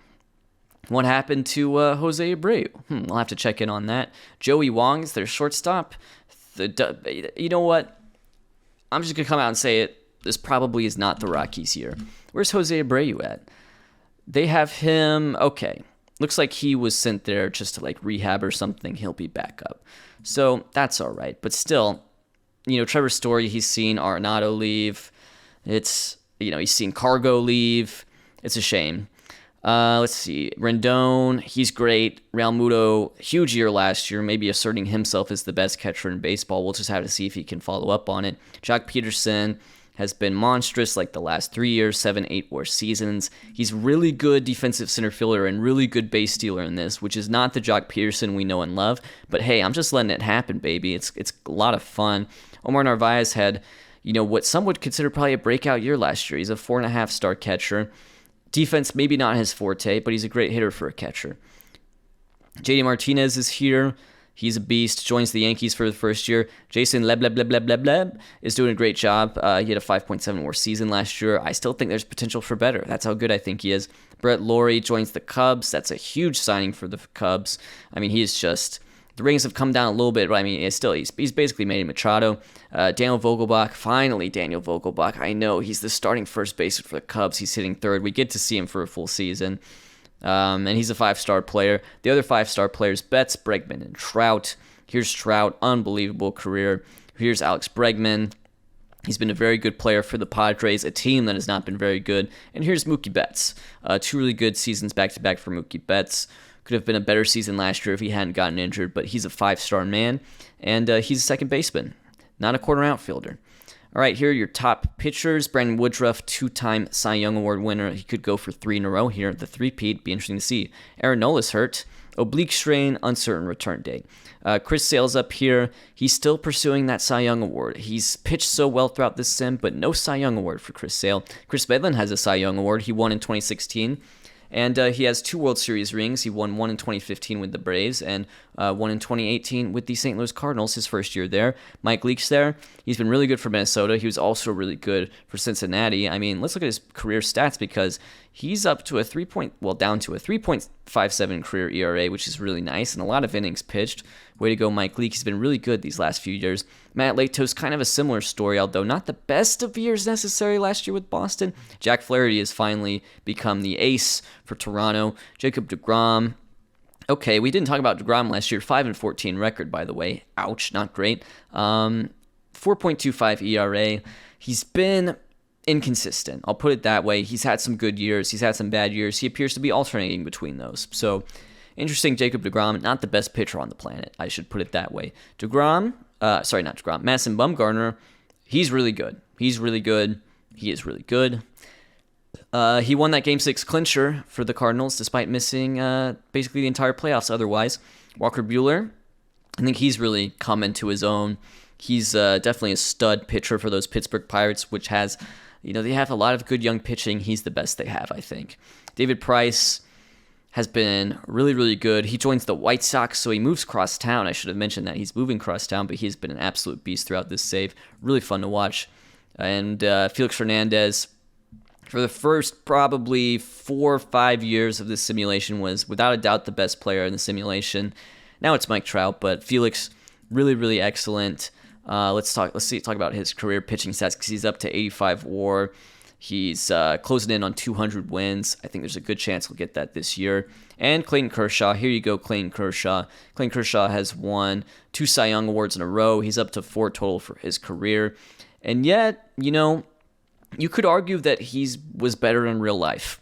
What happened to Jose Abreu? I'll have to check in on that. Joey Wong is their shortstop. You know what? I'm just going to come out and say it. This probably is not the Rockies' year. Where's Jose Abreu at? They have him, okay. Looks like he was sent there just to like rehab or something. He'll be back up. So that's all right. But still, Trevor Story, he's seen Arenado leave. He's seen Cargo leave. It's a shame. Let's see. Rendon, he's great. Real Muto, huge year last year, maybe asserting himself as the best catcher in baseball. We'll just have to see if he can follow up on it. Jock Peterson has been monstrous like the last 3 years, 7-8 WAR seasons. He's really good defensive center fielder and really good base stealer in this, which is not the Jock Peterson we know and love. But hey, I'm just letting it happen, baby. It's a lot of fun. Omar Narvaez had, what some would consider probably a breakout year last year. He's a 4.5-star catcher. Defense, maybe not his forte, but he's a great hitter for a catcher. JD Martinez is here. He's a beast. Joins the Yankees for the first year. Jason Leb is doing a great job. He had a 5.7 WAR season last year. I still think there's potential for better. That's how good I think he is. Brett Lawrie joins the Cubs. That's a huge signing for the Cubs. I mean, he's just... The ratings have come down a little bit, but I mean, he's basically Manny Machado. Daniel Vogelbach, finally Daniel Vogelbach. I know, he's the starting first baseman for the Cubs. He's hitting third. We get to see him for a full season. And he's a 5-star player. The other 5-star players, Betts, Bregman, and Trout. Here's Trout, unbelievable career. Here's Alex Bregman. He's been a very good player for the Padres, a team that has not been very good. And here's Mookie Betts. 2 really good seasons back-to-back for Mookie Betts. Could have been a better season last year if he hadn't gotten injured, but he's a 5-star man, and he's a second baseman, not a corner outfielder. All right, here are your top pitchers. Brandon Woodruff, 2-time Cy Young Award winner. He could go for 3 in a row here. The 3-peat, be interesting to see. Aaron Nola's hurt. Oblique strain, uncertain return date. Chris Sale's up here. He's still pursuing that Cy Young Award. He's pitched so well throughout this sim, but no Cy Young Award for Chris Sale. Chris Bedlin has a Cy Young Award. He won in 2016. And he has 2 World Series rings. He won 1 in 2015 with the Braves and 1 in 2018 with the St. Louis Cardinals, his first year there. Mike Leake's there. He's been really good for Minnesota. He was also really good for Cincinnati. I mean, let's look at his career stats because he's up to down to a 3.57 career ERA, which is really nice, and a lot of innings pitched. Way to go, Mike Leake. He's been really good these last few years. Matt Latos, kind of a similar story, although not the best of years necessary last year with Boston. Jack Flaherty has finally become the ace for Toronto. Jacob deGrom. Okay, we didn't talk about deGrom last year. 5-14 record, by the way. Ouch, not great. 4.25 ERA. He's been inconsistent. I'll put it that way. He's had some good years. He's had some bad years. He appears to be alternating between those. So, interesting, Jacob deGrom, not the best pitcher on the planet. I should put it that way. Madison Bumgarner, he's really good. He is really good. He won that Game 6 clincher for the Cardinals despite missing basically the entire playoffs otherwise. Walker Buehler, I think he's really come into his own. He's definitely a stud pitcher for those Pittsburgh Pirates, which has They have a lot of good young pitching. He's the best they have, I think. David Price has been really, really good. He joins the White Sox, so he moves cross town. I should have mentioned that. He's moving cross town, but he's been an absolute beast throughout this save. Really fun to watch. And Felix Hernandez, for the first probably 4 or 5 years of this simulation, was without a doubt the best player in the simulation. Now it's Mike Trout, but Felix, really, really excellent. Let's talk about his career pitching stats, because he's up to 85 WAR. He's closing in on 200 wins. I think there's a good chance he'll get that this year. And Clayton Kershaw. Here you go, Clayton Kershaw. Clayton Kershaw has won 2 Cy Young Awards in a row. He's up to 4 total for his career. And yet, you could argue that he was better in real life.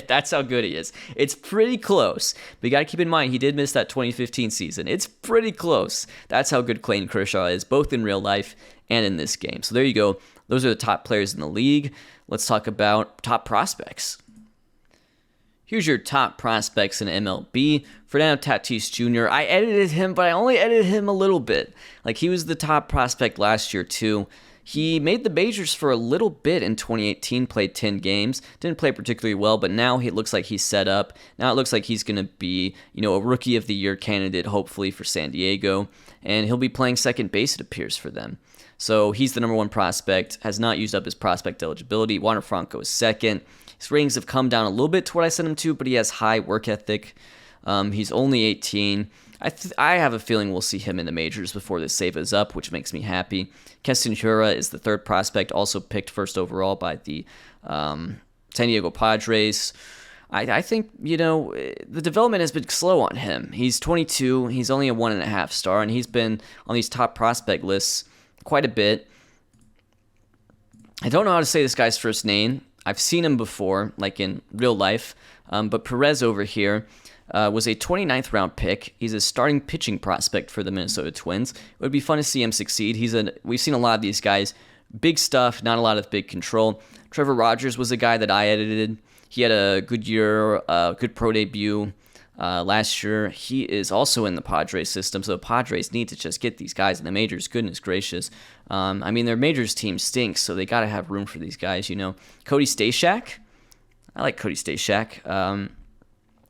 That's how good he is. It's pretty close. But you got to keep in mind, he did miss that 2015 season. It's pretty close. That's how good Clayton Kershaw is, both in real life and in this game. So there you go. Those are the top players in the league. Let's talk about top prospects. Here's your top prospects in MLB. Fernando Tatis Jr. I edited him, but I only edited him a little bit. He was the top prospect last year, too. He made the majors for a little bit in 2018, played 10 games. Didn't play particularly well, but now it looks like he's set up. Now it looks like he's going to be, a Rookie of the Year candidate, hopefully, for San Diego. And he'll be playing second base, it appears, for them. So he's the number 1 prospect, has not used up his prospect eligibility. Wander Franco is second. His ratings have come down a little bit to what I sent him to, but he has high work ethic. He's only 18. I have a feeling we'll see him in the majors before this save is up, which makes me happy. Keston Hiura is the 3rd prospect, also picked 1st overall by the San Diego Padres. I think, the development has been slow on him. He's 22. He's only a 1.5 star, and he's been on these top prospect lists quite a bit. I don't know how to say this guy's first name. I've seen him before, in real life. But Perez over here was a 29th round pick. He's a starting pitching prospect for the Minnesota Twins. It would be fun to see him succeed. We've seen a lot of these guys. Big stuff, not a lot of big control. Trevor Rogers was a guy that I edited. He had a good year, good pro debut last year. He is also in the Padres system, so the Padres need to just get these guys in the majors. Goodness gracious. Their majors team stinks, so they got to have room for these guys, Cody Stashak. I like Cody Stashak.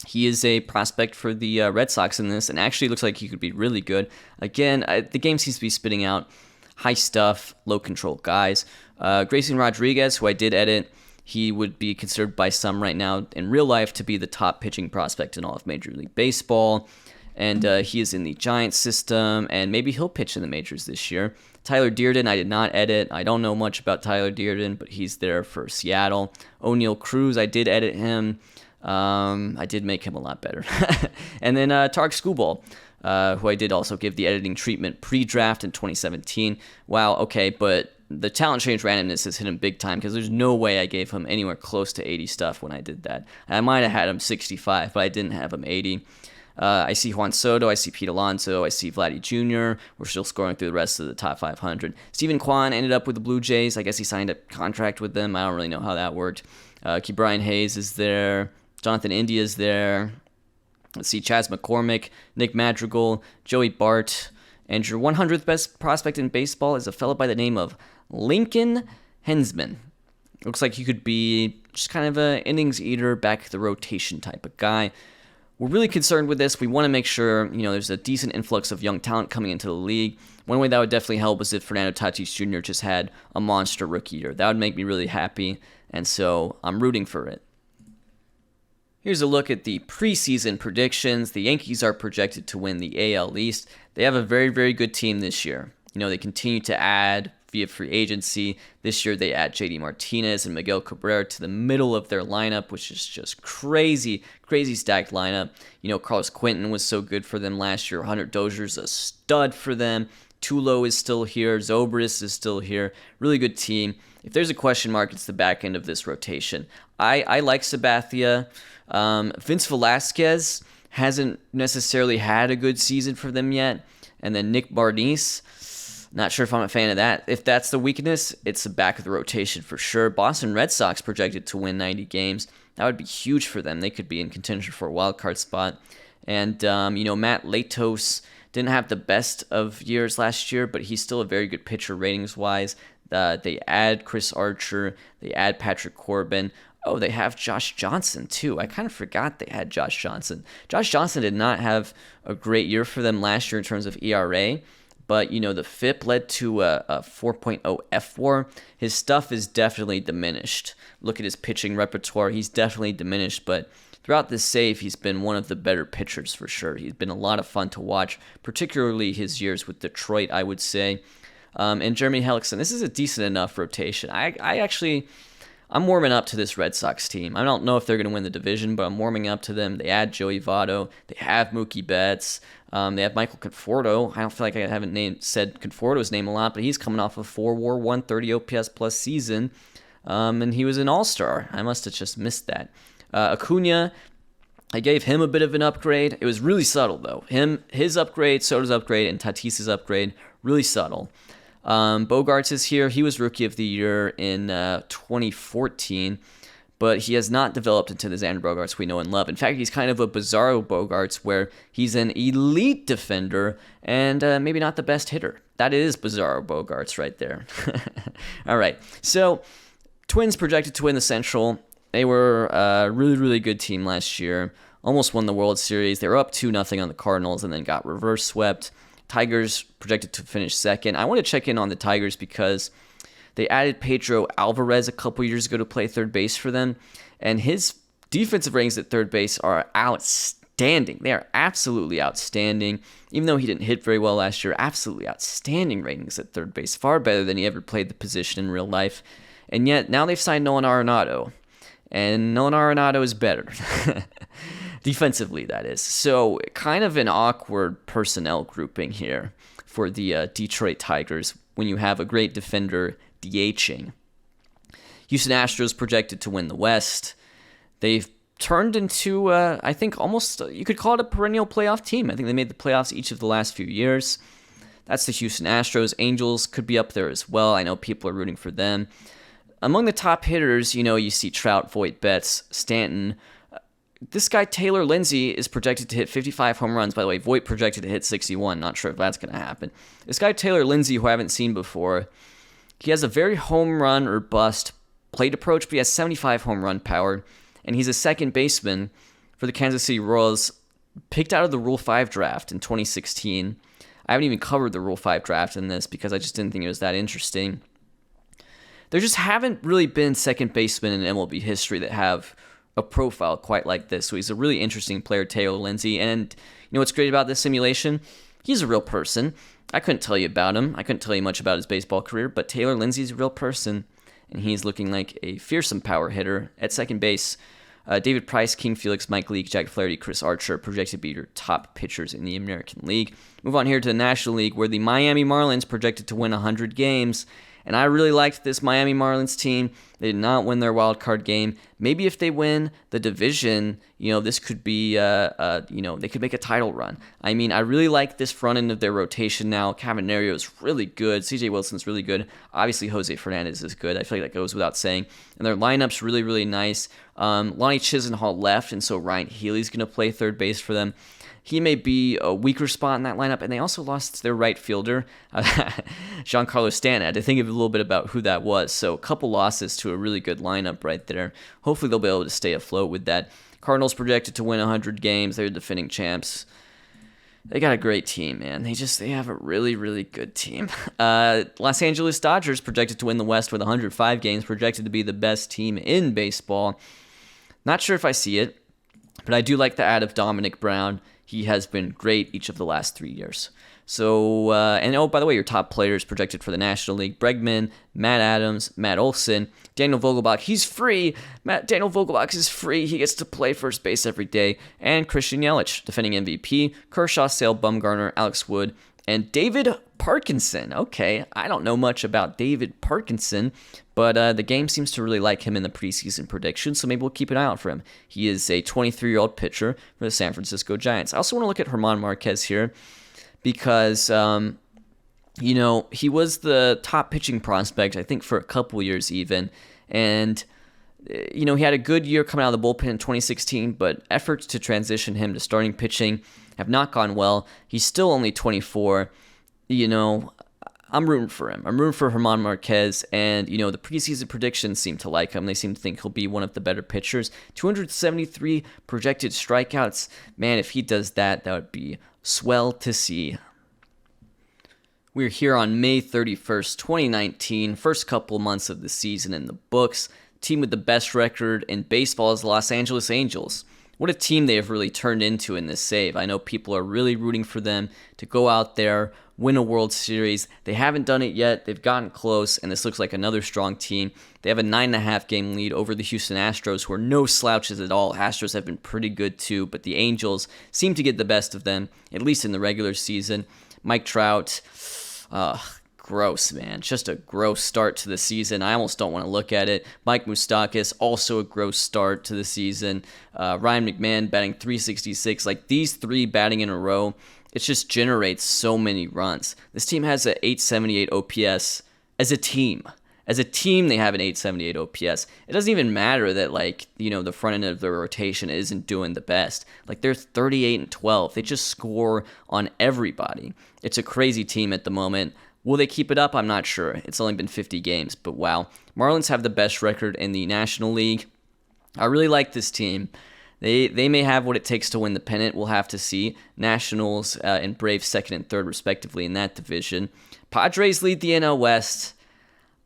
He is a prospect for the Red Sox in this, and actually looks like he could be really good. Again, the game seems to be spitting out high stuff, low control guys. Grayson Rodriguez, who I did edit, he would be considered by some right now in real life to be the top pitching prospect in all of Major League Baseball. And he is in the Giants system, and maybe he'll pitch in the majors this year. Tyler Dearden, I did not edit. I don't know much about Tyler Dearden, but he's there for Seattle. O'Neal Cruz, I did edit him. I did make him a lot better. And then Tarek Skubal, who I did also give the editing treatment pre-draft in 2017. Wow, okay, but the talent change randomness has hit him big time, because there's no way I gave him anywhere close to 80 stuff when I did that. I might have had him 65, but I didn't have him 80. I see Juan Soto, I see Pete Alonso, I see Vladdy Jr. We're still scoring through the rest of the top 500. Stephen Kwan ended up with the Blue Jays. I guess he signed a contract with them. I don't really know how that worked. Brian Hayes is there. Jonathan India is there. Let's see, Chas McCormick, Nick Madrigal, Joey Bart. And your 100th best prospect in baseball is a fellow by the name of Lincoln Hensman. Looks like he could be just kind of an innings eater, back the rotation type of guy. We're really concerned with this. We want to make sure, there's a decent influx of young talent coming into the league. One way that would definitely help is if Fernando Tatis Jr. just had a monster rookie year. That would make me really happy, and so I'm rooting for it. Here's a look at the preseason predictions. The Yankees are projected to win the AL East. They have a very, very good team this year. They continue to add via free agency. This year they add JD Martinez and Miguel Cabrera to the middle of their lineup, which is just crazy, crazy stacked lineup. Carlos Quentin was so good for them last year. Hunter Dozier's a stud for them. Tulo is still here. Zobrist is still here. Really good team. If there's a question mark, it's the back end of this rotation. I like Sabathia. Vince Velasquez hasn't necessarily had a good season for them yet. And then Nick Barnice, not sure if I'm a fan of that. If that's the weakness, it's the back of the rotation for sure. Boston Red Sox projected to win 90 games. That would be huge for them. They could be in contention for a wild card spot. And, Matt Latos didn't have the best of years last year, but he's still a very good pitcher ratings-wise. They add Chris Archer. They add Patrick Corbin. Oh, they have Josh Johnson, too. I kind of forgot they had Josh Johnson. Josh Johnson did not have a great year for them last year in terms of ERA, but, the FIP led to a 4.0 F4. His stuff is definitely diminished. Look at his pitching repertoire. He's definitely diminished, but throughout this save, he's been one of the better pitchers for sure. He's been a lot of fun to watch, particularly his years with Detroit, I would say. And Jeremy Hellickson, this is a decent enough rotation. I'm warming up to this Red Sox team. I don't know if they're going to win the division, but I'm warming up to them. They add Joey Votto. They have Mookie Betts. They have Michael Conforto. I don't feel like I haven't said Conforto's name a lot, but he's coming off a 4-WAR 130 OPS plus season, and he was an all-star. I must have just missed that. Acuna, I gave him a bit of an upgrade. It was really subtle, though. His upgrade, Soto's upgrade, and Tatis's upgrade, really subtle. Bogarts is here. He was Rookie of the Year in 2014, but he has not developed into the Xander Bogaerts we know and love. In fact, he's kind of a bizarro Bogarts where he's an elite defender and maybe not the best hitter. That is bizarro Bogarts right there. All right, so Twins projected to win the Central. They were a really, really good team last year. Almost won the World Series. They were up 2-0 on the Cardinals and then got reverse swept. Tigers projected to finish second. I want to check in on the Tigers because they added Pedro Alvarez a couple years ago to play third base for them, and his defensive ratings at third base are outstanding. They are absolutely outstanding. Even though he didn't hit very well last year, absolutely outstanding ratings at third base, far better than he ever played the position in real life. And yet, now they've signed Nolan Arenado, and Nolan Arenado is better. Defensively, that is. So, kind of an awkward personnel grouping here for the Detroit Tigers when you have a great defender DHing. Houston Astros projected to win the West. They've turned into, I think, almost, you could call it a perennial playoff team. I think they made the playoffs each of the last few years. That's the Houston Astros. Angels could be up there as well. I know people are rooting for them. Among the top hitters, you see Trout, Voit, Betts, Stanton. This guy, Taylor Lindsay, is projected to hit 55 home runs. By the way, Voit projected to hit 61. Not sure if that's going to happen. This guy, Taylor Lindsay, who I haven't seen before, he has a very home run or bust plate approach, but he has 75 home run power, and he's a second baseman for the Kansas City Royals, picked out of the Rule 5 draft in 2016. I haven't even covered the Rule 5 draft in this because I just didn't think it was that interesting. There just haven't really been second basemen in MLB history that have a profile quite like this. So he's a really interesting player, Taylor Lindsay. And you know what's great about this simulation? He's a real person. I couldn't tell you about him. I couldn't tell you much about his baseball career, but Taylor Lindsay's a real person, and he's looking like a fearsome power hitter at second base. David Price, King Felix, Mike Leake, Jack Flaherty, Chris Archer projected to be your top pitchers in the American League. Move on here to the National League, where the Miami Marlins projected to win 100 games. And I really liked this Miami Marlins team. They did not win their wild card game. Maybe if they win the division, this could be, they could make a title run. I mean, I really like this front end of their rotation now. Cavanario is really good. CJ Wilson's really good. Obviously, Jose Fernandez is good. I feel like that goes without saying. And their lineup's really, really nice. Lonnie Chisenhall left, and so Ryan Healy's going to play third base for them. He may be a weaker spot in that lineup, and they also lost their right fielder, Giancarlo Stanton. I had to think of a little bit about who that was. So a couple losses to a really good lineup right there. Hopefully they'll be able to stay afloat with that. Cardinals projected to win 100 games. They're defending champs. They got a great team, man. They have a really, really good team. Los Angeles Dodgers projected to win the West with 105 games, projected to be the best team in baseball. Not sure if I see it, but I do like the add of Dominic Brown. He has been great each of the last 3 years. So, by the way, your top players projected for the National League: Bregman, Matt Adams, Matt Olson, Daniel Vogelbach. He's free. Daniel Vogelbach is free. He gets to play first base every day. And Christian Yelich, defending MVP, Kershaw, Sale, Bumgarner, Alex Wood, and David Parkinson. Okay, I don't know much about David Parkinson, but the game seems to really like him in the preseason prediction, so maybe we'll keep an eye out for him. He is a 23-year-old pitcher for the San Francisco Giants. I also want to look at German Marquez here because, he was the top pitching prospect, I think, for a couple years even, and he had a good year coming out of the bullpen in 2016, but efforts to transition him to starting pitching have not gone well. He's still only 24. I'm rooting for him. I'm rooting for German Marquez, and, the preseason predictions seem to like him. They seem to think he'll be one of the better pitchers. 273 projected strikeouts. Man, if he does that, that would be swell to see. We're here on May 31st, 2019, first couple months of the season in the books. Team with the best record in baseball is the Los Angeles Angels. What a team they have really turned into in this save. I know people are really rooting for them to go out there, win a World Series. They haven't done it yet. They've gotten close, and this looks like another strong team. They have a 9.5 game lead over the Houston Astros, who are no slouches at all. Astros have been pretty good too, but the Angels seem to get the best of them, at least in the regular season. Mike Trout, gross, man. Just a gross start to the season. I almost don't want to look at it. Mike Moustakas, also a gross start to the season. Ryan McMahon batting .366. Like, these three batting in a row, it just generates so many runs. This team has an .878 OPS as a team. As a team, they have an .878 OPS. It doesn't even matter that, the front end of the rotation isn't doing the best. They're 38-12. They just score on everybody. It's a crazy team at the moment. Will they keep it up? I'm not sure. It's only been 50 games, but wow. Marlins have the best record in the National League. I really like this team. They may have what it takes to win the pennant. We'll have to see. Nationals and Braves second and third, respectively, in that division. Padres lead the NL West.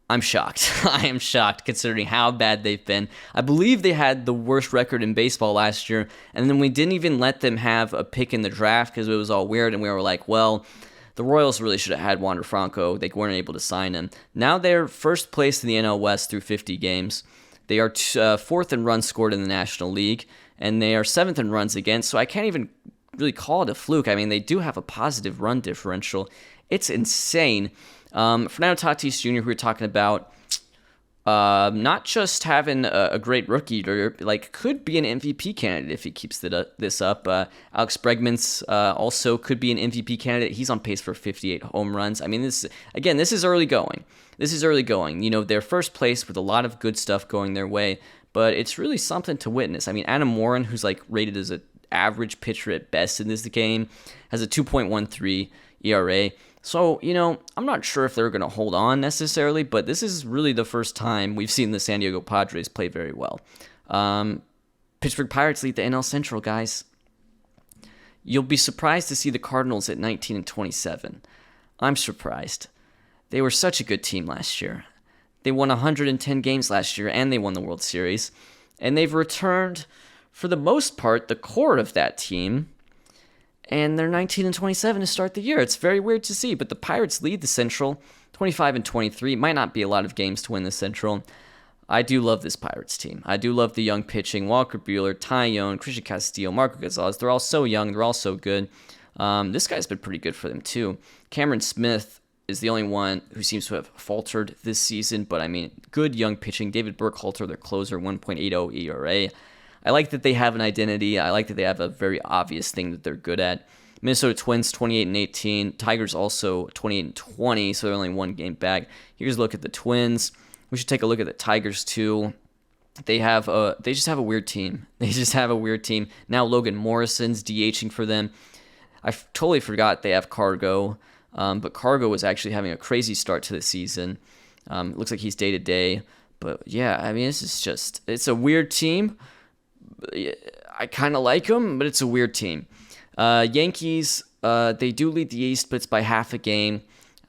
I'm shocked. I am shocked considering how bad they've been. I believe they had the worst record in baseball last year, and then we didn't even let them have a pick in the draft because it was all weird, and we were like, well, the Royals really should have had Wander Franco. They weren't able to sign him. Now they're first place in the NL West through 50 games. They are fourth in runs scored in the National League, and they are seventh in runs against, so I can't even really call it a fluke. I mean, they do have a positive run differential. It's insane. Fernando Tatis Jr., who we're talking about, not just having a great rookie, could be an MVP candidate if he keeps this up. Alex Bregman's also could be an MVP candidate. He's on pace for 58 home runs. I mean, this is early going. They're first place with a lot of good stuff going their way, but it's really something to witness. I mean, Adam Warren, who's rated as an average pitcher at best in this game, has a 2.13 ERA. So, I'm not sure if they're going to hold on necessarily, but this is really the first time we've seen the San Diego Padres play very well. Pittsburgh Pirates lead the NL Central, guys. You'll be surprised to see the Cardinals at 19-27. I'm surprised. They were such a good team last year. They won 110 games last year, and they won the World Series. And they've returned, for the most part, the core of that team. And they're 19-27 to start the year. It's very weird to see, but the Pirates lead the Central, 25-23. Might not be a lot of games to win the Central. I do love this Pirates team. I do love the young pitching. Walker Buehler, Taillon, Christian Castillo, Marco Gonzalez. They're all so young. They're all so good. This guy's been pretty good for them, too. Cameron Smith is the only one who seems to have faltered this season, but I mean, good young pitching. David Burkhalter, their closer, 1.80 ERA. I like that they have an identity. I like that they have a very obvious thing that they're good at. Minnesota Twins 28-18. Tigers also 28-20, so they're only one game back. Here's a look at the Twins. We should take a look at the Tigers too. They just have a weird team. Now Logan Morrison's DHing for them. I totally forgot they have Cargo, but Cargo was actually having a crazy start to the season. It looks like he's day-to-day. But yeah, I mean, it's a weird team. I kind of like them, but it's a weird team. Yankees, they do lead the East, but it's by half a game.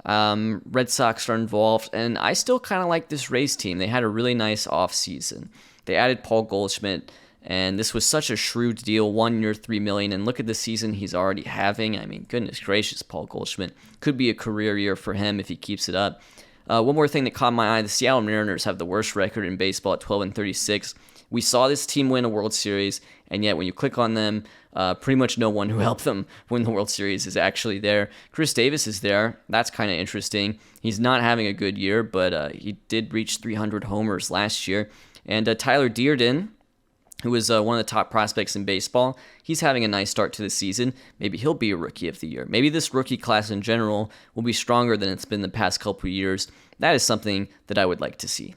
Red Sox are involved, and I still kind of like this Rays team. They had a really nice offseason. They added Paul Goldschmidt, and this was such a shrewd deal, 1 year, $3 million, and look at the season he's already having. I mean, goodness gracious, Paul Goldschmidt. Could be a career year for him if he keeps it up. One more thing that caught my eye, the Seattle Mariners have the worst record in baseball at 12-36. We saw this team win a World Series, and yet when you click on them, pretty much no one who helped them win the World Series is actually there. Chris Davis is there. That's kind of interesting. He's not having a good year, but he did reach 300 homers last year. And Tyler Dearden, who is one of the top prospects in baseball, he's having a nice start to the season. Maybe he'll be a Rookie of the Year. Maybe this rookie class in general will be stronger than it's been the past couple of years. That is something that I would like to see.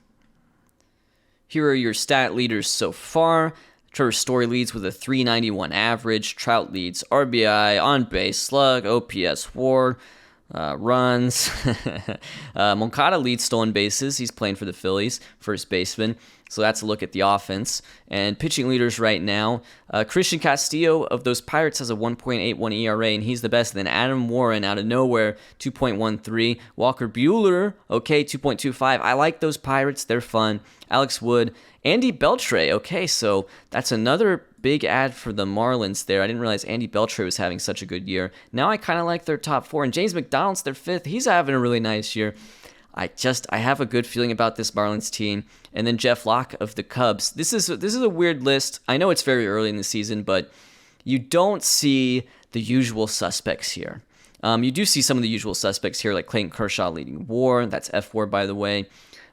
Here are your stat leaders so far. Trevor Story leads with a .391 average. Trout leads RBI, on-base, slug, OPS, WAR. runs. Moncada leads stolen bases. He's playing for the Phillies, first baseman. So that's a look at the offense. And pitching leaders right now, Christian Castillo of those Pirates has a 1.81 ERA, and he's the best. And then Adam Warren out of nowhere, 2.13. Walker Buehler, okay, 2.25. I like those Pirates. They're fun. Alex Wood. Andy Beltre, okay, so that's another big ad for the Marlins there. I didn't realize Andy Beltre was having such a good year. Now I kind of like their top four. And James McDonald's their fifth. He's having a really nice year. I have a good feeling about this Marlins team. And then Jeff Locke of the Cubs. This is a weird list. I know it's very early in the season, but you don't see the usual suspects here. You do see some of the usual suspects here, like Clayton Kershaw leading WAR. That's F4, by the way.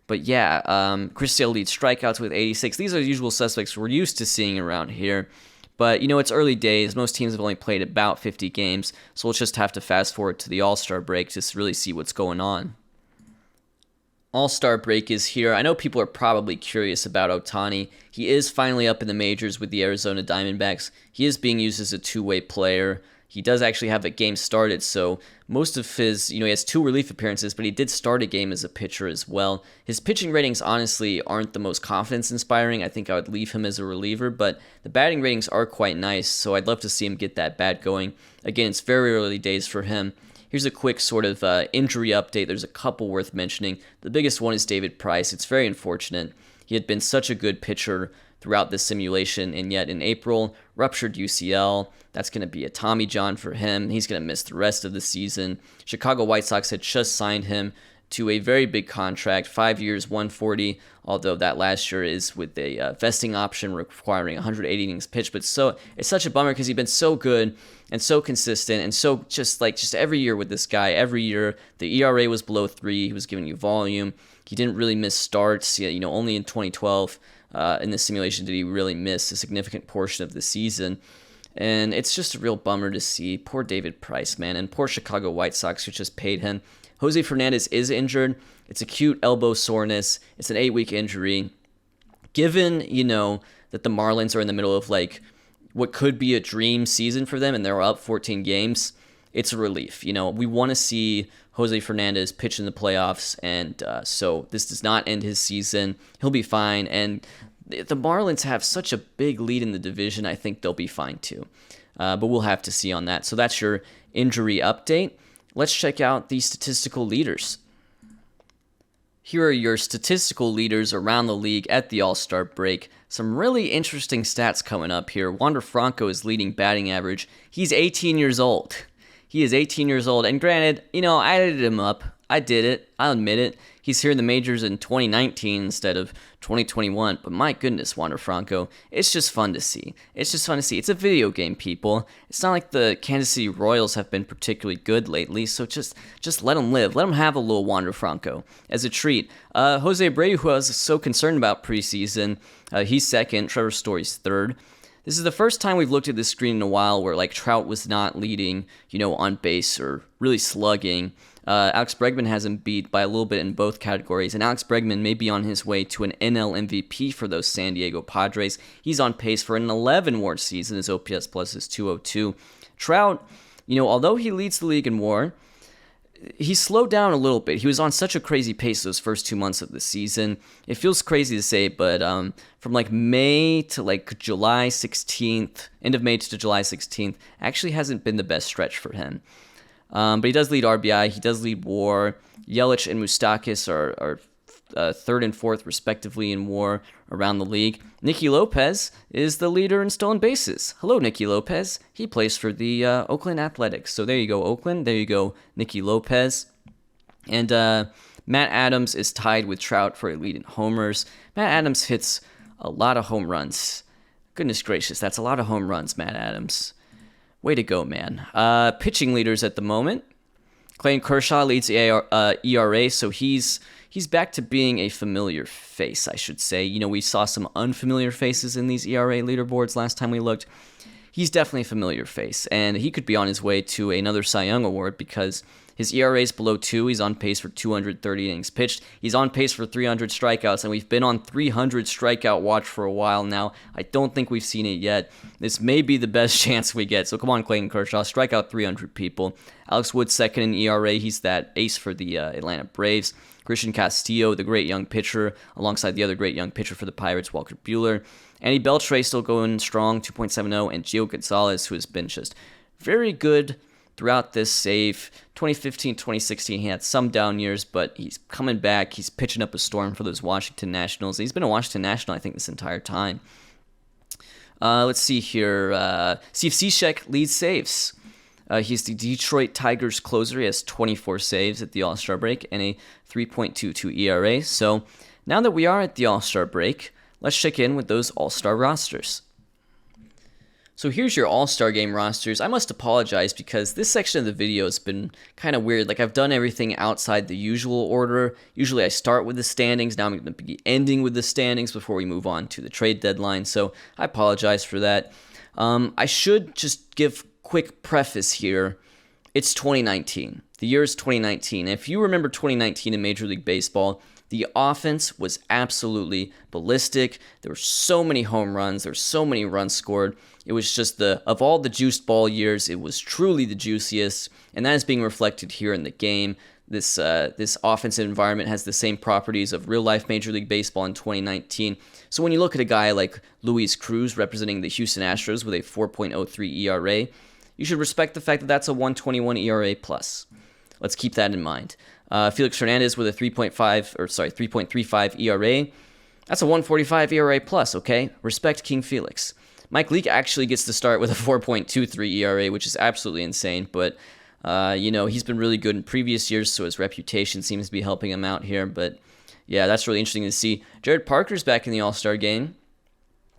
But yeah, Chris Sale leads strikeouts with 86. These are the usual suspects we're used to seeing around here. But, it's early days. Most teams have only played about 50 games, so we'll just have to fast forward to the All-Star break to really see what's going on. All-Star break is here. I know people are probably curious about Ohtani. He is finally up in the majors with the Arizona Diamondbacks. He is being used as a two-way player. He does actually have a game started, so most of his, he has 2 relief appearances, but he did start a game as a pitcher as well. His pitching ratings, honestly, aren't the most confidence-inspiring. I think I would leave him as a reliever, but the batting ratings are quite nice, so I'd love to see him get that bat going. Again, it's very early days for him. Here's a quick sort of injury update. There's a couple worth mentioning. The biggest one is David Price. It's very unfortunate. He had been such a good pitcher throughout this simulation, and yet in April, ruptured UCL. That's going to be a Tommy John for him. He's going to miss the rest of the season. Chicago White Sox had just signed him to a very big contract, 5 years, 140, although that last year is with a vesting option requiring 180 innings pitched. But it's such a bummer because he's been so good and so consistent and so just every year with this guy. Every year, the ERA was below 3. He was giving you volume. He didn't really miss starts. Only in 2012 in this simulation did he really miss a significant portion of the season. And it's just a real bummer to see. Poor David Price, man, and poor Chicago White Sox who just paid him. Jose Fernandez is injured. It's acute elbow soreness. It's an 8-week injury. Given, that the Marlins are in the middle of what could be a dream season for them and they're up 14 games, it's a relief. We want to see Jose Fernandez pitch in the playoffs, and so this does not end his season. He'll be fine, and the Marlins have such a big lead in the division. I think they'll be fine too, but we'll have to see on that. So that's your injury update. Let's check out the statistical leaders. Here are your statistical leaders around the league at the All-Star break. Some really interesting stats coming up here. Wander Franco is leading batting average. He's 18 years old. He is 18 years old, and granted, I added him up. I did it. I'll admit it. He's here in the majors in 2019 instead of 2021, but my goodness, Wander Franco, it's just fun to see. It's a video game, people. It's not like the Kansas City Royals have been particularly good lately, so just let them live. Let them have a little Wander Franco as a treat. Jose Abreu, who I was so concerned about preseason, he's second. Trevor Story's third. This is the first time we've looked at this screen in a while where Trout was not leading, on base or really slugging. Alex Bregman has him beat by a little bit in both categories, and Alex Bregman may be on his way to an NL MVP for those San Diego Padres. He's on pace for an 11 WAR season. His OPS plus is 202. Trout, although he leads the league in WAR, he slowed down a little bit. He was on such a crazy pace those first 2 months of the season. It feels crazy to say, but from May to July 16th, end of May to July 16th, actually hasn't been the best stretch for him. But he does lead RBI, he does lead WAR. Yelich and Moustakas are third and fourth, respectively, in WAR around the league. Nicky Lopez is the leader in stolen bases. Hello, Nicky Lopez. He plays for the Oakland Athletics. So there you go, Oakland. There you go, Nicky Lopez. And Matt Adams is tied with Trout for a lead in homers. Matt Adams hits a lot of home runs. Goodness gracious, that's a lot of home runs, Matt Adams. Way to go, man. Pitching leaders at the moment. Clayton Kershaw leads the ERA, so he's back to being a familiar face, I should say. We saw some unfamiliar faces in these ERA leaderboards last time we looked. he's definitely a familiar face, and he could be on his way to another Cy Young award because his ERA is below 2. He's on pace for 230 innings pitched. He's on pace for 300 strikeouts, and we've been on 300 strikeout watch for a while now. I don't think we've seen it yet. This may be the best chance we get. So come on, Clayton Kershaw, strike out 300 people. Alex Wood, second in ERA. He's that ace for the Atlanta Braves. Christian Castillo, the great young pitcher, alongside the other great young pitcher for the Pirates, Walker Buehler. Andy Beltre still going strong, 2.70, and Gio Gonzalez, who has been just very good throughout this save. 2015, 2016, he had some down years, but he's coming back. He's pitching up a storm for those Washington Nationals. He's been a Washington National, I think, this entire time. Let's see here. Steve Cishek leads saves. He's the Detroit Tigers closer. He has 24 saves at the All-Star break and a 3.22 ERA. So now that we are at the All-Star break, let's check in with those All-Star rosters. So here's your All-Star Game rosters. I must apologize because this section of the video has been kind of weird. Like, I've done everything outside the usual order. Usually I start with the standings. Now I'm going to be ending with the standings before we move on to the trade deadline. So I apologize for that. I should just give quick preface here. It's 2019. The year is 2019. If you remember 2019 in Major League Baseball, the offense was absolutely ballistic. There were so many home runs. There were so many runs scored. It was just of all the juiced ball years, it was truly the juiciest, and that is being reflected here in the game. This offensive environment has the same properties of real-life Major League Baseball in 2019. So when you look at a guy like Luis Cruz representing the Houston Astros with a 4.03 ERA, you should respect the fact that that's a 121 ERA plus. Let's keep that in mind. Felix Hernandez with a 3.35 ERA. That's a 145 ERA plus, okay? Respect King Felix. Mike Leake actually gets to start with a 4.23 ERA, which is absolutely insane, but he's been really good in previous years, so his reputation seems to be helping him out here. But yeah, that's really interesting to see. Jared Parker's back in the All-Star game.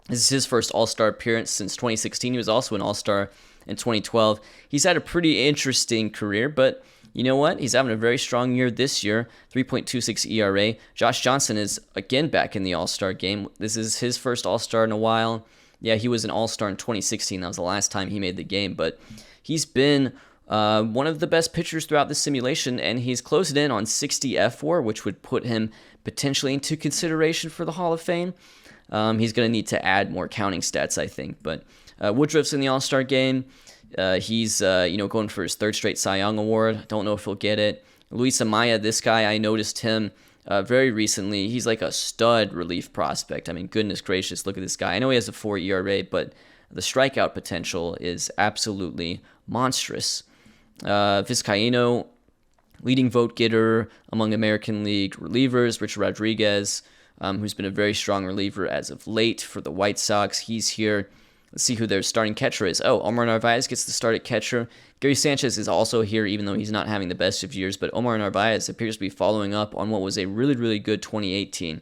This is his first All-Star appearance since 2016. He was also an All-Star in 2012. He's had a pretty interesting career, but you know what? He's having a very strong year this year, 3.26 ERA. Josh Johnson is again back in the All-Star game. This is his first All-Star in a while. Yeah, he was an All-Star in 2016. That was the last time he made the game, but he's been one of the best pitchers throughout the simulation, and he's closed in on 60 F4, which would put him potentially into consideration for the Hall of Fame. He's going to need to add more counting stats, I think, but Woodruff's in the All-Star game. He's going for his third straight Cy Young award. Don't know if he'll get it. Luis Amaya, this guy, I noticed him very recently. He's like a stud relief prospect. I mean, goodness gracious, look at this guy. I know he has a 4 ERA, but the strikeout potential is absolutely monstrous. Vizcaíno, leading vote getter among American League relievers. Richard Rodriguez, who's been a very strong reliever as of late for the White Sox. He's here. Let's see who their starting catcher is. Oh, Omar Narvaez gets the start at catcher. Gary Sanchez is also here, even though he's not having the best of years. But Omar Narvaez appears to be following up on what was a really, really good 2018.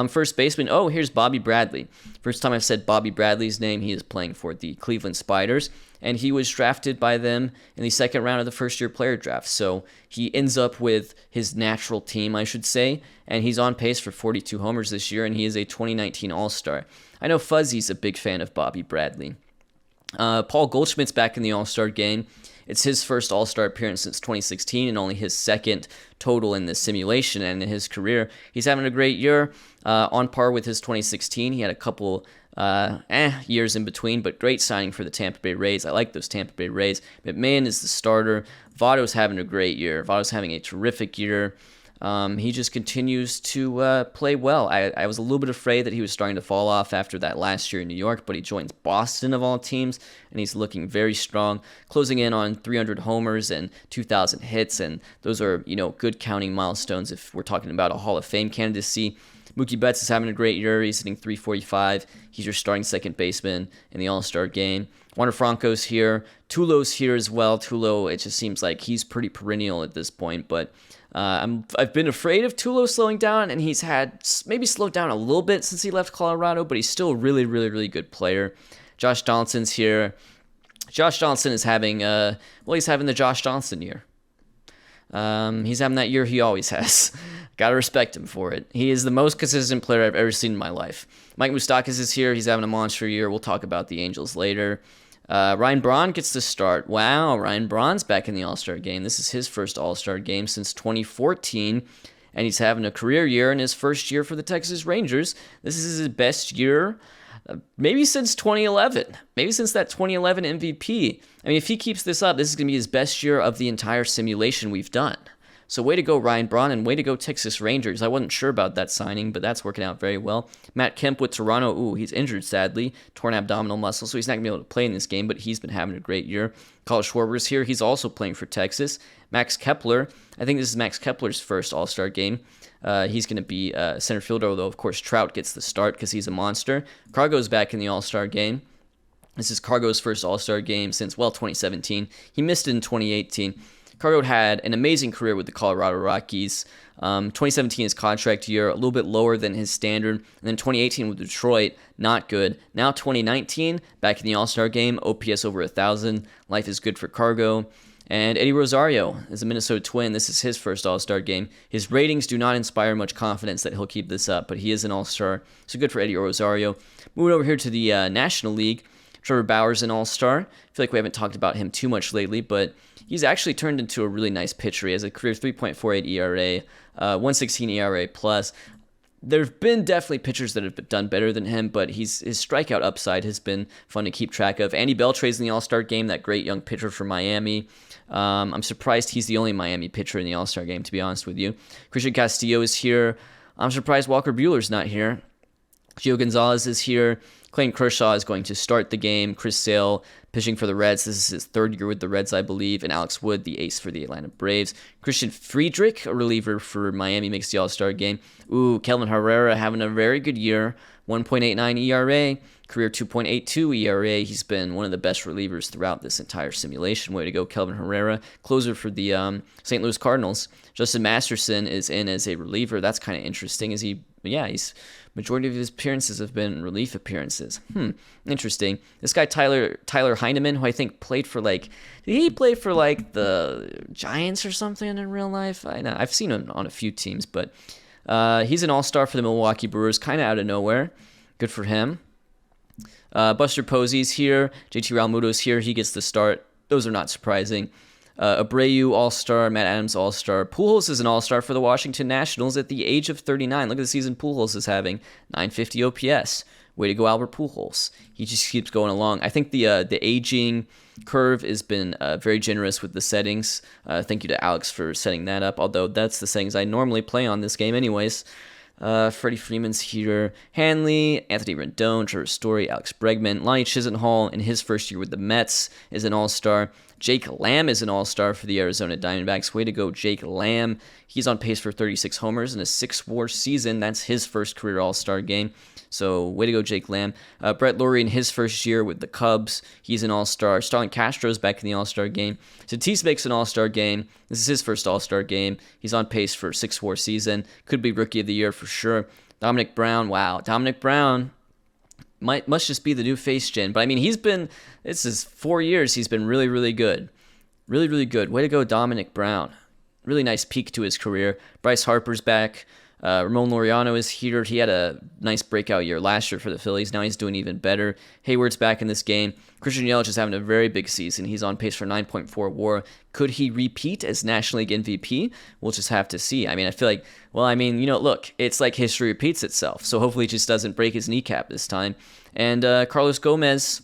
First baseman, here's Bobby Bradley. First time I've said Bobby Bradley's name. He is playing for the Cleveland Spiders, and he was drafted by them in the second round of the first-year player draft. So he ends up with his natural team, I should say, and he's on pace for 42 homers this year, and he is a 2019 All-Star. I know Fuzzy's a big fan of Bobby Bradley. Paul Goldschmidt's back in the All-Star game. It's his first All-Star appearance since 2016 and only his second total in the simulation and in his career. He's having a great year, on par with his 2016. He had a couple years in between, but great signing for the Tampa Bay Rays. I like those Tampa Bay Rays. McMahon is the starter. Votto's having a great year. Votto's having a terrific year. He just continues to play well. I was a little bit afraid that he was starting to fall off after that last year in New York, but he joins Boston of all teams, and he's looking very strong, closing in on 300 homers and 2,000 hits, and those are, good counting milestones if we're talking about a Hall of Fame candidacy. Mookie Betts is having a great year. He's hitting 345. He's your starting second baseman in the All-Star game. Wander Franco's here. Tulo's here as well. Tulo, it just seems like he's pretty perennial at this point, but I've been afraid of Tulo slowing down, and he's had maybe slowed down a little bit since he left Colorado, but he's still a really, really, really good player. Josh Donaldson's here. Josh Donaldson is having, he's having the Josh Donaldson year. He's having that year he always has. Gotta respect him for it. He is the most consistent player I've ever seen in my life. Mike Moustakas is here. He's having a monster year. We'll talk about the Angels later. Ryan Braun gets the start. Wow, Ryan Braun's back in the All-Star game. This is his first All-Star game since 2014, and he's having a career year in his first year for the Texas Rangers. This is his best year maybe since 2011, maybe since that 2011 MVP. I mean, if he keeps this up, this is going to be his best year of the entire simulation we've done. So way to go, Ryan Braun, and way to go, Texas Rangers. I wasn't sure about that signing, but that's working out very well. Matt Kemp with Toronto. Ooh, he's injured, sadly. Torn abdominal muscle, so he's not going to be able to play in this game, but he's been having a great year. Kyle Schwarber's here. He's also playing for Texas. Max Kepler. I think this is Max Kepler's first All-Star game. He's going to be center fielder, although, of course, Trout gets the start because he's a monster. Cargo's back in the All-Star game. This is Cargo's first All-Star game since, 2017. He missed it in 2018. Cargo had an amazing career with the Colorado Rockies. 2017, his contract year, a little bit lower than his standard. And then 2018 with Detroit, not good. Now 2019, back in the All-Star game, OPS over 1,000. Life is good for Cargo. And Eddie Rosario is a Minnesota Twin. This is his first All-Star game. His ratings do not inspire much confidence that he'll keep this up, but he is an All-Star. So good for Eddie Rosario. Moving over here to the National League, Trevor Bauer's an All-Star. I feel like we haven't talked about him too much lately, but he's actually turned into a really nice pitcher. He has a career 3.48 ERA, 116 ERA plus. There have been definitely pitchers that have done better than him, but his strikeout upside has been fun to keep track of. Andy Beltre's in the All-Star game, that great young pitcher from Miami. I'm surprised he's the only Miami pitcher in the All-Star game, to be honest with you. Christian Castillo is here. I'm surprised Walker Buehler's not here. Gio Gonzalez is here. Clayton Kershaw is going to start the game. Chris Sale pitching for the Reds. This is his third year with the Reds, I believe. And Alex Wood, the ace for the Atlanta Braves. Christian Friedrich, a reliever for Miami, makes the All-Star game. Ooh, Kelvin Herrera having a very good year. 1.89 ERA, career 2.82 ERA. He's been one of the best relievers throughout this entire simulation. Way to go, Kelvin Herrera. Closer for the St. Louis Cardinals. Justin Masterson is in as a reliever. That's kind of interesting. He's majority of his appearances have been relief appearances. Interesting. This guy Tyler Heineman, who I think played for did he play for the Giants or something in real life? I know I've seen him on a few teams, but he's an all-star for the Milwaukee Brewers, kind of out of nowhere. Good for him. Buster Posey's here. JT Realmuto's here. He gets the start. Those are not surprising. Abreu, all-star. Matt Adams, all-star. Pujols is an all-star for the Washington Nationals at the age of 39. Look at the season Pujols is having. 950 OPS. Way to go, Albert Pujols. He just keeps going along. I think the aging curve has been very generous with the settings. Thank you to Alex for setting that up, although that's the settings I normally play on this game anyways. Freddie Freeman's here. Hanley, Anthony Rendon, Trevor Story, Alex Bregman. Lonnie Chisenhall in his first year with the Mets is an all-star. Jake Lamb is an all-star for the Arizona Diamondbacks. Way to go, Jake Lamb. He's on pace for 36 homers in a 6-WAR season. That's his first career all-star game. So way to go, Jake Lamb. Brett Lawrie in his first year with the Cubs. He's an all-star. Starlin Castro's back in the all-star game. Tatis makes an all-star game. This is his first all-star game. He's on pace for a 6-WAR season. Could be rookie of the year for sure. Dominic Brown. Wow. Dominic Brown must just be the new face gen. But I mean, this is 4 years. He's been really, really good. Really, really good. Way to go, Dominic Brown. Really nice peak to his career. Bryce Harper's back. Ramon Laureano is here. He had a nice breakout year last year for the Phillies. Now he's doing even better. Hayward's back in this game. Christian Yelich is having a very big season. He's on pace for 9.4 WAR. Could he repeat as National League MVP? We'll just have to see. I mean, I feel like, look, it's like history repeats itself. So hopefully he just doesn't break his kneecap this time. And Carlos Gomez,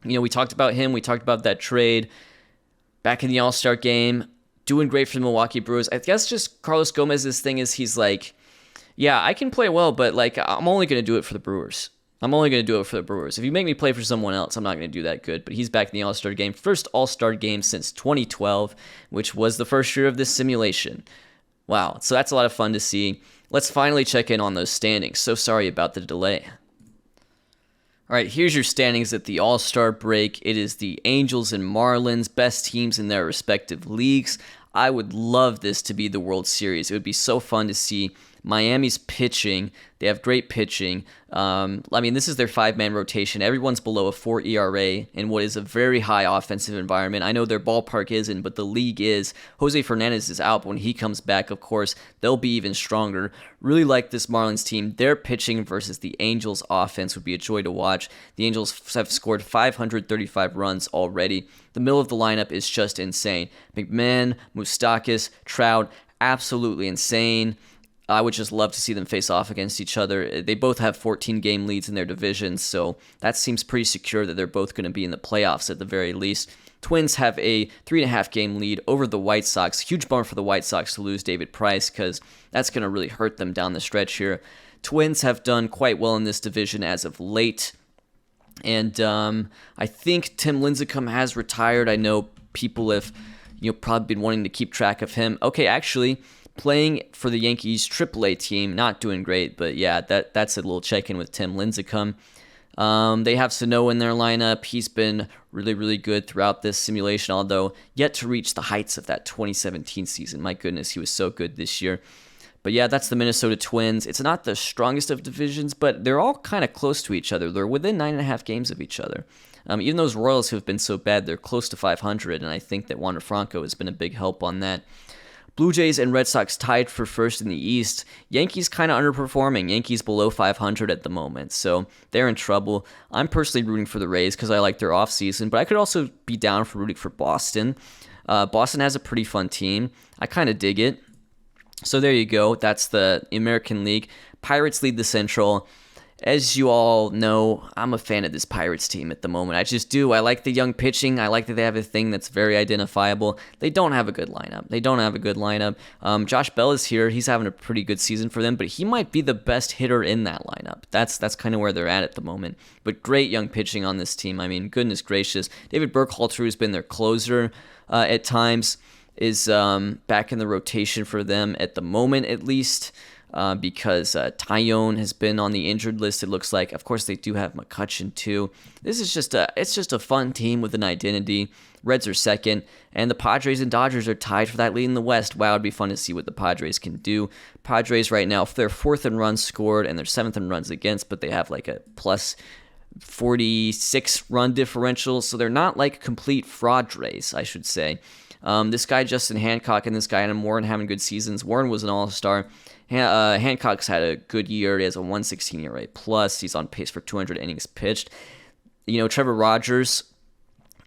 we talked about him. We talked about that trade. Back in the All-Star game. Doing great for the Milwaukee Brewers. I guess just Carlos Gomez's thing is he's like, yeah, I can play well, but I'm only going to do it for the Brewers. If you make me play for someone else, I'm not going to do that good. But he's back in the All-Star game. First All-Star game since 2012, which was the first year of this simulation. Wow, so that's a lot of fun to see. Let's finally check in on those standings. So sorry about the delay. All right, here's your standings at the All-Star break. It is the Angels and Marlins, best teams in their respective leagues. I would love this to be the World Series. It would be so fun to see Miami's pitching, they have great pitching. This is their 5-man rotation. Everyone's below a 4 ERA in what is a very high offensive environment. I know their ballpark isn't, but the league is. Jose Fernandez is out, but when he comes back, of course, they'll be even stronger. Really like this Marlins team. Their pitching versus the Angels offense would be a joy to watch. The Angels have scored 535 runs already. The middle of the lineup is just insane. McMahon, Moustakas, Trout, absolutely insane. I would just love to see them face off against each other. They both have 14-game leads in their divisions, so that seems pretty secure that they're both going to be in the playoffs at the very least. Twins have a 3.5-game lead over the White Sox. Huge bummer for the White Sox to lose David Price because that's going to really hurt them down the stretch here. Twins have done quite well in this division as of late, and I think Tim Lincecum has retired. I know people have probably been wanting to keep track of him. Okay, actually, playing for the Yankees AAA team, not doing great, but yeah, that's a little check-in with Tim Lincecum. They have Sano in their lineup. He's been really, really good throughout this simulation, although yet to reach the heights of that 2017 season. My goodness, he was so good this year. But yeah, that's the Minnesota Twins. It's not the strongest of divisions, but they're all kind of close to each other. They're within 9.5 games of each other. Even those Royals who have been so bad, they're close to 500, and I think that Wander Franco has been a big help on that. Blue Jays and Red Sox tied for first in the East. Yankees kind of underperforming. Yankees below 500 at the moment, so they're in trouble. I'm personally rooting for the Rays because I like their offseason, but I could also be down for rooting for Boston. Boston has a pretty fun team. I kind of dig it. So there you go. That's the American League. Pirates lead the Central. As you all know, I'm a fan of this Pirates team at the moment. I just do. I like the young pitching. I like that they have a thing that's very identifiable. They don't have a good lineup. Josh Bell is here. He's having a pretty good season for them, but he might be the best hitter in that lineup. That's kind of where they're at the moment. But great young pitching on this team. I mean, goodness gracious. David Burkhalter, who's been their closer at times, is back in the rotation for them at the moment, at least. Because Tyone has been on the injured list, it looks like. Of course, they do have McCutchen, too. This is just a fun team with an identity. Reds are second, and the Padres and Dodgers are tied for that lead in the West. Wow, it'd be fun to see what the Padres can do. Padres right now, they're 4th in runs scored, and they're 7th in runs against, but they have like a plus 46 run differential, so they're not like complete fraudres, I should say. This guy, Justin Hancock, and this guy, Adam Warren, having good seasons. Warren was an all-star. Hancock's had a good year. He has a 116 ERA plus. He's on pace for 200 innings pitched. Trevor Rogers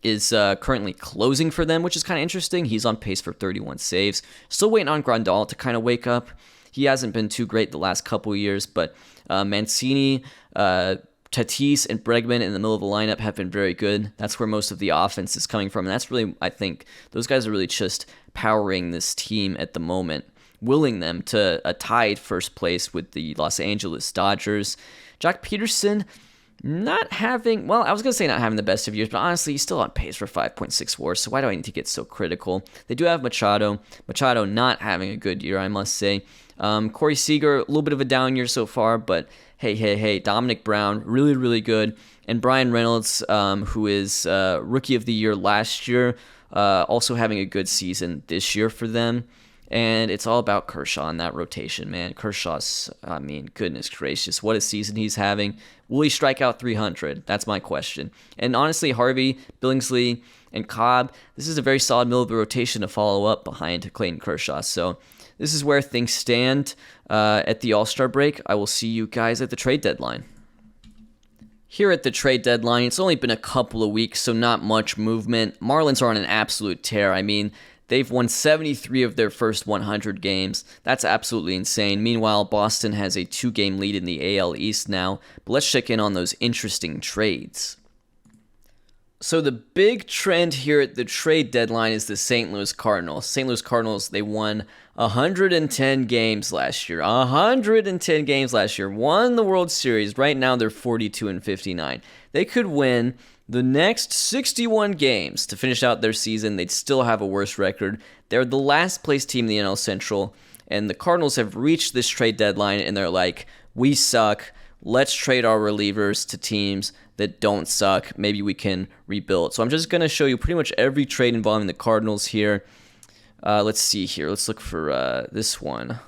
is currently closing for them, which is kind of interesting. He's on pace for 31 saves. Still waiting on Grandal to kind of wake up. He hasn't been too great the last couple years, but Mancini, Tatis, and Bregman in the middle of the lineup have been very good. That's where most of the offense is coming from, and that's really, I think, those guys are really just powering this team at the moment, willing them to a tied first place with the Los Angeles Dodgers. Jock Peterson not having the best of years, but honestly, he's still on pace for 5.6 WAR, so why do I need to get so critical? They do have Machado. Machado not having a good year, I must say. Corey Seager, a little bit of a down year so far, but hey, Dominic Brown, really, really good. And Brian Reynolds, who is Rookie of the Year last year, also having a good season this year for them. And it's all about Kershaw in that rotation, man. Kershaw's, goodness gracious, what a season he's having. Will he strike out 300? That's my question. And honestly, Harvey, Billingsley, and Cobb, this is a very solid middle of the rotation to follow up behind Clayton Kershaw. So this is where things stand at the All-Star break. I will see you guys at the trade deadline. Here at the trade deadline, it's only been a couple of weeks, so not much movement. Marlins are on an absolute tear. They've won 73 of their first 100 games. That's absolutely insane. Meanwhile, Boston has a 2-game lead in the AL East now. But let's check in on those interesting trades. So the big trend here at the trade deadline is the St. Louis Cardinals. St. Louis Cardinals, they won 110 games last year. 110 games last year. Won the World Series. Right now, they're 42-59. They could win the next 61 games to finish out their season. They'd still have a worse record. They're the last place team in the NL Central, and the Cardinals have reached this trade deadline, and they're like, we suck. Let's trade our relievers to teams that don't suck. Maybe we can rebuild. So I'm just going to show you pretty much every trade involving the Cardinals here. Let's see here. Let's look for this one.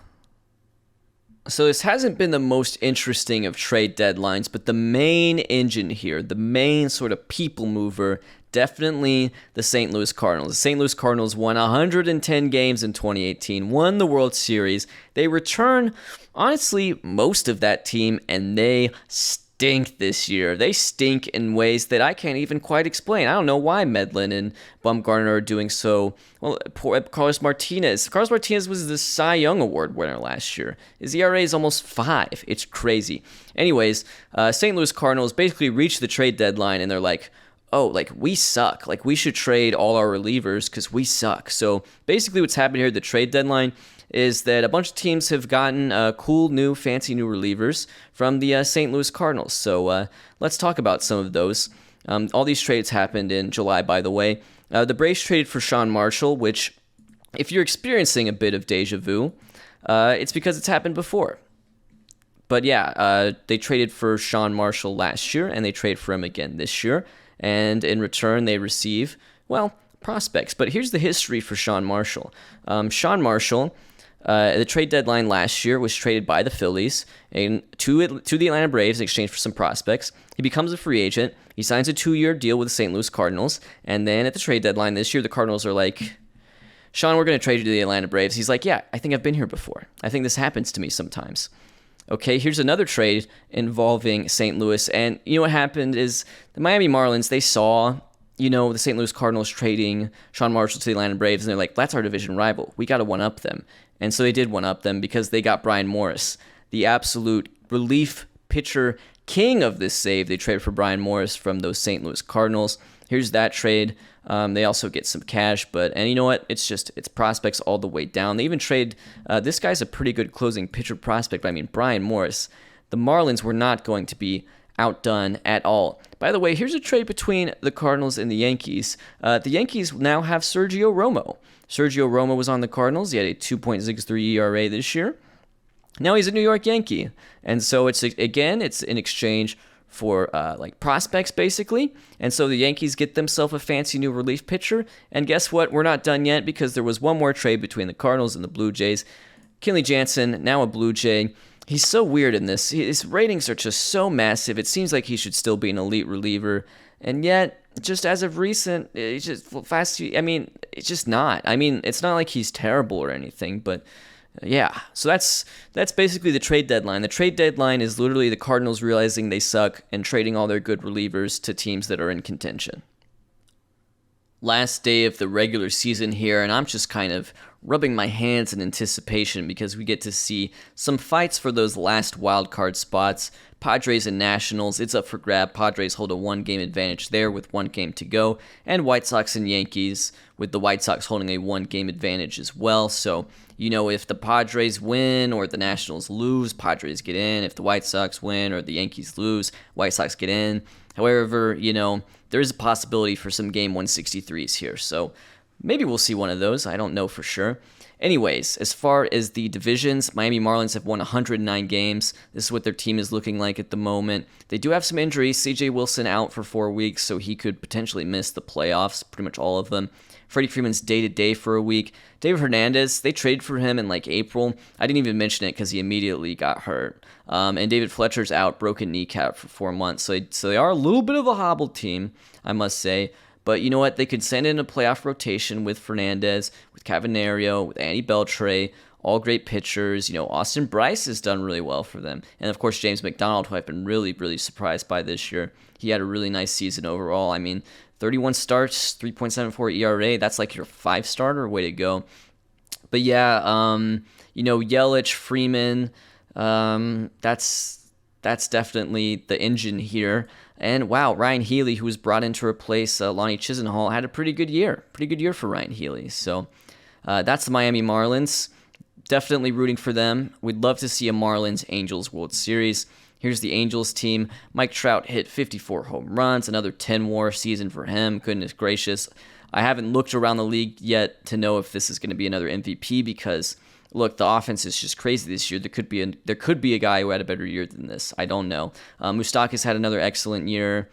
So this hasn't been the most interesting of trade deadlines, but the main engine here, the main sort of people mover, definitely the St. Louis Cardinals. The St. Louis Cardinals won 110 games in 2018, won the World Series. They return, honestly, most of that team, and they stink this year. They stink in ways that I can't even quite explain. I don't know why Medlin and Bumgarner are doing so. Well, poor Carlos Martinez. Carlos Martinez was the Cy Young Award winner last year. His ERA is almost 5. It's crazy. Anyways, St. Louis Cardinals basically reached the trade deadline, and they're like, oh, like, we suck. Like, we should trade all our relievers because we suck. So basically what's happened here at the trade deadline is that a bunch of teams have gotten cool, new, fancy new relievers from the St. Louis Cardinals. So let's talk about some of those. All these trades happened in July, by the way. The Braves traded for Sean Marshall, which, if you're experiencing a bit of deja vu, it's because it's happened before. But yeah, they traded for Sean Marshall last year, and they trade for him again this year. And in return, they receive, well, prospects. But here's the history for Sean Marshall. Sean Marshall, at the trade deadline last year, was traded by the Phillies to the Atlanta Braves in exchange for some prospects. He becomes a free agent. He signs a 2-year deal with the St. Louis Cardinals. And then at the trade deadline this year, the Cardinals are like, Sean, we're going to trade you to the Atlanta Braves. He's like, yeah, I think I've been here before. I think this happens to me sometimes. Okay, here's another trade involving St. Louis. And you know what happened is the Miami Marlins, they saw, the St. Louis Cardinals trading Sean Marshall to the Atlanta Braves, and they're like, that's our division rival. We got to one-up them. And so they did one-up them because they got Brian Morris, the absolute relief pitcher king of this save. They traded for Brian Morris from those St. Louis Cardinals. Here's that trade. They also get some cash, and you know what? It's prospects all the way down. They even trade, this guy's a pretty good closing pitcher prospect, but I mean, Brian Morris. The Marlins were not going to be outdone at all. By the way, here's a trade between the Cardinals and the Yankees. The Yankees now have Sergio Romo. Sergio Romo was on the Cardinals. He had a 2.63 ERA this year. Now he's a New York Yankee. And so it's in exchange for prospects, basically. And so the Yankees get themselves a fancy new relief pitcher. And guess what? We're not done yet because there was one more trade between the Cardinals and the Blue Jays. Kenley Jansen, now a Blue Jay. He's so weird in this. His ratings are just so massive. It seems like he should still be an elite reliever. And yet, just as of recent, it's just not. I mean, it's not like he's terrible or anything, but yeah, so that's basically the trade deadline. The trade deadline is literally the Cardinals realizing they suck and trading all their good relievers to teams that are in contention. Last day of the regular season here, and I'm just kind of rubbing my hands in anticipation because we get to see some fights for those last wild card spots. Padres and Nationals, it's up for grab. Padres hold a 1-game advantage there with 1 game to go, and White Sox and Yankees with the White Sox holding a 1-game advantage as well. So, if the Padres win or the Nationals lose, Padres get in. If the White Sox win or the Yankees lose, White Sox get in. However, there is a possibility for some game 163s here. So maybe we'll see one of those. I don't know for sure. Anyways, as far as the divisions, Miami Marlins have won 109 games. This is what their team is looking like at the moment. They do have some injuries. CJ Wilson out for 4 weeks, so he could potentially miss the playoffs, pretty much all of them. Freddie Freeman's day-to-day for a week. David Hernandez, they traded for him in April. I didn't even mention it because he immediately got hurt. And David Fletcher's out, broken kneecap for 4 months. So they are a little bit of a hobbled team, I must say. But you know what? They could send in a playoff rotation with Fernandez, with Cavanario, with Andy Beltre, all great pitchers. Austin Bryce has done really well for them. And of course, James McDonald, who I've been really, really surprised by this year. He had a really nice season overall. I mean, 31 starts, 3.74 ERA. That's like your 5-starter. Way to go. But yeah, Yelich, Freeman, that's definitely the engine here. And wow, Ryan Healy, who was brought in to replace Lonnie Chisenhall, had a pretty good year. Pretty good year for Ryan Healy. So that's the Miami Marlins. Definitely rooting for them. We'd love to see a Marlins-Angels World Series. Here's the Angels team. Mike Trout hit 54 home runs, another 10-WAR season for him. Goodness gracious. I haven't looked around the league yet to know if this is going to be another MVP because, look, the offense is just crazy this year. There could be a guy who had a better year than this. I don't know. Moustakas had another excellent year.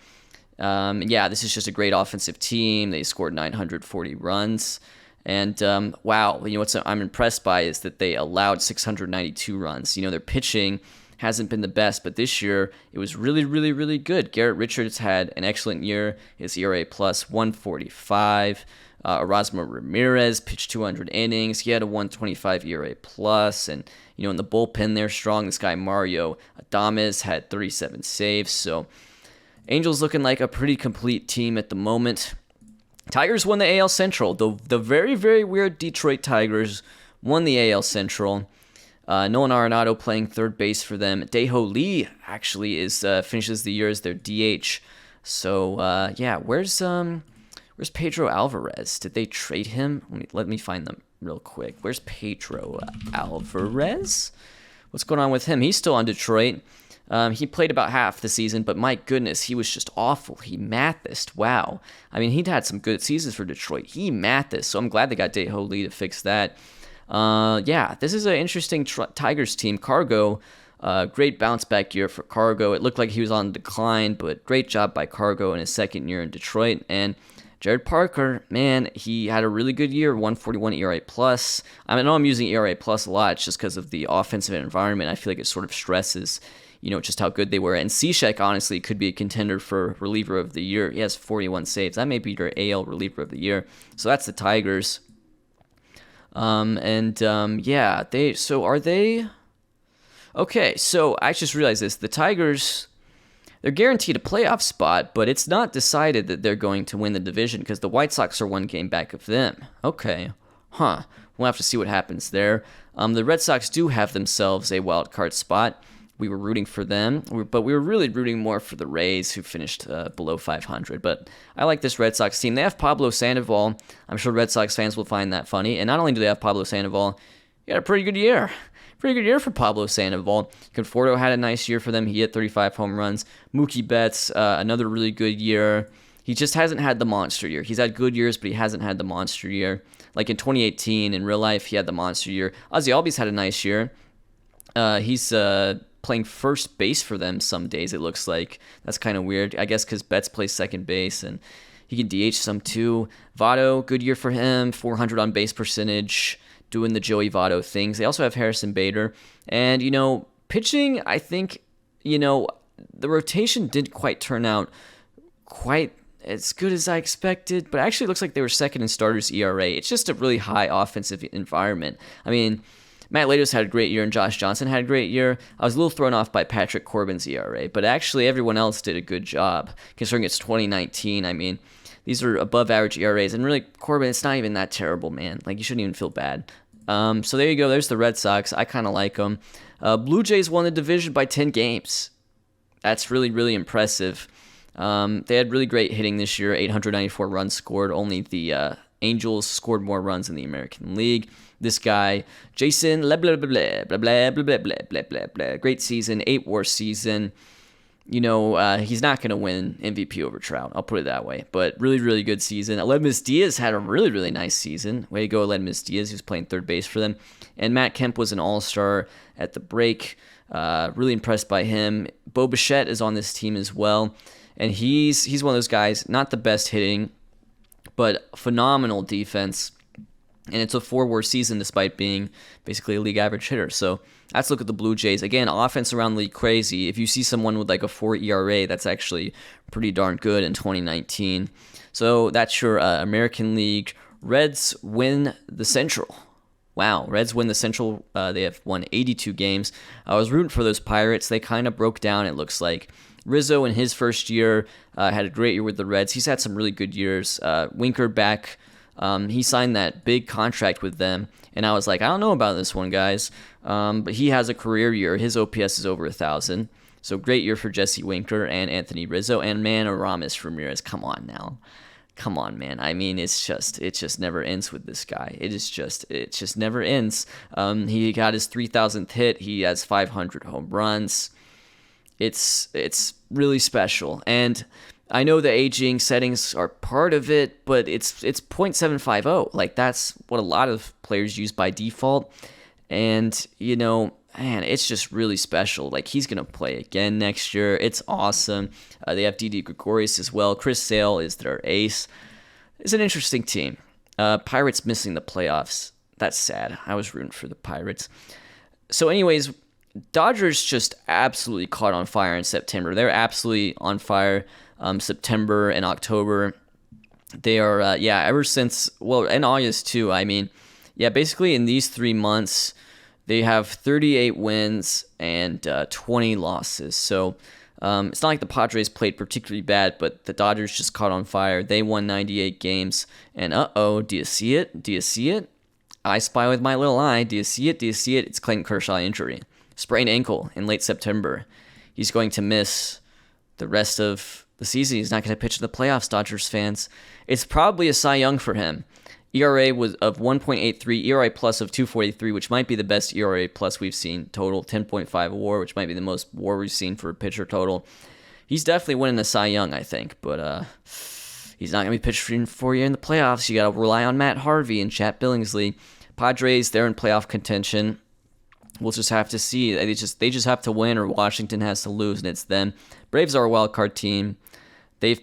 This is just a great offensive team. They scored 940 runs. And wow, what I'm impressed by is that they allowed 692 runs. Their pitching hasn't been the best, but this year it was really, really, really good. Garrett Richards had an excellent year. His ERA plus 145. Erasmo Ramirez pitched 200 innings. He had a 125 ERA plus, and in the bullpen they're strong. This guy Mario Adames had 37 saves. So Angels looking like a pretty complete team at the moment. Tigers won the AL Central. The very, very weird Detroit Tigers won the AL Central. Nolan Arenado playing third base for them. Dae-Ho Lee actually finishes the year as their DH. So where's Pedro Alvarez? Did they trade him? Let me find them real quick. Where's Pedro Alvarez? What's going on with him? He's still on Detroit. He played about half the season, but my goodness, he was just awful. He Mathised. Wow. He'd had some good seasons for Detroit. He Mathised. So I'm glad they got Dae-Ho Lee to fix that. This is an interesting Tigers team. Cargo, great bounce back year for Cargo. It looked like he was on decline, but great job by Cargo in his second year in Detroit. And Jared Parker, man, he had a really good year, 141 ERA plus. I know I'm using ERA plus a lot. It's just because of the offensive environment. I feel like it sort of stresses, just how good they were. And Cishek, honestly, could be a contender for reliever of the year. He has 41 saves. That may be your AL reliever of the year. So that's the Tigers. Are they? Okay, so I just realized this. The Tigers, they're guaranteed a playoff spot, but it's not decided that they're going to win the division because the White Sox are one game back of them. Okay, we'll have to see what happens there. The Red Sox do have themselves a wild card spot. We were rooting for them, but we were really rooting more for the Rays, who finished below 500. But I like this Red Sox team. They have Pablo Sandoval. I'm sure Red Sox fans will find that funny. And not only do they have Pablo Sandoval, he had a pretty good year. Pretty good year for Pablo Sandoval. Conforto had a nice year for them. He hit 35 home runs. Mookie Betts, another really good year. He just hasn't had the monster year. He's had good years, but he hasn't had the monster year. Like in 2018, in real life, he had the monster year. Ozzy Albies had a nice year. He's playing first base for them some days, it looks like. That's kind of weird. I guess because Betts plays second base, and he can DH some too. Votto, good year for him. 400 on base percentage, doing the Joey Votto things. They also have Harrison Bader. And, pitching, I think, the rotation didn't quite turn out quite as good as I expected, but actually looks like they were second in starters ERA. It's just a really high offensive environment. Matt Latos had a great year and Josh Johnson had a great year. I was a little thrown off by Patrick Corbin's ERA, but actually everyone else did a good job considering it's 2019. These are above average ERAs, and really Corbin, it's not even that terrible, man. Like, you shouldn't even feel bad. So there you go. There's the Red Sox. I kind of like them. Blue Jays won the division by 10 games. That's really, really impressive. They had really great hitting this year. 894 runs scored. Only the Angels scored more runs in the American League. This guy, Jason, blah, blah, blah, blah, blah, blah, blah, blah, blah, blah, blah, blah. Great season, 8-WAR season. He's not going to win MVP over Trout. I'll put it that way. But really, really good season. Aledmus Diaz had a really, really nice season. Way to go, Aledmus Diaz, who's playing third base for them. And Matt Kemp was an all-star at the break. Really impressed by him. Bo Bichette is on this team as well. And he's one of those guys, not the best hitting, but phenomenal defense. And it's a 4-WAR season despite being basically a league average hitter. So let's look at the Blue Jays. Again, offense around the league crazy. If you see someone with like a 4 ERA, that's actually pretty darn good in 2019. So that's your American League. Reds win the Central. Wow, Reds win the Central. They have won 82 games. I was rooting for those Pirates. They kind of broke down, it looks like. Rizzo in his first year had a great year with the Reds. He's had some really good years. Winker back. He signed that big contract with them, and I was like, I don't know about this one, guys. But he has a career year. His OPS is over 1,000. So great year for Jesse Winker and Anthony Rizzo. And man, Aramis Ramirez, come on now. Come on, man. it just never ends with this guy. It just never ends. He got his 3,000th hit. He has 500 home runs. It's really special. And I know the aging settings are part of it, but it's .750. Like, that's what a lot of players use by default. And, man, it's just really special. Like, he's going to play again next year. It's awesome. They have Didi Gregorius as well. Chris Sale is their ace. It's an interesting team. Pirates missing the playoffs. That's sad. I was rooting for the Pirates. So anyways, Dodgers just absolutely caught on fire in September. They're absolutely on fire. September and October. They are, ever since, in August too. I mean, basically in these 3 months, they have 38 wins and 20 losses. So it's not like the Padres played particularly bad, but the Dodgers just caught on fire. They won 98 games. And do you see it? Do you see it? I spy with my little eye. Do you see it? Do you see it? It's Clayton Kershaw injury. Sprained ankle in late September. He's going to miss the rest of the season. He's not going to pitch in the playoffs, Dodgers fans. It's probably a Cy Young for him. ERA was of 1.83, ERA plus of 2.43, which might be the best ERA plus we've seen total. 10.5 WAR, which might be the most WAR we've seen for a pitcher total. He's definitely winning the Cy Young, I think, but he's not going to be pitching for you in the playoffs. You got to rely on Matt Harvey and Chat Billingsley. Padres, they're in playoff contention. We'll just have to see. They just have to win, or Washington has to lose, and it's them. Braves are a wild card team. They've,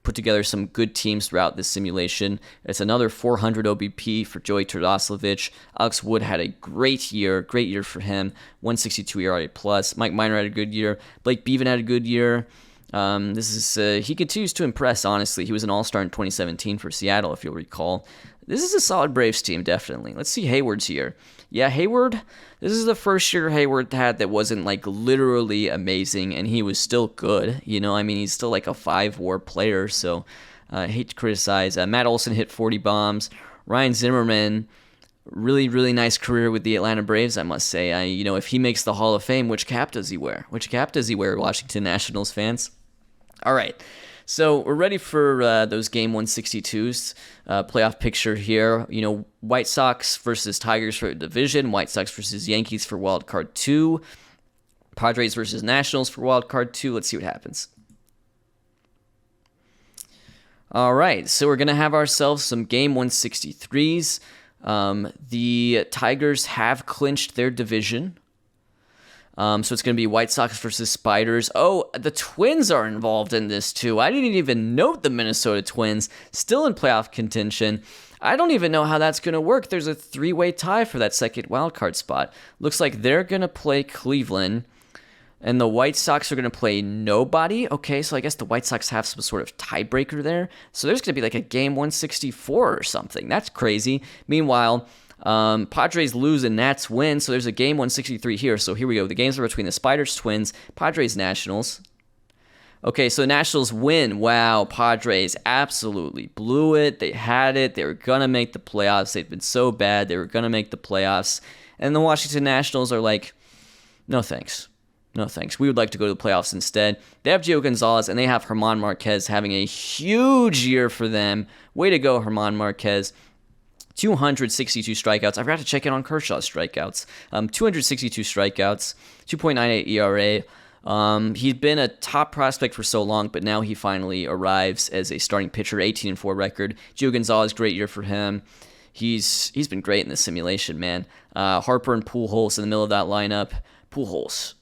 put together some good teams throughout this simulation. It's another 400 OBP for Joey Turdoslavich. Alex Wood had a great year for him. 162 ERA plus. Mike Minor had a good year. Blake Beavan had a good year. He continues to impress, honestly. He was an all-star in 2017 for Seattle, if you'll recall. This is a solid Braves team, definitely. Let's see Hayward's year. Yeah, Hayward, this is the first year Hayward had that wasn't, literally amazing, and he was still good. He's still, a 5-WAR player, so I hate to criticize. Matt Olson hit 40 bombs. Ryan Zimmerman, really, really nice career with the Atlanta Braves, I must say. If he makes the Hall of Fame, which cap does he wear? Washington Nationals fans? All right. So we're ready for those Game 162s, playoff picture here. White Sox versus Tigers for division, White Sox versus Yankees for Wild Card 2, Padres versus Nationals for Wild Card 2. Let's see what happens. All right, so we're going to have ourselves some Game 163s. The Tigers have clinched their division. So it's going to be White Sox versus Spiders. Oh, the Twins are involved in this too. I didn't even note the Minnesota Twins still in playoff contention. I don't even know how that's going to work. There's a 3-way tie for that second wildcard spot. Looks like they're going to play Cleveland, and the White Sox are going to play nobody. Okay, so I guess the White Sox have some sort of tiebreaker there. So there's going to be a Game 164 or something. That's crazy. Meanwhile, Padres lose and Nats win, so there's a Game 163 here. So here we go. The games are between the Spiders, Twins, Padres, Nationals. Okay, so the Nationals win. Wow, Padres absolutely blew it. They had it. They were going to make the playoffs. They'd been so bad. They were going to make the playoffs. And the Washington Nationals are like, no thanks. No thanks. We would like to go to the playoffs instead. They have Gio Gonzalez, and they have German Marquez having a huge year for them. Way to go, German Marquez. 262 strikeouts. I forgot to check in on Kershaw's strikeouts. 262 strikeouts, 2.98 ERA. He's been a top prospect for so long, but now he finally arrives as a starting pitcher, 18-4 record. Gio Gonzalez, great year for him. He's been great in this simulation, man. Harper and Pujols in the middle of that lineup. Pujols,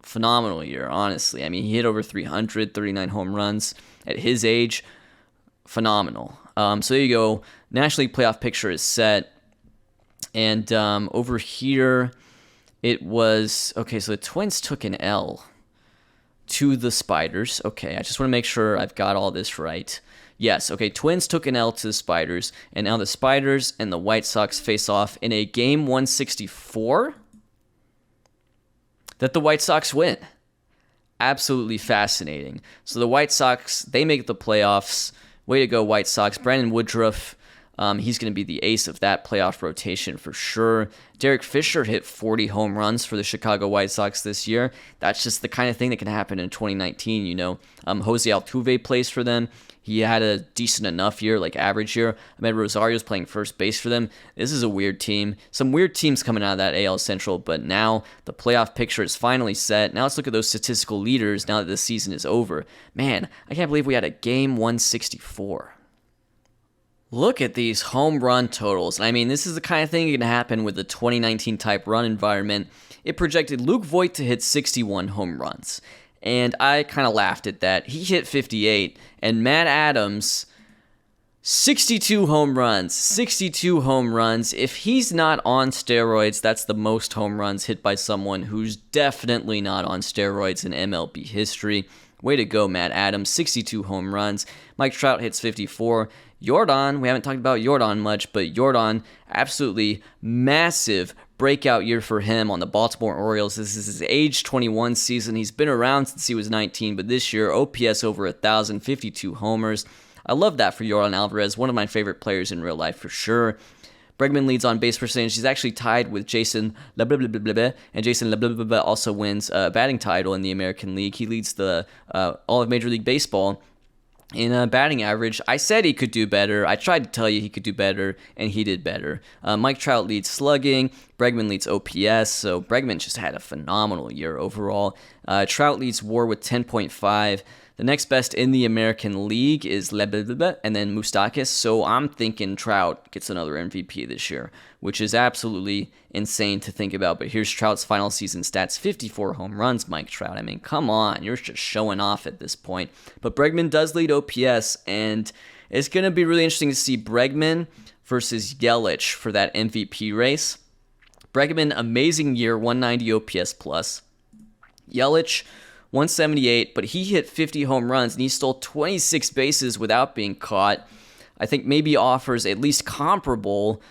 phenomenal year, honestly. He hit over 300, 39 home runs at his age. Phenomenal. So there you go. National League playoff picture is set. And over here, it was... Okay, so the Twins took an L to the Spiders. Okay, I just want to make sure I've got all this right. Yes, okay, Twins took an L to the Spiders. And now the Spiders and the White Sox face off in a Game 164 that the White Sox win. Absolutely fascinating. So the White Sox, they make the playoffs. Way to go, White Sox. Brandon Woodruff, he's going to be the ace of that playoff rotation for sure. Derek Fisher hit 40 home runs for the Chicago White Sox this year. That's just the kind of thing that can happen in 2019, Jose Altuve plays for them. He had a decent enough year, average year. Ahmed Rosario's playing first base for them. This is a weird team. Some weird teams coming out of that AL Central, but now the playoff picture is finally set. Now let's look at those statistical leaders now that the season is over. Man, I can't believe we had a Game 164. Look at these home run totals. This is the kind of thing that can happen with the 2019 type run environment. It projected Luke Voit to hit 61 home runs. And I kind of laughed at that. He hit 58, and Matt Adams 62 home runs. 62 home runs. If he's not on steroids, that's the most home runs hit by someone who's definitely not on steroids in MLB history. Way to go, Matt Adams. 62 home runs. Mike Trout hits 54. Jordan, we haven't talked about Jordan much, but Jordan, absolutely massive breakout year for him on the Baltimore Orioles. This is his age 21 season. He's been around since he was 19, but this year, OPS over 1,000, 52 homers. I love that for Jordan Alvarez, one of my favorite players in real life for sure. Bregman leads on base percentage. He's actually tied with Jason LeBlanc, and Jason LeBlanc also wins a batting title in the American League. He leads the all of Major League Baseball in batting average. I said he could do better. I tried to tell you he could do better, and he did better. Mike Trout leads slugging. Bregman leads OPS, so Bregman just had a phenomenal year overall. Trout leads WAR with 10.5. The next best in the American League is LeBlanc and then Moustakas, so I'm thinking Trout gets another MVP this year, which is absolutely insane to think about. But here's Trout's final season stats: 54 home runs, Mike Trout. I mean, come on, you're just showing off at this point. But Bregman does lead OPS, and it's going to be really interesting to see Bregman versus Yelich for that MVP race. Bregman, amazing year, 190 OPS plus. Yelich, 178, but he hit 50 home runs, and he stole 26 bases without being caught. I think maybe offers at least comparable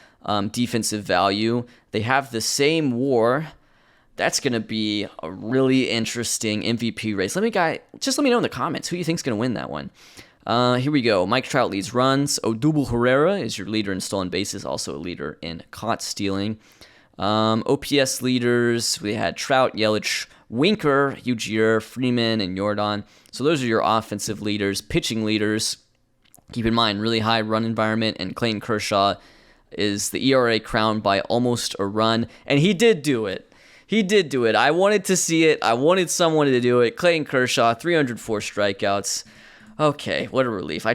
defensive value. They have the same WAR. That's going to be a really interesting MVP race. Let me know in the comments who you think's going to win that one. Here we go. Mike Trout leads runs. Odubel Herrera is your leader in stolen bases, also a leader in caught stealing. OPS leaders, we had Trout, Yelich, Winker, huge year, Freeman, and Jordan. So those are your offensive leaders. Pitching leaders, keep in mind, really high run environment, and Clayton Kershaw is the ERA crowned by almost a run, and he did do it. He did do it. I wanted to see it. I wanted someone to do it. Clayton Kershaw, 304 strikeouts. Okay, what a relief. I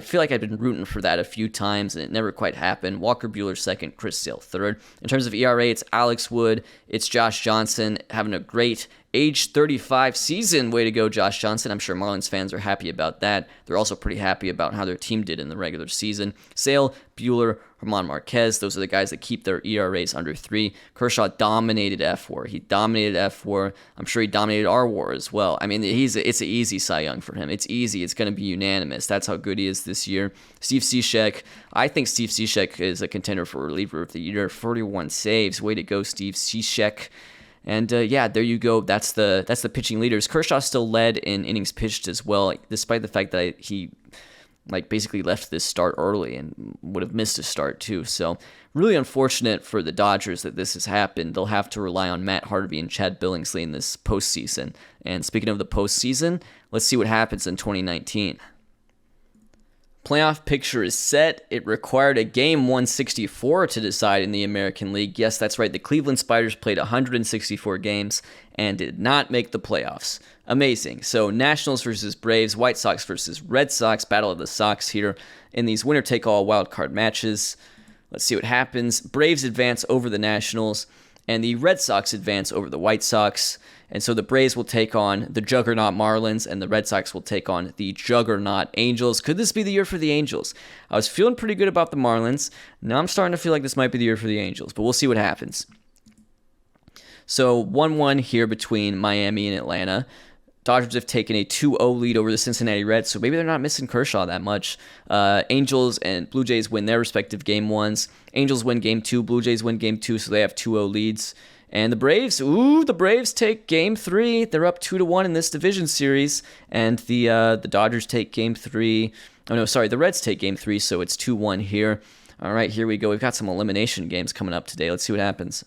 feel like I've been rooting for that a few times, and it never quite happened. Walker Buehler second, Chris Sale third. In terms of ERA, it's Alex Wood, it's Josh Johnson, having a great age 35 season. Way to go, Josh Johnson. I'm sure Marlins fans are happy about that. They're also pretty happy about how their team did in the regular season. Sale, Buehler, German Marquez, those are the guys that keep their ERAs under 3. Kershaw dominated F4. He dominated F4. I'm sure he dominated R WAR as well. I mean, it's an easy Cy Young for him. It's easy. It's going to be unanimous. That's how good he is this year. Steve Cishek. I think Steve Cishek is a contender for reliever of the year. 41 saves. Way to go, Steve Cishek. And there you go. That's the pitching leaders. Kershaw still led in innings pitched as well, despite the fact that he basically left this start early and would have missed a start too. So really unfortunate for the Dodgers that this has happened. They'll have to rely on Matt Harvey and Chad Billingsley in this postseason. And speaking of the postseason, let's see what happens in 2019. Playoff picture is set. It required a game 164 to decide in the American League. Yes, that's right. The Cleveland Spiders played 164 games and did not make the playoffs. Amazing. So Nationals versus Braves, White Sox versus Red Sox, Battle of the Sox here in these winner-take-all wildcard matches. Let's see what happens. Braves advance over the Nationals, and the Red Sox advance over the White Sox. And so the Braves will take on the juggernaut Marlins, and the Red Sox will take on the juggernaut Angels. Could this be the year for the Angels? I was feeling pretty good about the Marlins. Now I'm starting to feel like this might be the year for the Angels, but we'll see what happens. So 1-1 here between Miami and Atlanta. Dodgers have taken a 2-0 lead over the Cincinnati Reds, so maybe they're not missing Kershaw that much. Angels and Blue Jays win their respective game ones. Angels win game 2, Blue Jays win game 2, so they have 2-0 leads. And the Braves take game 3. They're up 2-1 in this division series, and the Dodgers take game 3. Oh no, sorry, the Reds take game 3, so it's 2-1 here. All right, here we go. We've got some elimination games coming up today. Let's see what happens.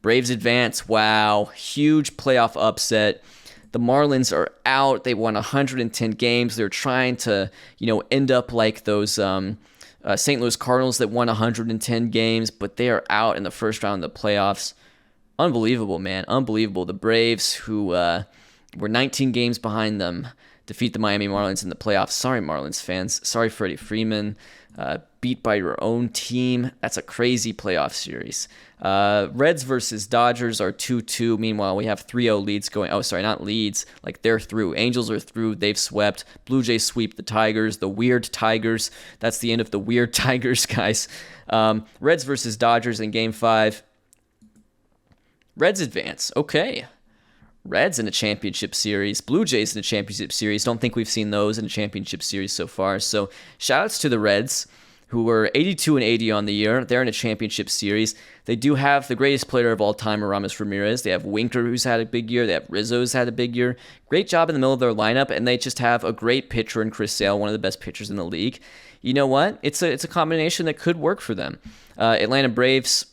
Braves advance. Wow, huge playoff upset. The Marlins are out. They won 110 games. They're trying to, end up like those St. Louis Cardinals that won 110 games, but they are out in the first round of the playoffs. Unbelievable, man. Unbelievable. The Braves, who were 19 games behind them, defeat the Miami Marlins in the playoffs. Sorry, Marlins fans. Sorry, Freddie Freeman. beat by your own team. That's a crazy playoff series. Reds versus Dodgers are 2-2. Meanwhile, we have 3-0 leads going. Oh, sorry, not leads. Like, they're through. Angels are through. They've swept. Blue Jays sweep the Tigers, the weird Tigers. That's the end of the weird Tigers, guys. Reds versus Dodgers in Game 5. Reds advance. Okay. Reds in a championship series, Blue Jays in a championship series. Don't think we've seen those in a championship series so far. So shout-outs to the Reds, who were 82-80 on the year. They're in a championship series. They do have the greatest player of all time, Aramis Ramirez. They have Winker, who's had a big year. They have Rizzo, who's had a big year. Great job in the middle of their lineup, and they just have a great pitcher in Chris Sale, one of the best pitchers in the league. You know what? It's a combination that could work for them. Atlanta Braves.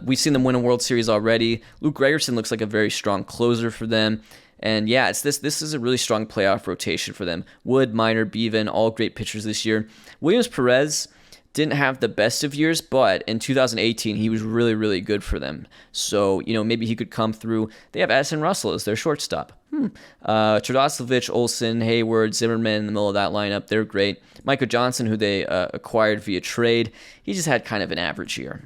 We've seen them win a World Series already. Luke Gregerson looks like a very strong closer for them. And yeah, this is a really strong playoff rotation for them. Wood, Minor, Bevan, all great pitchers this year. Williams Perez didn't have the best of years, but in 2018, he was really, really good for them. So, maybe he could come through. They have Addison Russell as their shortstop. Tradoslavich, Olsen, Hayward, Zimmerman in the middle of that lineup. They're great. Michael Johnson, who they acquired via trade, he just had kind of an average year.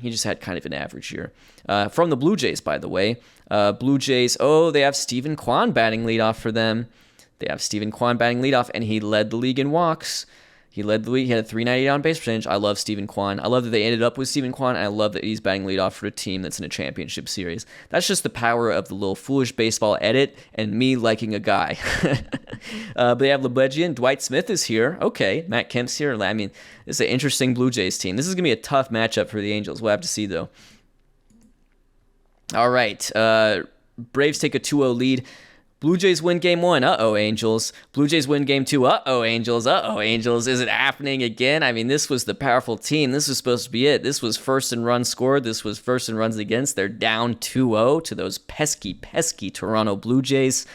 From the Blue Jays, by the way. Blue Jays, they have Stephen Kwan batting leadoff for them. And he led the league in walks. He led the league. He had a .398 on base percentage. I love Stephen Kwan. I love that they ended up with Stephen Kwan. And I love that he's batting leadoff for a team that's in a championship series. That's just the power of the little foolish baseball edit and me liking a guy. But they have LeBledjian. Dwight Smith is here. Okay, Matt Kemp's here. I mean, this is an interesting Blue Jays team. This is going to be a tough matchup for the Angels. We'll have to see, though. All right. Braves take a 2-0 lead. Blue Jays win Game 1. Uh-oh, Angels. Blue Jays win Game 2. Uh-oh, Angels. Uh-oh, Angels. Is it happening again? I mean, this was the powerful team. This was supposed to be it. This was first in runs scored. This was first in runs against. They're down 2-0 to those pesky Toronto Blue Jays.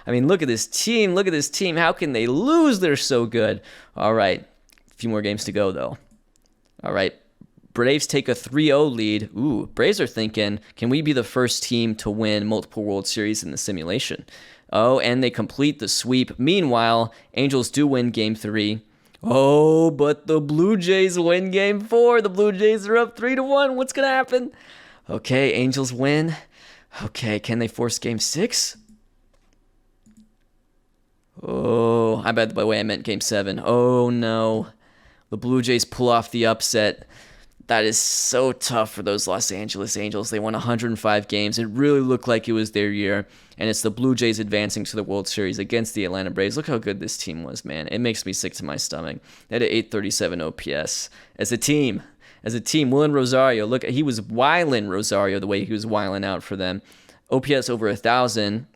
I mean, look at this team. How can they lose? They're so good. All right. A few more games to go, though. All right. Braves take a 3-0 lead. Ooh, Braves are thinking, can we be the first team to win multiple World Series in the simulation? Oh, and they complete the sweep. Meanwhile, Angels do win Game 3. Oh, but the Blue Jays win Game 4. The Blue Jays are up 3-1. What's going to happen? Okay, Angels win. Okay, can they force Game 6? Oh, I bet by the way I meant Game 7. Oh, no. The Blue Jays pull off the upset. That is so tough for those Los Angeles Angels. They won 105 games. It really looked like it was their year. And it's the Blue Jays advancing to the World Series against the Atlanta Braves. Look how good this team was, man. It makes me sick to my stomach. They had an 837 OPS. As a team, Willen Rosario, look, he was wiling Rosario the way he was wiling out for them. OPS over 1,000.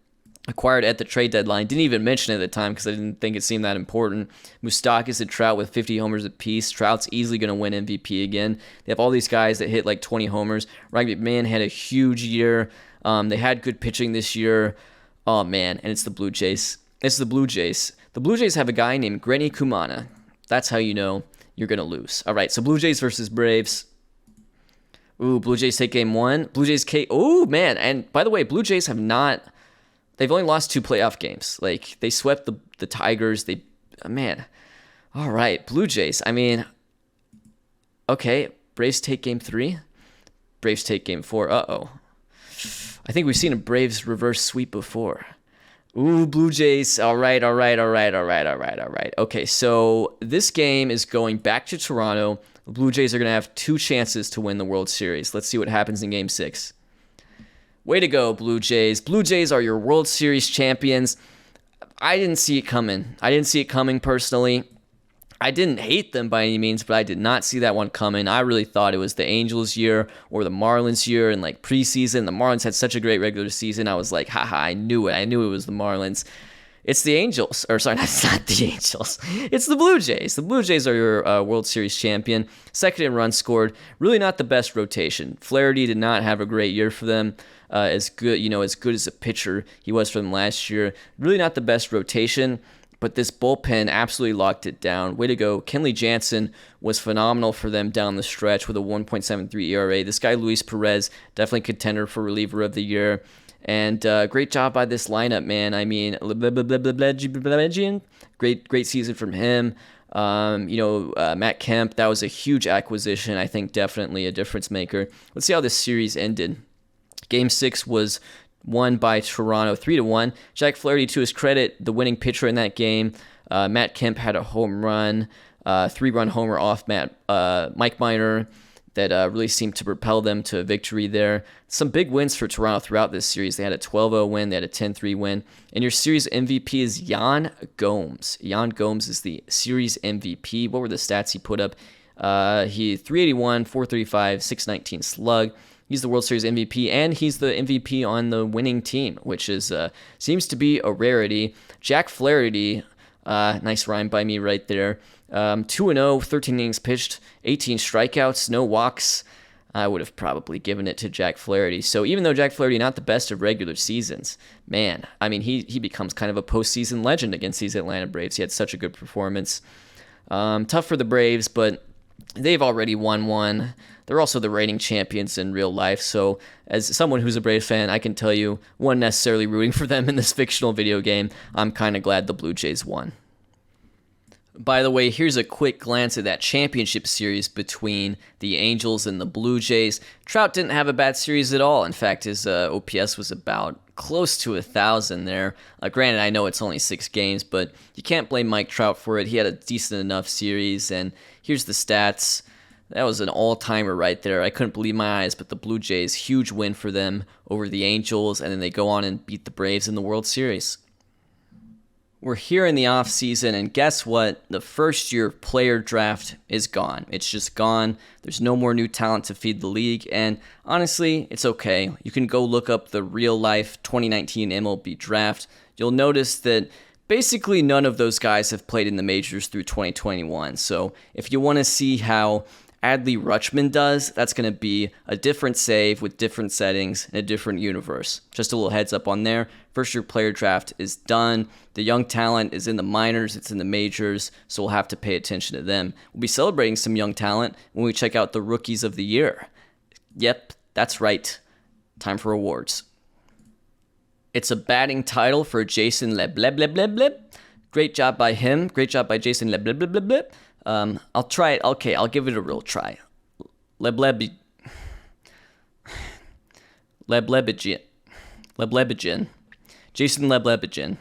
Acquired at the trade deadline. Didn't even mention it at the time because I didn't think it seemed that important. Moustakas and Trout with 50 homers apiece. Trout's easily going to win MVP again. They have all these guys that hit like 20 homers. Ryan McMahon had a huge year. They had good pitching this year. Oh, man. And it's the Blue Jays. The Blue Jays have a guy named Grenny Kumana. That's how you know you're going to lose. All right, so Blue Jays versus Braves. Ooh, Blue Jays take Game 1. Oh, man. And by the way, Blue Jays have not... They've only lost 2 playoff games. Like, they swept the Tigers. Man. All right, Blue Jays. I mean, okay, Braves take Game 3. Braves take Game 4. Uh-oh. I think we've seen a Braves reverse sweep before. Ooh, Blue Jays. All right. Okay, so this game is going back to Toronto. The Blue Jays are going to have 2 chances to win the World Series. Let's see what happens in Game 6. Way to go, Blue Jays. Blue Jays are your World Series champions. I didn't see it coming personally. I didn't hate them by any means, but I did not see that one coming. I really thought it was the Angels' year or the Marlins' year in like preseason. The Marlins had such a great regular season. I was like, haha, I knew it. I knew it was the Marlins. It's the Angels. Or sorry, it's not the Angels. It's the Blue Jays. The Blue Jays are your World Series champion. Second in runs scored. Really not the best rotation. Flaherty did not have a great year for them. As good as a pitcher he was for them last year. Really not the best rotation, but this bullpen absolutely locked it down. Way to go. Kenley Jansen was phenomenal for them down the stretch with a 1.73 ERA. This guy, Luis Perez, definitely contender for reliever of the year. And great job by this lineup, man. I mean, great season from him. Matt Kemp, that was a huge acquisition. I think definitely a difference maker. Let's see how this series ended. Game 6 was won by Toronto 3-1. Jack Flaherty, to his credit, the winning pitcher in that game. Matt Kemp had a home run, 3-run homer off Mike Minor that really seemed to propel them to a victory there. Some big wins for Toronto throughout this series. They had a 12-0 win. They had a 10-3 win. And your series MVP is Yan Gomes. Yan Gomes is the series MVP. What were the stats he put up? He 381, 435, 619 slug. He's the World Series MVP, and he's the MVP on the winning team, which is seems to be a rarity. Jack Flaherty, nice rhyme by me right there. 2-0, 13 innings pitched, 18 strikeouts, no walks. I would have probably given it to Jack Flaherty. So even though Jack Flaherty not the best of regular seasons, man, I mean, he becomes kind of a postseason legend against these Atlanta Braves. He had such a good performance. Tough for the Braves, but they've already won one. They're also the reigning champions in real life, so as someone who's a Braves fan, I can tell you, wasn't necessarily rooting for them in this fictional video game. I'm kind of glad the Blue Jays won. By the way, here's a quick glance at that championship series between the Angels and the Blue Jays. Trout didn't have a bad series at all. In fact, his OPS was about close to 1,000 there. Granted, I know it's only 6 games, but you can't blame Mike Trout for it. He had a decent enough series, and here's the stats. That was an all-timer right there. I couldn't believe my eyes, but the Blue Jays, huge win for them over the Angels, and then they go on and beat the Braves in the World Series. We're here in the offseason, and guess what? The first-year player draft is gone. It's just gone. There's no more new talent to feed the league, and honestly, it's okay. You can go look up the real-life 2019 MLB draft. You'll notice that basically none of those guys have played in the majors through 2021, so if you want to see how Adley Rutschman does, that's going to be a different save with different settings in a different universe. Just a little heads up on there. First year player draft is done. The young talent is in the minors, it's in the majors, so we'll have to pay attention to them. We'll be celebrating some young talent when we check out the rookies of the year. Yep, that's right. Time for awards. It's a batting title for Jason Leblebleb. Great job by him. Great job by Jason Leblebleb. I'll try it. Okay, I'll give it a real try. Leblebigen. Jason Leblebigen.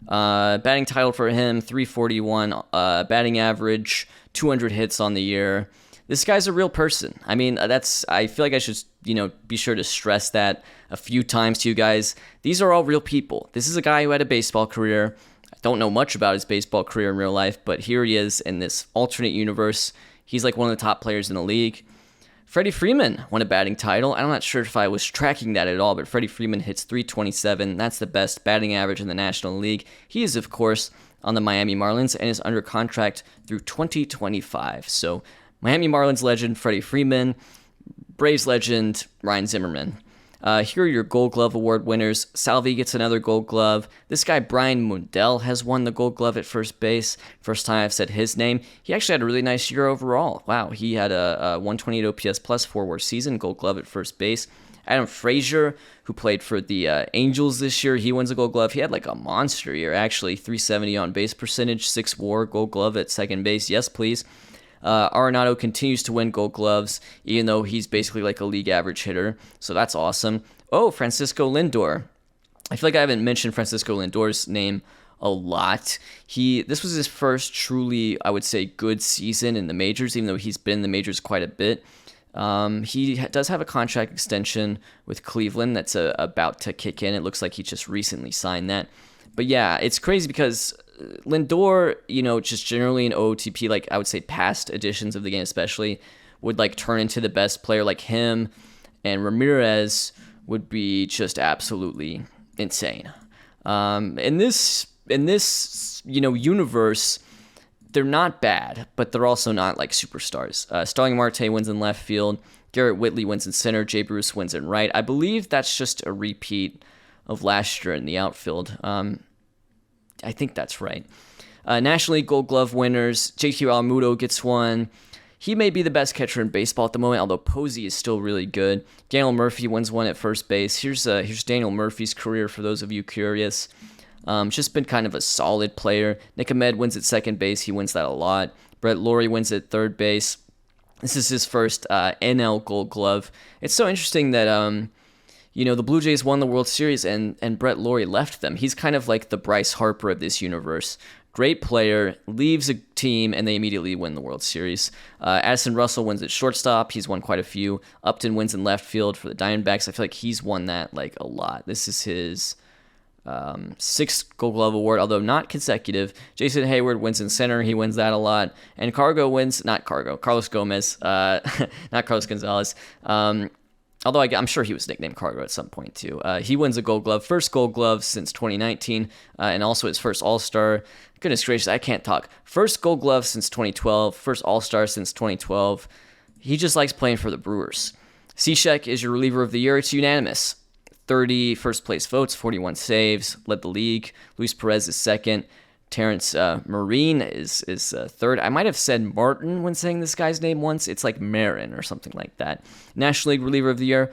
Batting title for him, 341. Batting average, 200 hits on the year. This guy's a real person. I mean, I feel like I should, be sure to stress that a few times to you guys. These are all real people. This is a guy who had a baseball career. I don't know much about his baseball career in real life, but here he is in this alternate universe. He's like one of the top players in the league. Freddie Freeman won a batting title. I'm not sure if I was tracking that at all, but Freddie Freeman hits 327. That's the best batting average in the National League. He is, of course, on the Miami Marlins and is under contract through 2025. So Miami Marlins legend Freddie Freeman, Braves legend Ryan Zimmerman. Here are your Gold Glove Award winners. Salvi gets another Gold Glove. This guy, Brian Mundell, has won the Gold Glove at first base. First time I've said his name. He actually had a really nice year overall. Wow, he had a 128 OPS plus 4 WAR season, Gold Glove at first base. Adam Frazier, who played for the Angels this year, he wins a Gold Glove. He had like a monster year, actually. 370 on base percentage, 6 WAR, Gold Glove at second base. Yes, please. Arenado continues to win Gold Gloves, even though he's basically like a league average hitter, so that's awesome. Oh, Francisco Lindor. I feel like I haven't mentioned Francisco Lindor's name a lot. This was his first truly, I would say, good season in the majors, even though he's been in the majors quite a bit. He does have a contract extension with Cleveland that's about to kick in. It looks like he just recently signed that. But yeah, it's crazy because Lindor, just generally in OOTP, like I would say past editions of the game especially, would like turn into the best player like him, and Ramirez would be just absolutely insane. In this universe, they're not bad, but they're also not like superstars. Starling Marte wins in left field, Garrett Whitley wins in center, Jay Bruce wins in right. I believe that's just a repeat of last year in the outfield. I think that's right. National League Gold Glove winners, JT Realmuto gets one. He may be the best catcher in baseball at the moment, although Posey is still really good. Daniel Murphy wins one at first base. Here's Daniel Murphy's career for those of you curious. Just been kind of a solid player. Nick Ahmed wins at second base. He wins that a lot. Brett Lawrie wins at third base. This is his first NL Gold Glove. It's so interesting that the Blue Jays won the World Series and Brett Lawrie left them. He's kind of like the Bryce Harper of this universe. Great player, leaves a team, and they immediately win the World Series. Addison Russell wins at shortstop. He's won quite a few. Upton wins in left field for the Diamondbacks. I feel like he's won that like a lot. This is his sixth Gold Glove award, although not consecutive. Jason Hayward wins in center. He wins that a lot. And Carlos Gomez, not Carlos Gonzalez. Although I'm sure he was nicknamed Cargo at some point too. He wins a Gold Glove, first Gold Glove since 2019, and also his first All-Star. Goodness gracious, I can't talk. First Gold Glove since 2012, first All-Star since 2012. He just likes playing for the Brewers. Cishek is your reliever of the year. It's unanimous. 30 first-place votes, 41 saves, led the league. Luis Perez is second. Terrence Marine is third. I might have said Martin when saying this guy's name once. It's like Marin or something like that. National League Reliever of the Year.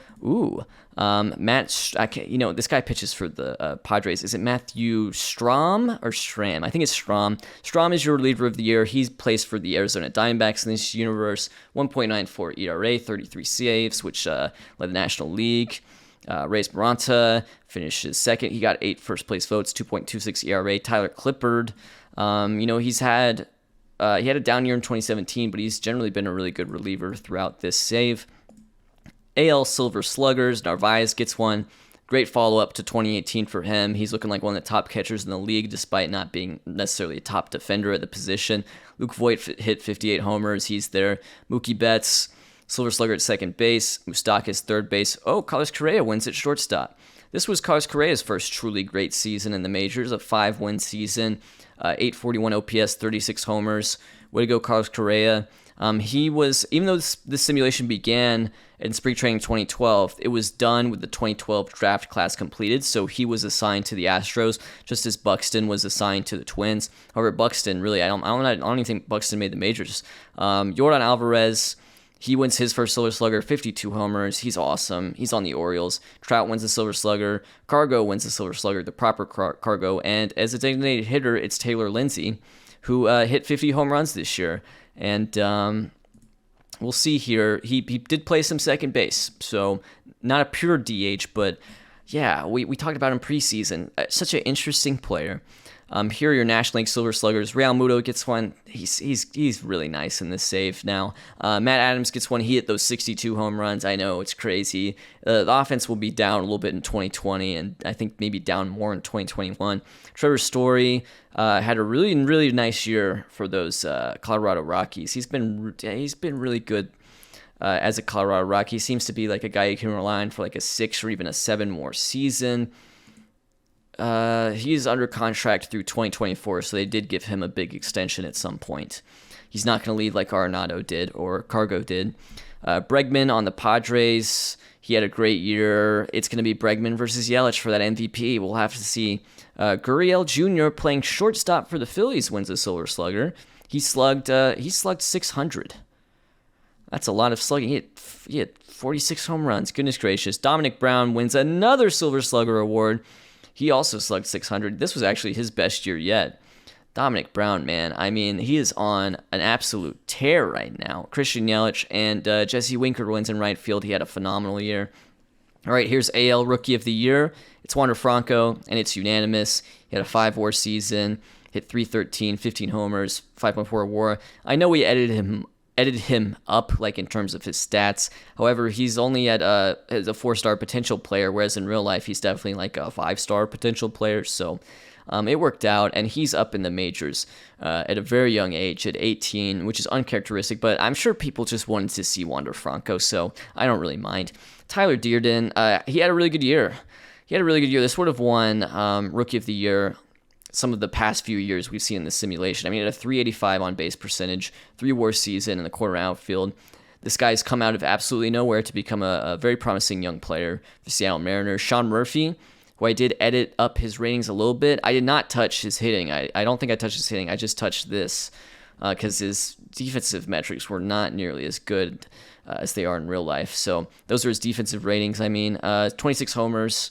This guy pitches for the Padres. Is it Matthew Strom or Stram? I think it's Strom. Strom is your reliever of the year. He plays for the Arizona Diamondbacks in this universe. 1.94 ERA, 33 saves, which led the National League. Reyes Maranta finishes second. He got 8 first-place votes, 2.26 ERA. Tyler Clippard, he had a down year in 2017, but he's generally been a really good reliever throughout this save. AL Silver Sluggers, Narvaez gets one. Great follow-up to 2018 for him. He's looking like one of the top catchers in the league, despite not being necessarily a top defender at the position. Luke Voigt hit 58 homers. He's there. Mookie Betts, Silver Slugger at second base. Moustakas third base. Carlos Correa wins at shortstop. This was Carlos Correa's first truly great season in the majors, a 5-win season, 841 OPS, 36 homers. Way to go, Carlos Correa. Even though this simulation began in spring training 2012, it was done with the 2012 draft class completed, so he was assigned to the Astros, just as Buxton was assigned to the Twins. However, Buxton, really, I don't even think Buxton made the majors. Yordan Alvarez, he wins his first Silver Slugger, 52 homers. He's awesome. He's on the Orioles. Trout wins the Silver Slugger. Cargo wins the Silver Slugger, the proper Cargo. And as a designated hitter, it's Taylor Lindsay, who hit 50 home runs this year. And we'll see here. He did play some second base, so not a pure DH, but yeah, we talked about him preseason. Such an interesting player. Here are your National League Silver Sluggers. Real Muto gets one. He's really nice in this save now. Matt Adams gets one. He hit those 62 home runs. I know, it's crazy. The offense will be down a little bit in 2020, and I think maybe down more in 2021. Trevor Story had a really, really nice year for those Colorado Rockies. He's been really good as a Colorado Rocky. He seems to be like a guy you can rely on for like a 6 or even a 7 more season. He's under contract through 2024, so they did give him a big extension at some point. He's not going to lead like Arenado did or Cargo did. Bregman on the Padres, he had a great year. It's going to be Bregman versus Yelich for that MVP. We'll have to see. Gurriel Jr. playing shortstop for the Phillies wins a Silver Slugger. He slugged 600. That's a lot of slugging. He had 46 home runs. Goodness gracious. Dominic Brown wins another Silver Slugger award. He also slugged 600. This was actually his best year yet. Dominic Brown, man, I mean, he is on an absolute tear right now. Christian Yelich and Jesse Winker wins in right field. He had a phenomenal year. All right, here's AL Rookie of the Year. It's Wander Franco, and it's unanimous. He had a 5-WAR season, hit 313, 15 homers, 5.4 WAR. I know we edited him up, like in terms of his stats. However, he's only at as a 4-star potential player, whereas in real life, he's definitely like a 5-star potential player. So it worked out, and he's up in the majors at a very young age, at 18, which is uncharacteristic, but I'm sure people just wanted to see Wander Franco, so I don't really mind. Tyler Dearden, he had a really good year. This would have won Rookie of the Year some of the past few years we've seen in the simulation. I mean, he had a 385 on-base percentage, 3-WAR season in the corner outfield. This guy's come out of absolutely nowhere to become a very promising young player for Seattle Mariners. Sean Murphy, who I did edit up his ratings a little bit. I did not touch his hitting. I don't think I touched his hitting. I just touched this because his defensive metrics were not nearly as good as they are in real life. So those are his defensive ratings. I mean, 26 homers,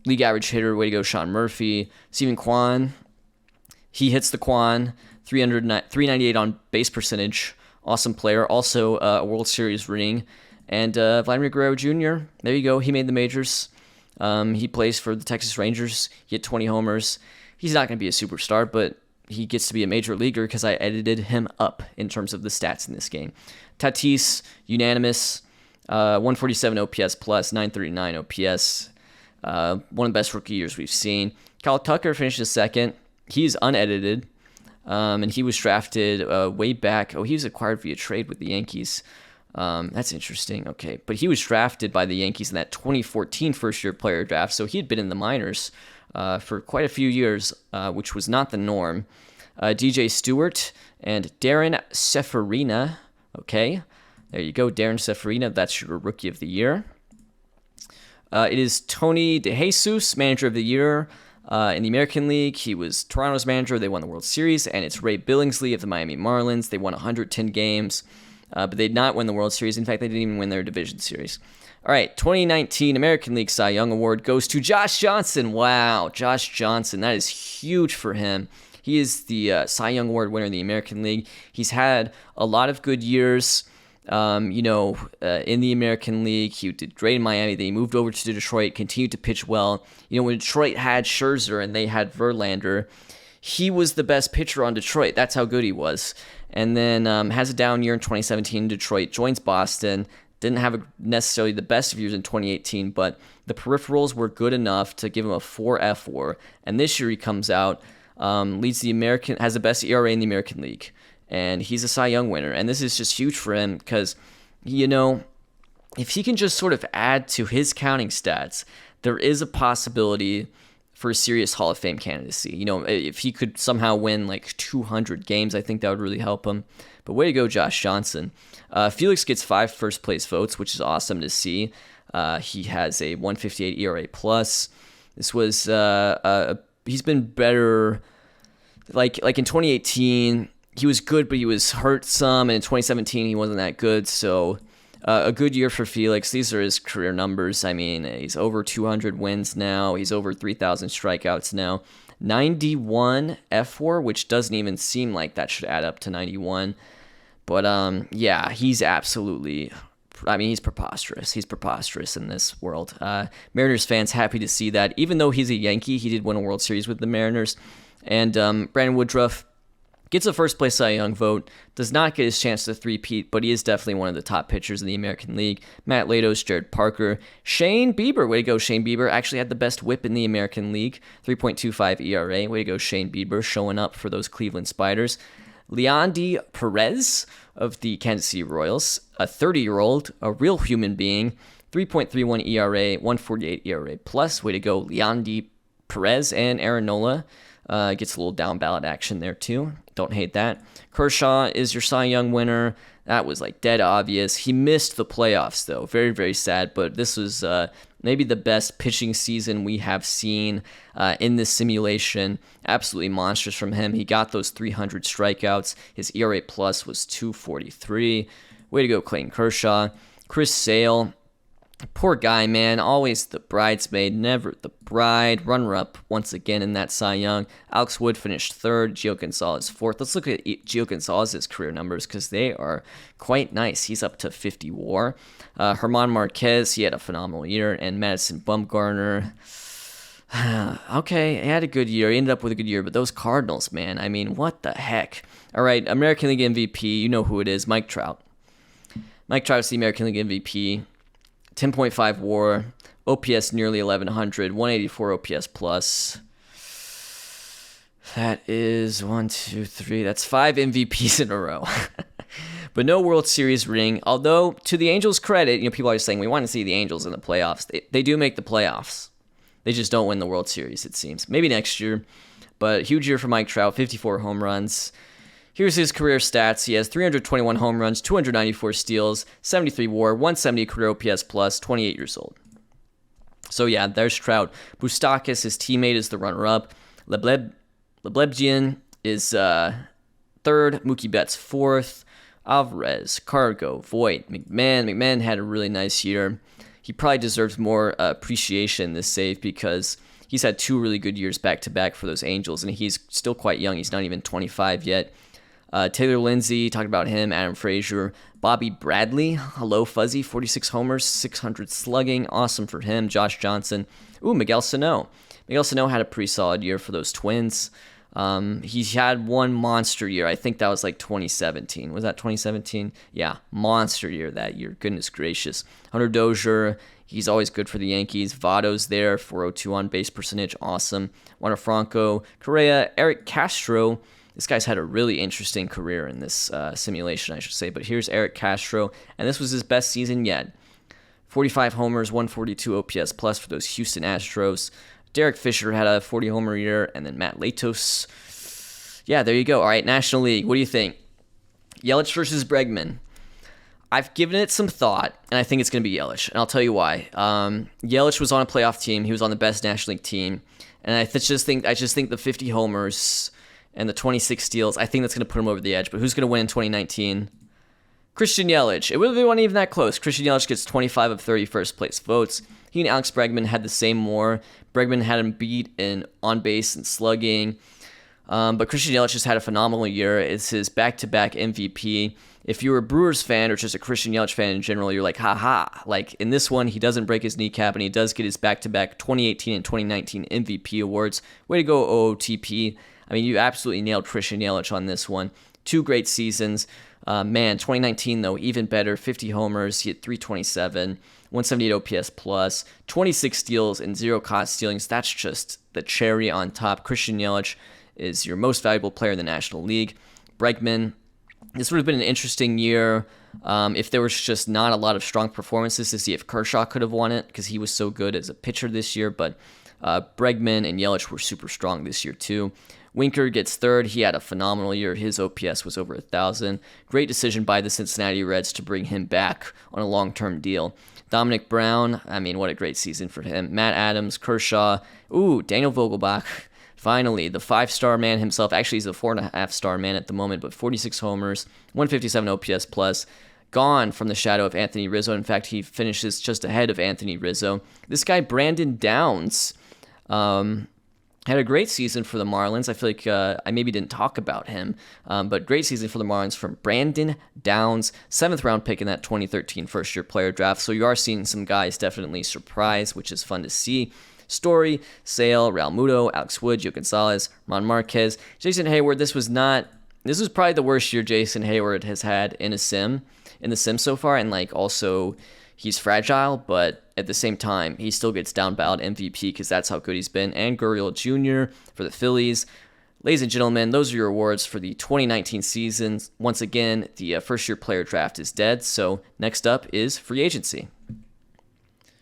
League average hitter, way to go, Sean Murphy. Steven Kwan, he hits the Kwan, 398 on base percentage. Awesome player. Also a World Series ring. And Vladimir Guerrero Jr., there you go. He made the majors. He plays for the Texas Rangers. He hit 20 homers. He's not going to be a superstar, but he gets to be a major leaguer because I edited him up in terms of the stats in this game. Tatis, unanimous, 147 OPS plus, 939 OPS. One of the best rookie years we've seen. Kyle Tucker finishes second. He's unedited, and he was drafted way back. Oh, he was acquired via trade with the Yankees. That's interesting. Okay, but he was drafted by the Yankees in that 2014 first-year player draft, so he had been in the minors for quite a few years, which was not the norm. DJ Stewart and Darren Seferina. Okay, there you go, Darren Seferina. That's your Rookie of the Year. It is Tony DeJesus, Manager of the Year in the American League. He was Toronto's manager. They won the World Series. And it's Ray Billingsley of the Miami Marlins. They won 110 games, but they did not win the World Series. In fact, they didn't even win their division series. All right, 2019 American League Cy Young Award goes to Josh Johnson. Wow, Josh Johnson. That is huge for him. He is the Cy Young Award winner in the American League. He's had a lot of good years. In the American League, he did great in Miami. Then he moved over to Detroit, continued to pitch well. When Detroit had Scherzer and they had Verlander, he was the best pitcher on Detroit. That's how good he was. And then has a down year in 2017 in Detroit, joins Boston, didn't have necessarily the best of years in 2018, but the peripherals were good enough to give him a 4 F4. And this year he comes out, has the best ERA in the American League. And he's a Cy Young winner. And this is just huge for him because, if he can just sort of add to his counting stats, there is a possibility for a serious Hall of Fame candidacy. If he could somehow win like 200 games, I think that would really help him. But way to go, Josh Johnson. Felix gets 5 first-place votes, which is awesome to see. He has a 158 ERA+. This was, he's been better, like in 2018, he was good, but he was hurt some, and in 2017, he wasn't that good, so a good year for Felix. These are his career numbers. I mean, he's over 200 wins now. He's over 3,000 strikeouts now. 91 F4, which doesn't even seem like that should add up to 91. But, he's absolutely... he's preposterous. He's preposterous in this world. Mariners fans happy to see that. Even though he's a Yankee, he did win a World Series with the Mariners. And Brandon Woodruff gets a first-place Cy Young vote, does not get his chance to three-peat, but he is definitely one of the top pitchers in the American League. Matt Latos, Jared Parker, Shane Bieber, way to go, Shane Bieber, actually had the best whip in the American League, 3.25 ERA, way to go, Shane Bieber, showing up for those Cleveland Spiders. Leandro Perez of the Kansas City Royals, a 30-year-old, a real human being, 3.31 ERA, 148 ERA plus, way to go, Leandro Perez. And Aaron Nola gets a little down ballot action there too. Don't hate that. Kershaw is your Cy Young winner. That was like dead obvious. He missed the playoffs though. Very, very sad. But this was maybe the best pitching season we have seen in this simulation. Absolutely monstrous from him. He got those 300 strikeouts. His ERA plus was 243. Way to go, Clayton Kershaw. Chris Sale. Poor guy, man. Always the bridesmaid, never the bride. Runner-up once again in that Cy Young. Alex Wood finished third. Gio Gonzalez fourth. Let's look at Gio Gonzalez's career numbers because they are quite nice. He's up to 50 WAR. Herman Marquez, he had a phenomenal year. And Madison Bumgarner. Okay, he had a good year. He ended up with a good year. But those Cardinals, man. I mean, what the heck? All right, American League MVP. You know who it is. Mike Trout. Mike Trout's the American League MVP. 10.5 WAR, OPS nearly 1,100, 184 OPS plus. That is 1, 2, 3. That's 5 MVPs in a row. But no World Series ring. Although, to the Angels' credit, people are just saying we want to see the Angels in the playoffs. They do make the playoffs. They just don't win the World Series, it seems. Maybe next year. But huge year for Mike Trout, 54 home runs. Here's his career stats. He has 321 home runs, 294 steals, 73 WAR, 170 career OPS plus, 28 years old. So yeah, there's Trout. Boustakis, his teammate, is the runner-up. Leblebjian is third. Mookie Betts fourth. Alvarez, Cargo, Voit, McMahon. McMahon had a really nice year. he probably deserves more appreciation this save because he's had 2 really good years back-to-back for those Angels, and he's still quite young. He's not even 25 yet. Taylor Lindsay, talked about him. Adam Frazier. Bobby Bradley, hello Fuzzy, 46 homers, 600 slugging, awesome for him. Josh Johnson. Ooh, Miguel Sano. Miguel Sano had a pretty solid year for those Twins. He had one monster year. I think that was like 2017. Was that 2017? Yeah, monster year that year. Goodness gracious. Hunter Dozier, he's always good for the Yankees. Votto's there, 402 on base percentage, awesome. Wander Franco, Correa, Eric Castro. This guy's had a really interesting career in this simulation, I should say. But here's Eric Castro, and this was his best season yet. 45 homers, 142 OPS plus for those Houston Astros. Derek Fisher had a 40-homer year, and then Matt Latos. Yeah, there you go. All right, National League, what do you think? Yelich versus Bregman. I've given it some thought, and I think it's going to be Yelich, and I'll tell you why. Yelich was on a playoff team. He was on the best National League team, and I just think the 50 homers and the 26 steals, I think that's going to put him over the edge. But who's going to win in 2019? Christian Yelich. It really wasn't even that close. Christian Yelich gets 25 of 30 first place votes. He and Alex Bregman had the same more. Bregman had him beat in on base and slugging. But Christian Yelich just had a phenomenal year. It's his back-to-back MVP. If you're a Brewers fan or just a Christian Yelich fan in general, you're like, haha. Like in this one, he doesn't break his kneecap and he does get his back-to-back 2018 and 2019 MVP awards. Way to go, OOTP. I mean, you absolutely nailed Christian Yelich on this one. 2 great seasons. 2019, though, even better. 50 homers. He hit 327, 178 OPS plus, 26 steals, and 0 caught stealings. That's just the cherry on top. Christian Yelich is your most valuable player in the National League. Bregman, this would have been an interesting year if there was just not a lot of strong performances to see if Kershaw could have won it because he was so good as a pitcher this year. But Bregman and Yelich were super strong this year, too. Winker gets 3rd. He had a phenomenal year. His OPS was over 1,000. Great decision by the Cincinnati Reds to bring him back on a long-term deal. Dominic Brown, I mean, what a great season for him. Matt Adams, Kershaw. Ooh, Daniel Vogelbach. Finally, the 5-star man himself. Actually, he's a 4.5-star man at the moment, but 46 homers, 157 OPS plus. Gone from the shadow of Anthony Rizzo. In fact, he finishes just ahead of Anthony Rizzo. This guy, Brandon Downs, had a great season for the Marlins. I feel like I maybe didn't talk about him, but great season for the Marlins from Brandon Downs, 7th round pick in that 2013 first-year player draft. So you are seeing some guys definitely surprise, which is fun to see. Story, Sale, Real Muto, Alex Wood, Joe Gonzalez, Ron Marquez, Jason Hayward. This was probably the worst year Jason Hayward has had in the sim so far, and like also he's fragile, but at the same time, he still gets down ballot MVP because that's how good he's been. And Gurriel Jr. for the Phillies. Ladies and gentlemen, those are your awards for the 2019 season. Once again, the first-year player draft is dead, so next up is free agency.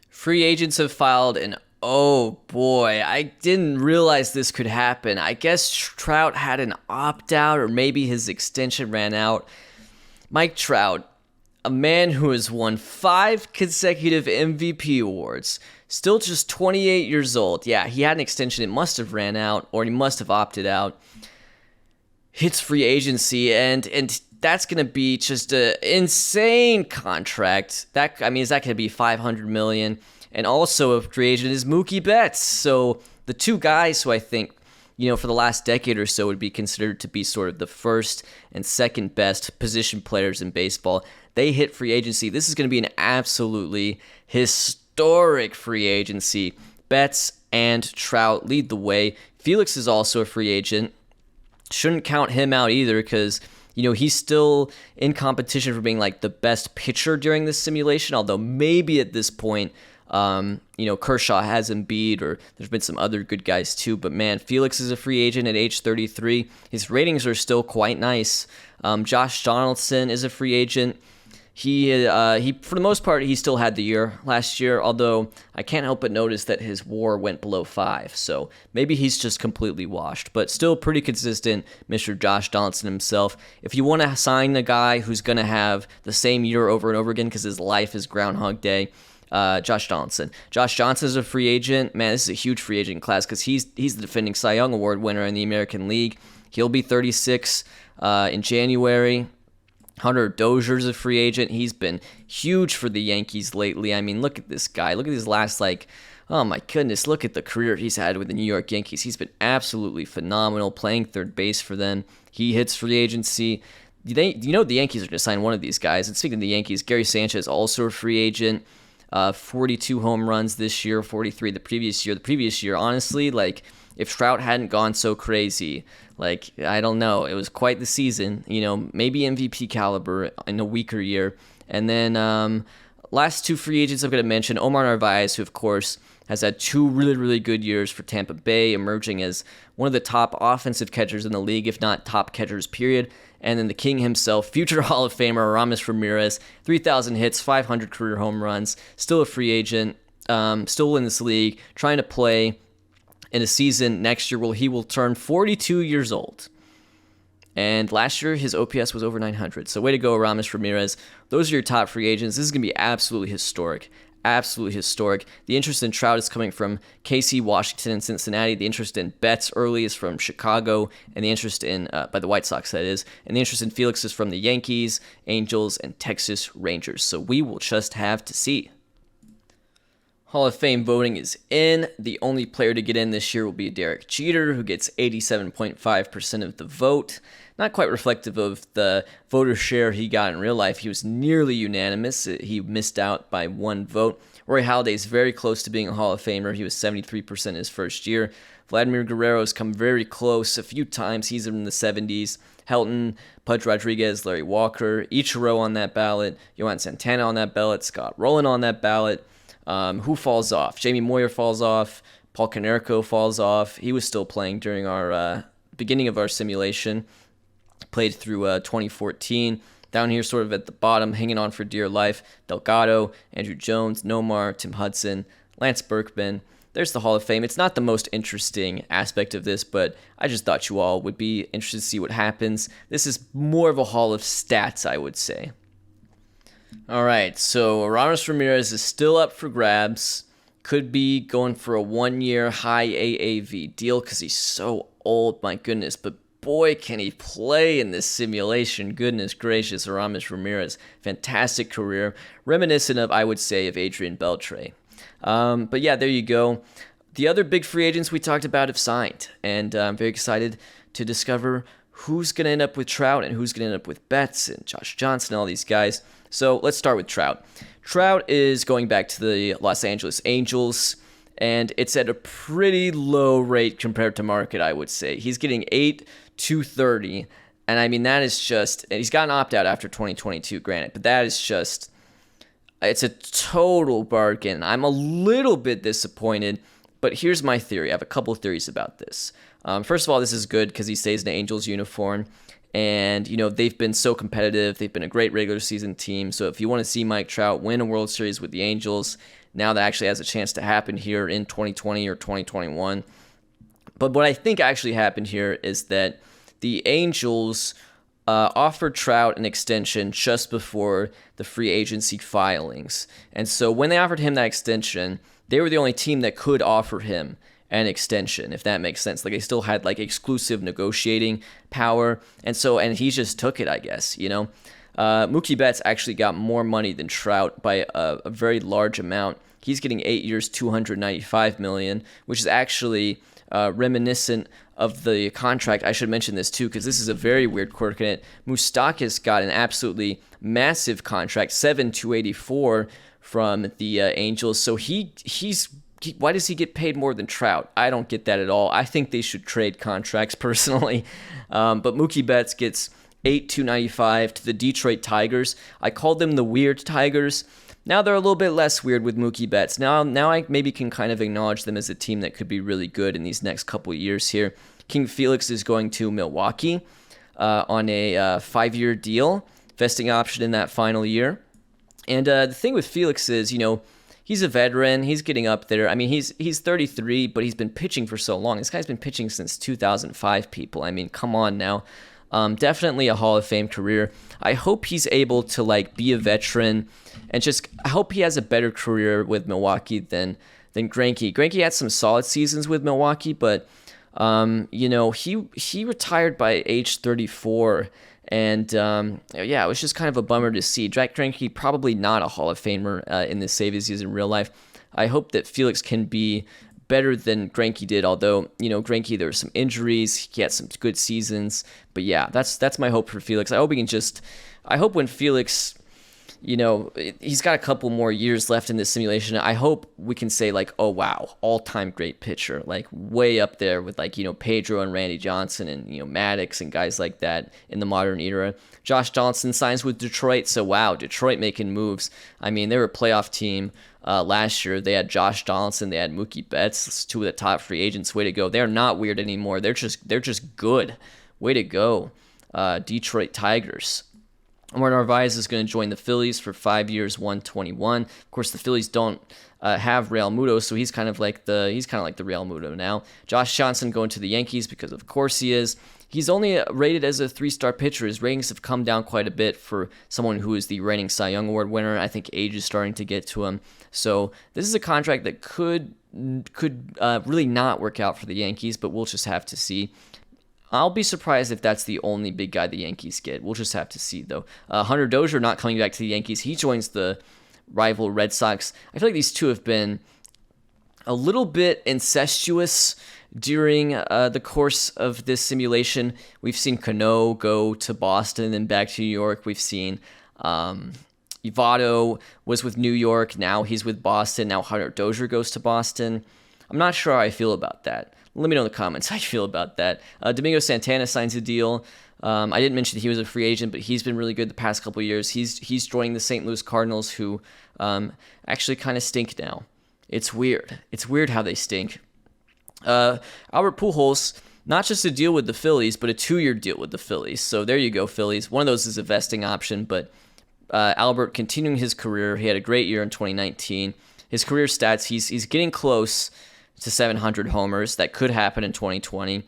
Free agents have filed an oh boy, I didn't realize this could happen. I guess Trout had an opt-out or maybe his extension ran out. Mike Trout, a man who has won 5 consecutive MVP awards, still just 28 years old. Yeah, he had an extension. It must have ran out, or he must have opted out. Hits free agency, and that's going to be just an insane contract. Is that going to be $500 million? And also a free agent is Mookie Betts. So the 2 guys who I think, for the last decade or so would be considered to be sort of the first and second best position players in baseball, they hit free agency. This is going to be an absolutely historic free agency. Betts and Trout lead the way. Felix is also a free agent. Shouldn't count him out either because, he's still in competition for being like the best pitcher during this simulation, although maybe at this point, Kershaw has Embiid, or there's been some other good guys too. But man, Felix is a free agent at age 33. His ratings are still quite nice. Josh Donaldson is a free agent. He for the most part, he still had the year last year, although I can't help but notice that his WAR went below 5, so maybe he's just completely washed, but still pretty consistent, Mr. Josh Donaldson himself. If you want to sign a guy who's going to have the same year over and over again because his life is Groundhog Day, Josh Donaldson. Josh Johnson is a free agent. Man, this is a huge free agent class because he's the defending Cy Young Award winner in the American League. He'll be 36 in January. Hunter Dozier's a free agent. He's been huge for the Yankees lately. I mean, look at this guy. Look at his last, oh my goodness, look at the career he's had with the New York Yankees. He's been absolutely phenomenal playing third base for them. He hits free agency. You know the Yankees are going to sign one of these guys. And speaking of the Yankees, Gary Sanchez, also a free agent. 42 home runs this year, 43 the previous year. The previous year, honestly, if Trout hadn't gone so crazy, I don't know, it was quite the season. Maybe MVP caliber in a weaker year. And then last two free agents I'm going to mention, Omar Narvaez, who of course has had two really, really good years for Tampa Bay, emerging as one of the top offensive catchers in the league, if not top catchers, period. And then the king himself, future Hall of Famer Aramis Ramirez, 3,000 hits, 500 career home runs, still a free agent, still in this league, trying to play in a season next year where he will turn 42 years old. And last year, his OPS was over 900. So way to go, Aramis Ramirez. Those are your top free agents. This is going to be absolutely historic. Absolutely historic. The interest in Trout is coming from KC, Washington, and Cincinnati. The interest in Betts early is from Chicago, and the interest in, by the White Sox, that is. And the interest in Felix is from the Yankees, Angels, and Texas Rangers. So we will just have to see. Hall of Fame voting is in. The only player to get in this year will be Derek Jeter, who gets 87.5% of the vote. Not quite reflective of the voter share he got in real life. He was nearly unanimous. He missed out by one vote. Roy Halladay is very close to being a Hall of Famer. He was 73% his first year. Vladimir Guerrero has come very close a few times. He's in the 70s. Helton, Pudge Rodriguez, Larry Walker, Ichiro on that ballot. Yohan Santana on that ballot. Scott Rowland on that ballot. Who falls off? Jamie Moyer falls off. Paul Konerko falls off. He was still playing during our beginning of our simulation. Played through 2014. Down here sort of at the bottom, hanging on for dear life. Delgado, Andrew Jones, Nomar, Tim Hudson, Lance Berkman. There's the Hall of Fame. It's not the most interesting aspect of this, but I just thought you all would be interested to see what happens. This is more of a Hall of Stats, I would say. All right, so Aramis Ramirez is still up for grabs. Could be going for a one-year high AAV deal because he's so old, my goodness. But boy, can he play in this simulation. Goodness gracious, Aramis Ramirez. Fantastic career. Reminiscent of, I would say, of Adrian Beltre. But yeah, there you go. The other big free agents we talked about have signed. And I'm very excited to discover who's going to end up with Trout and who's going to end up with Betts and Josh Johnson and all these guys. So let's start with Trout. Trout is going back to the Los Angeles Angels, and it's at a pretty low rate compared to market, I would say. He's getting $8,230, and I mean, that is just, and he's got an opt-out after 2022, granted, but that is just, it's a total bargain. I'm a little bit disappointed, but here's my theory. I have a couple of theories about this. First of all, this is good because he stays in the Angels uniform. And, they've been so competitive. They've been a great regular season team. So if you want to see Mike Trout win a World Series with the Angels, now that actually has a chance to happen here in 2020 or 2021. But what I think actually happened here is that the Angels offered Trout an extension just before the free agency filings. And so when they offered him that extension, they were the only team that could offer him an extension, if that makes sense. They still had exclusive negotiating power, and he just took it, I guess. Mookie Betts actually got more money than Trout by a very large amount. He's getting 8 years, $295 million, which is actually reminiscent of the contract. I should mention this too, because this is a very weird quirk in it. Moustakas got an absolutely massive contract, $7,284 from the Angels. So why does he get paid more than Trout? I don't get that at all. I think they should trade contracts personally. But Mookie Betts gets $8,295 to the Detroit Tigers. I called them the weird Tigers. Now they're a little bit less weird with Mookie Betts. Now I maybe can kind of acknowledge them as a team that could be really good in these next couple of years here. King Felix is going to Milwaukee on a 5-year deal, vesting option in that final year. And the thing with Felix is, he's a veteran. He's getting up there. I mean, he's 33, but he's been pitching for so long. This guy's been pitching since 2005, people. I mean, come on now. Definitely a Hall of Fame career. I hope he's able to be a veteran, and I hope he has a better career with Milwaukee than Greinke. Greinke had some solid seasons with Milwaukee, but he retired by age 34, And yeah, it was just kind of a bummer to see. Jack Greinke probably not a Hall of Famer in the save as he is in real life. I hope that Felix can be better than Greinke did, although, Greinke, there were some injuries. He had some good seasons. But yeah, that's my hope for Felix. I hope when Felix, he's got a couple more years left in this simulation. I hope we can say, like, oh, wow, all-time great pitcher, like way up there with, like, Pedro and Randy Johnson and, Maddox and guys like that in the modern era. Josh Donaldson signs with Detroit, so wow, Detroit making moves. I mean, they were a playoff team last year. They had Josh Donaldson, they had Mookie Betts, two of the top free agents. Way to go. They're not weird anymore. They're just good. Way to go, Detroit Tigers. Omar Narvaez is going to join the Phillies for 5 years, $121. Of course, the Phillies don't have Real Muto, so he's kind of like the Real Muto now. Josh Johnson going to the Yankees because of course he is. He's only rated as a 3-star pitcher. His ratings have come down quite a bit for someone who is the reigning Cy Young Award winner. I think age is starting to get to him. So this is a contract that could really not work out for the Yankees, but we'll just have to see. I'll be surprised if that's the only big guy the Yankees get. We'll just have to see, though. Hunter Dozier not coming back to the Yankees. He joins the rival Red Sox. I feel like these two have been a little bit incestuous during the course of this simulation. We've seen Cano go to Boston and back to New York. We've seen Votto was with New York. Now he's with Boston. Now Hunter Dozier goes to Boston. I'm not sure how I feel about that. Let me know in the comments how you feel about that. Domingo Santana signs a deal. I didn't mention that he was a free agent, but he's been really good the past couple of years. He's joining the St. Louis Cardinals, who actually kind of stink now. It's weird. It's weird how they stink. Albert Pujols, not just a deal with the Phillies, but a 2-year deal with the Phillies. So there you go, Phillies. One of those is a vesting option, but Albert continuing his career. He had a great year in 2019. His career stats, he's getting close to 700 homers. That could happen in 2020.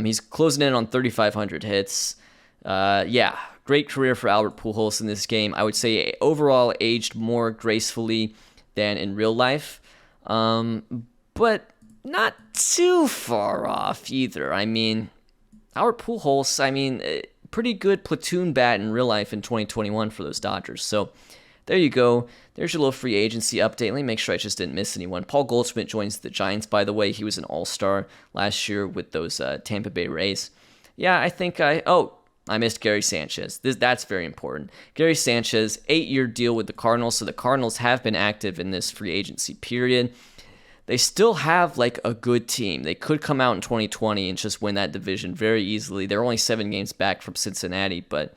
He's closing in on 3,500 hits. Yeah, great career for Albert Pujols in this game. I would say overall aged more gracefully than in real life, but not too far off either. I mean, Albert Pujols, pretty good platoon bat in real life in 2021 for those Dodgers. So there you go. There's your little free agency update. Let me make sure I just didn't miss anyone. Paul Goldschmidt joins the Giants, by the way. He was an all-star last year with those Tampa Bay Rays. Yeah, I think I missed Gary Sanchez. That's very important. Gary Sanchez, 8-year deal with the Cardinals. So the Cardinals have been active in this free agency period. They still have like a good team. They could come out in 2020 and just win that division very easily. They're only 7 games back from Cincinnati, but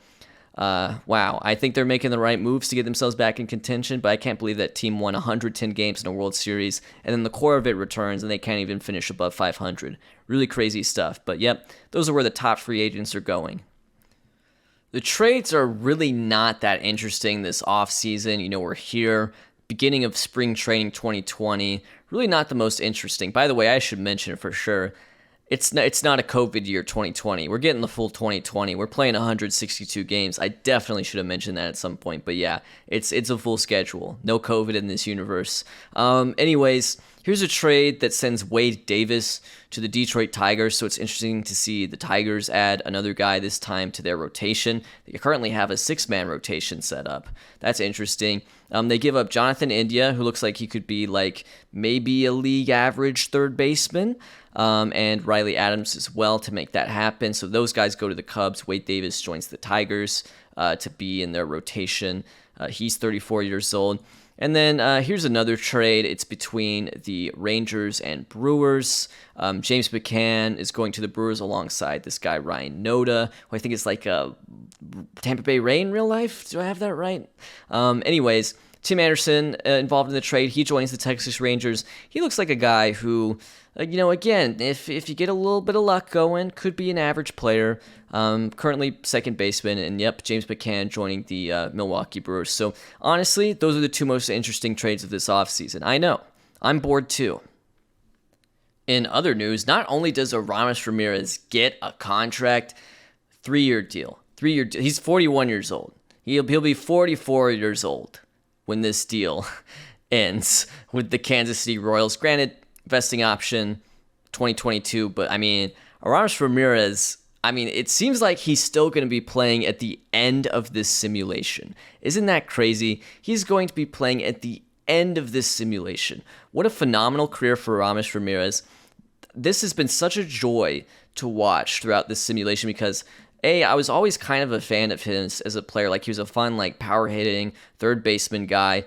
wow, I think they're making the right moves to get themselves back in contention, but I can't believe that team won 110 games in a World Series, and then the core of it returns, and they can't even finish above 500. Really crazy stuff, but yep, those are where the top free agents are going. The trades are really not that interesting this offseason. We're here, beginning of spring training 2020. Really not the most interesting. By the way, I should mention it for sure. It's not a COVID year 2020. We're getting the full 2020. We're playing 162 games. I definitely should have mentioned that at some point. But yeah, it's a full schedule. No COVID in this universe. Anyways, here's a trade that sends Wade Davis to the Detroit Tigers. So it's interesting to see the Tigers add another guy this time to their rotation. They currently have a 6-man rotation set up. That's interesting. They give up Jonathan India, who looks like he could be like maybe a league average third baseman. And Riley Adams as well to make that happen. So those guys go to the Cubs. Wade Davis joins the Tigers to be in their rotation. He's 34 years old. And then here's another trade. It's between the Rangers and Brewers. James McCann is going to the Brewers alongside this guy, Ryan Noda, who I think is like a Tampa Bay Ray in real life. Do I have that right? Anyways, Tim Anderson involved in the trade. He joins the Texas Rangers. He looks like a guy who, again, if you get a little bit of luck going, could be an average player. Currently second baseman, and yep, James McCann joining the Milwaukee Brewers. So honestly, those are the two most interesting trades of this offseason. I know. I'm bored too. In other news, not only does Aramis Ramirez get a contract, 3-year deal. He's 41 years old. He'll be 44 years old when this deal ends with the Kansas City Royals. Granted, vesting option 2022, but Aramis Ramirez, I mean, it seems like he's still going to be playing at the end of this simulation. Isn't that crazy? He's going to be playing at the end of this simulation. What a phenomenal career for Aramis Ramirez. This has been such a joy to watch throughout this simulation because I was always kind of a fan of his as a player. Like, he was a fun, like, power hitting third baseman guy.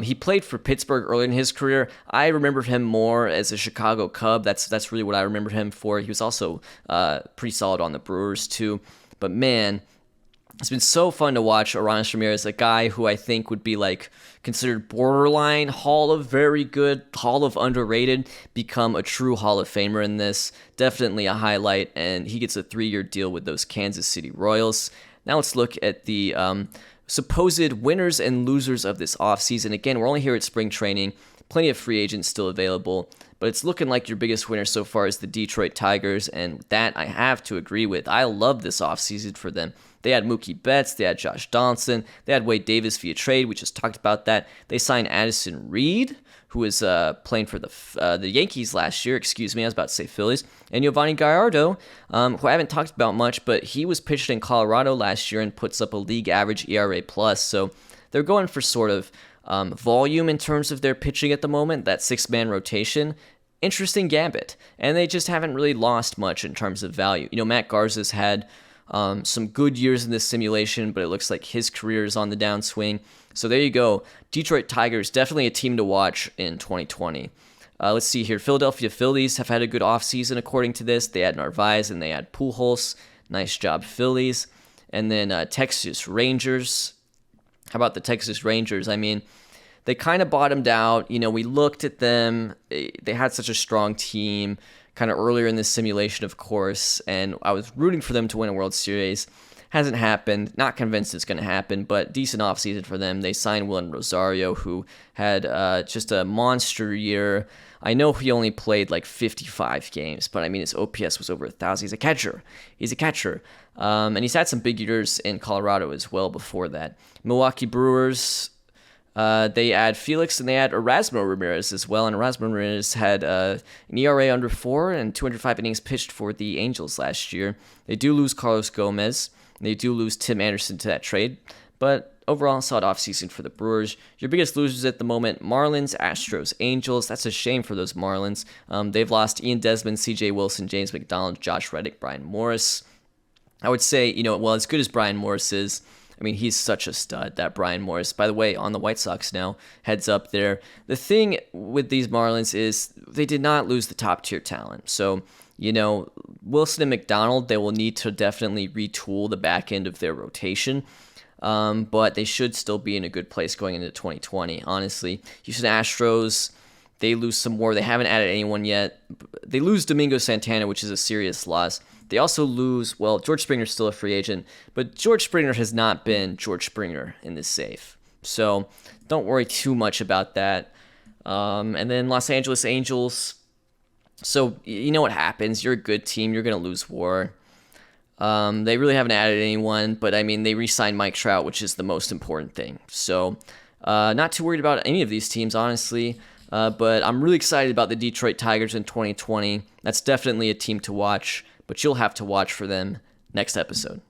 He played for Pittsburgh early in his career. I remember him more as a Chicago Cub. That's really what I remember him for. He was also pretty solid on the Brewers too. But man, it's been so fun to watch Aramis Ramirez, a guy who I think would be like considered borderline Hall of Very Good, Hall of Underrated, become a true Hall of Famer in this. Definitely a highlight, and he gets a 3-year deal with those Kansas City Royals. Now let's look at the supposed winners and losers of this offseason. Again, we're only here at spring training. Plenty of free agents still available, but it's looking like your biggest winner so far is the Detroit Tigers, and that I have to agree with. I love this offseason for them. They had Mookie Betts, they had Josh Donaldson, they had Wade Davis via trade. We just talked about that. They signed Addison Reed, who was playing for the Yankees last year. Excuse me, I was about to say Phillies. And Giovanni Gallardo, who I haven't talked about much, but he was pitched in Colorado last year and puts up a league average ERA plus. So they're going for sort of volume in terms of their pitching at the moment, that 6-man rotation. Interesting gambit. And they just haven't really lost much in terms of value. You know, Matt Garza's had some good years in this simulation, but it looks like his career is on the downswing. So there you go. Detroit Tigers, definitely a team to watch in 2020. Let's see here. Philadelphia Phillies have had a good offseason according to this. They had Narvaez and they had Pujols. Nice job, Phillies. And then Texas Rangers. How about the Texas Rangers? I mean, they kind of bottomed out. You know, we looked at them. They had such a strong team kind of earlier in this simulation, of course, and I was rooting for them to win a World Series. Hasn't happened. Not convinced it's going to happen, but decent offseason for them. They signed Willen Rosario, who had just a monster year. I know he only played like 55 games, but I mean, his OPS was over 1,000. He's a catcher. And he's had some big years in Colorado as well before that. Milwaukee Brewers, they add Felix and they add Erasmo Ramirez as well. And Erasmo Ramirez had an ERA under 4 and 205 innings pitched for the Angels last year. They do lose Carlos Gomez. They do lose Tim Anderson to that trade. But overall, solid offseason for the Brewers. Your biggest losers at the moment, Marlins, Astros, Angels. That's a shame for those Marlins. They've lost Ian Desmond, CJ Wilson, James McDonald, Josh Reddick, Brian Morris. I would say, well, as good as Brian Morris is, I mean, he's such a stud, that Brian Morris. By the way, on the White Sox now, heads up there. The thing with these Marlins is they did not lose the top-tier talent. So, Wilson and McDonald, they will need to definitely retool the back end of their rotation. But they should still be in a good place going into 2020, honestly. Houston Astros, they lose some more. They haven't added anyone yet. They lose Domingo Santana, which is a serious loss. They also lose, George Springer's still a free agent, but George Springer has not been George Springer in this save. So don't worry too much about that. And then Los Angeles Angels. So you know what happens. You're a good team. You're going to lose WAR. They really haven't added anyone, but I mean, they re-signed Mike Trout, which is the most important thing. So not too worried about any of these teams, honestly. But I'm really excited about the Detroit Tigers in 2020. That's definitely a team to watch, but you'll have to watch for them next episode.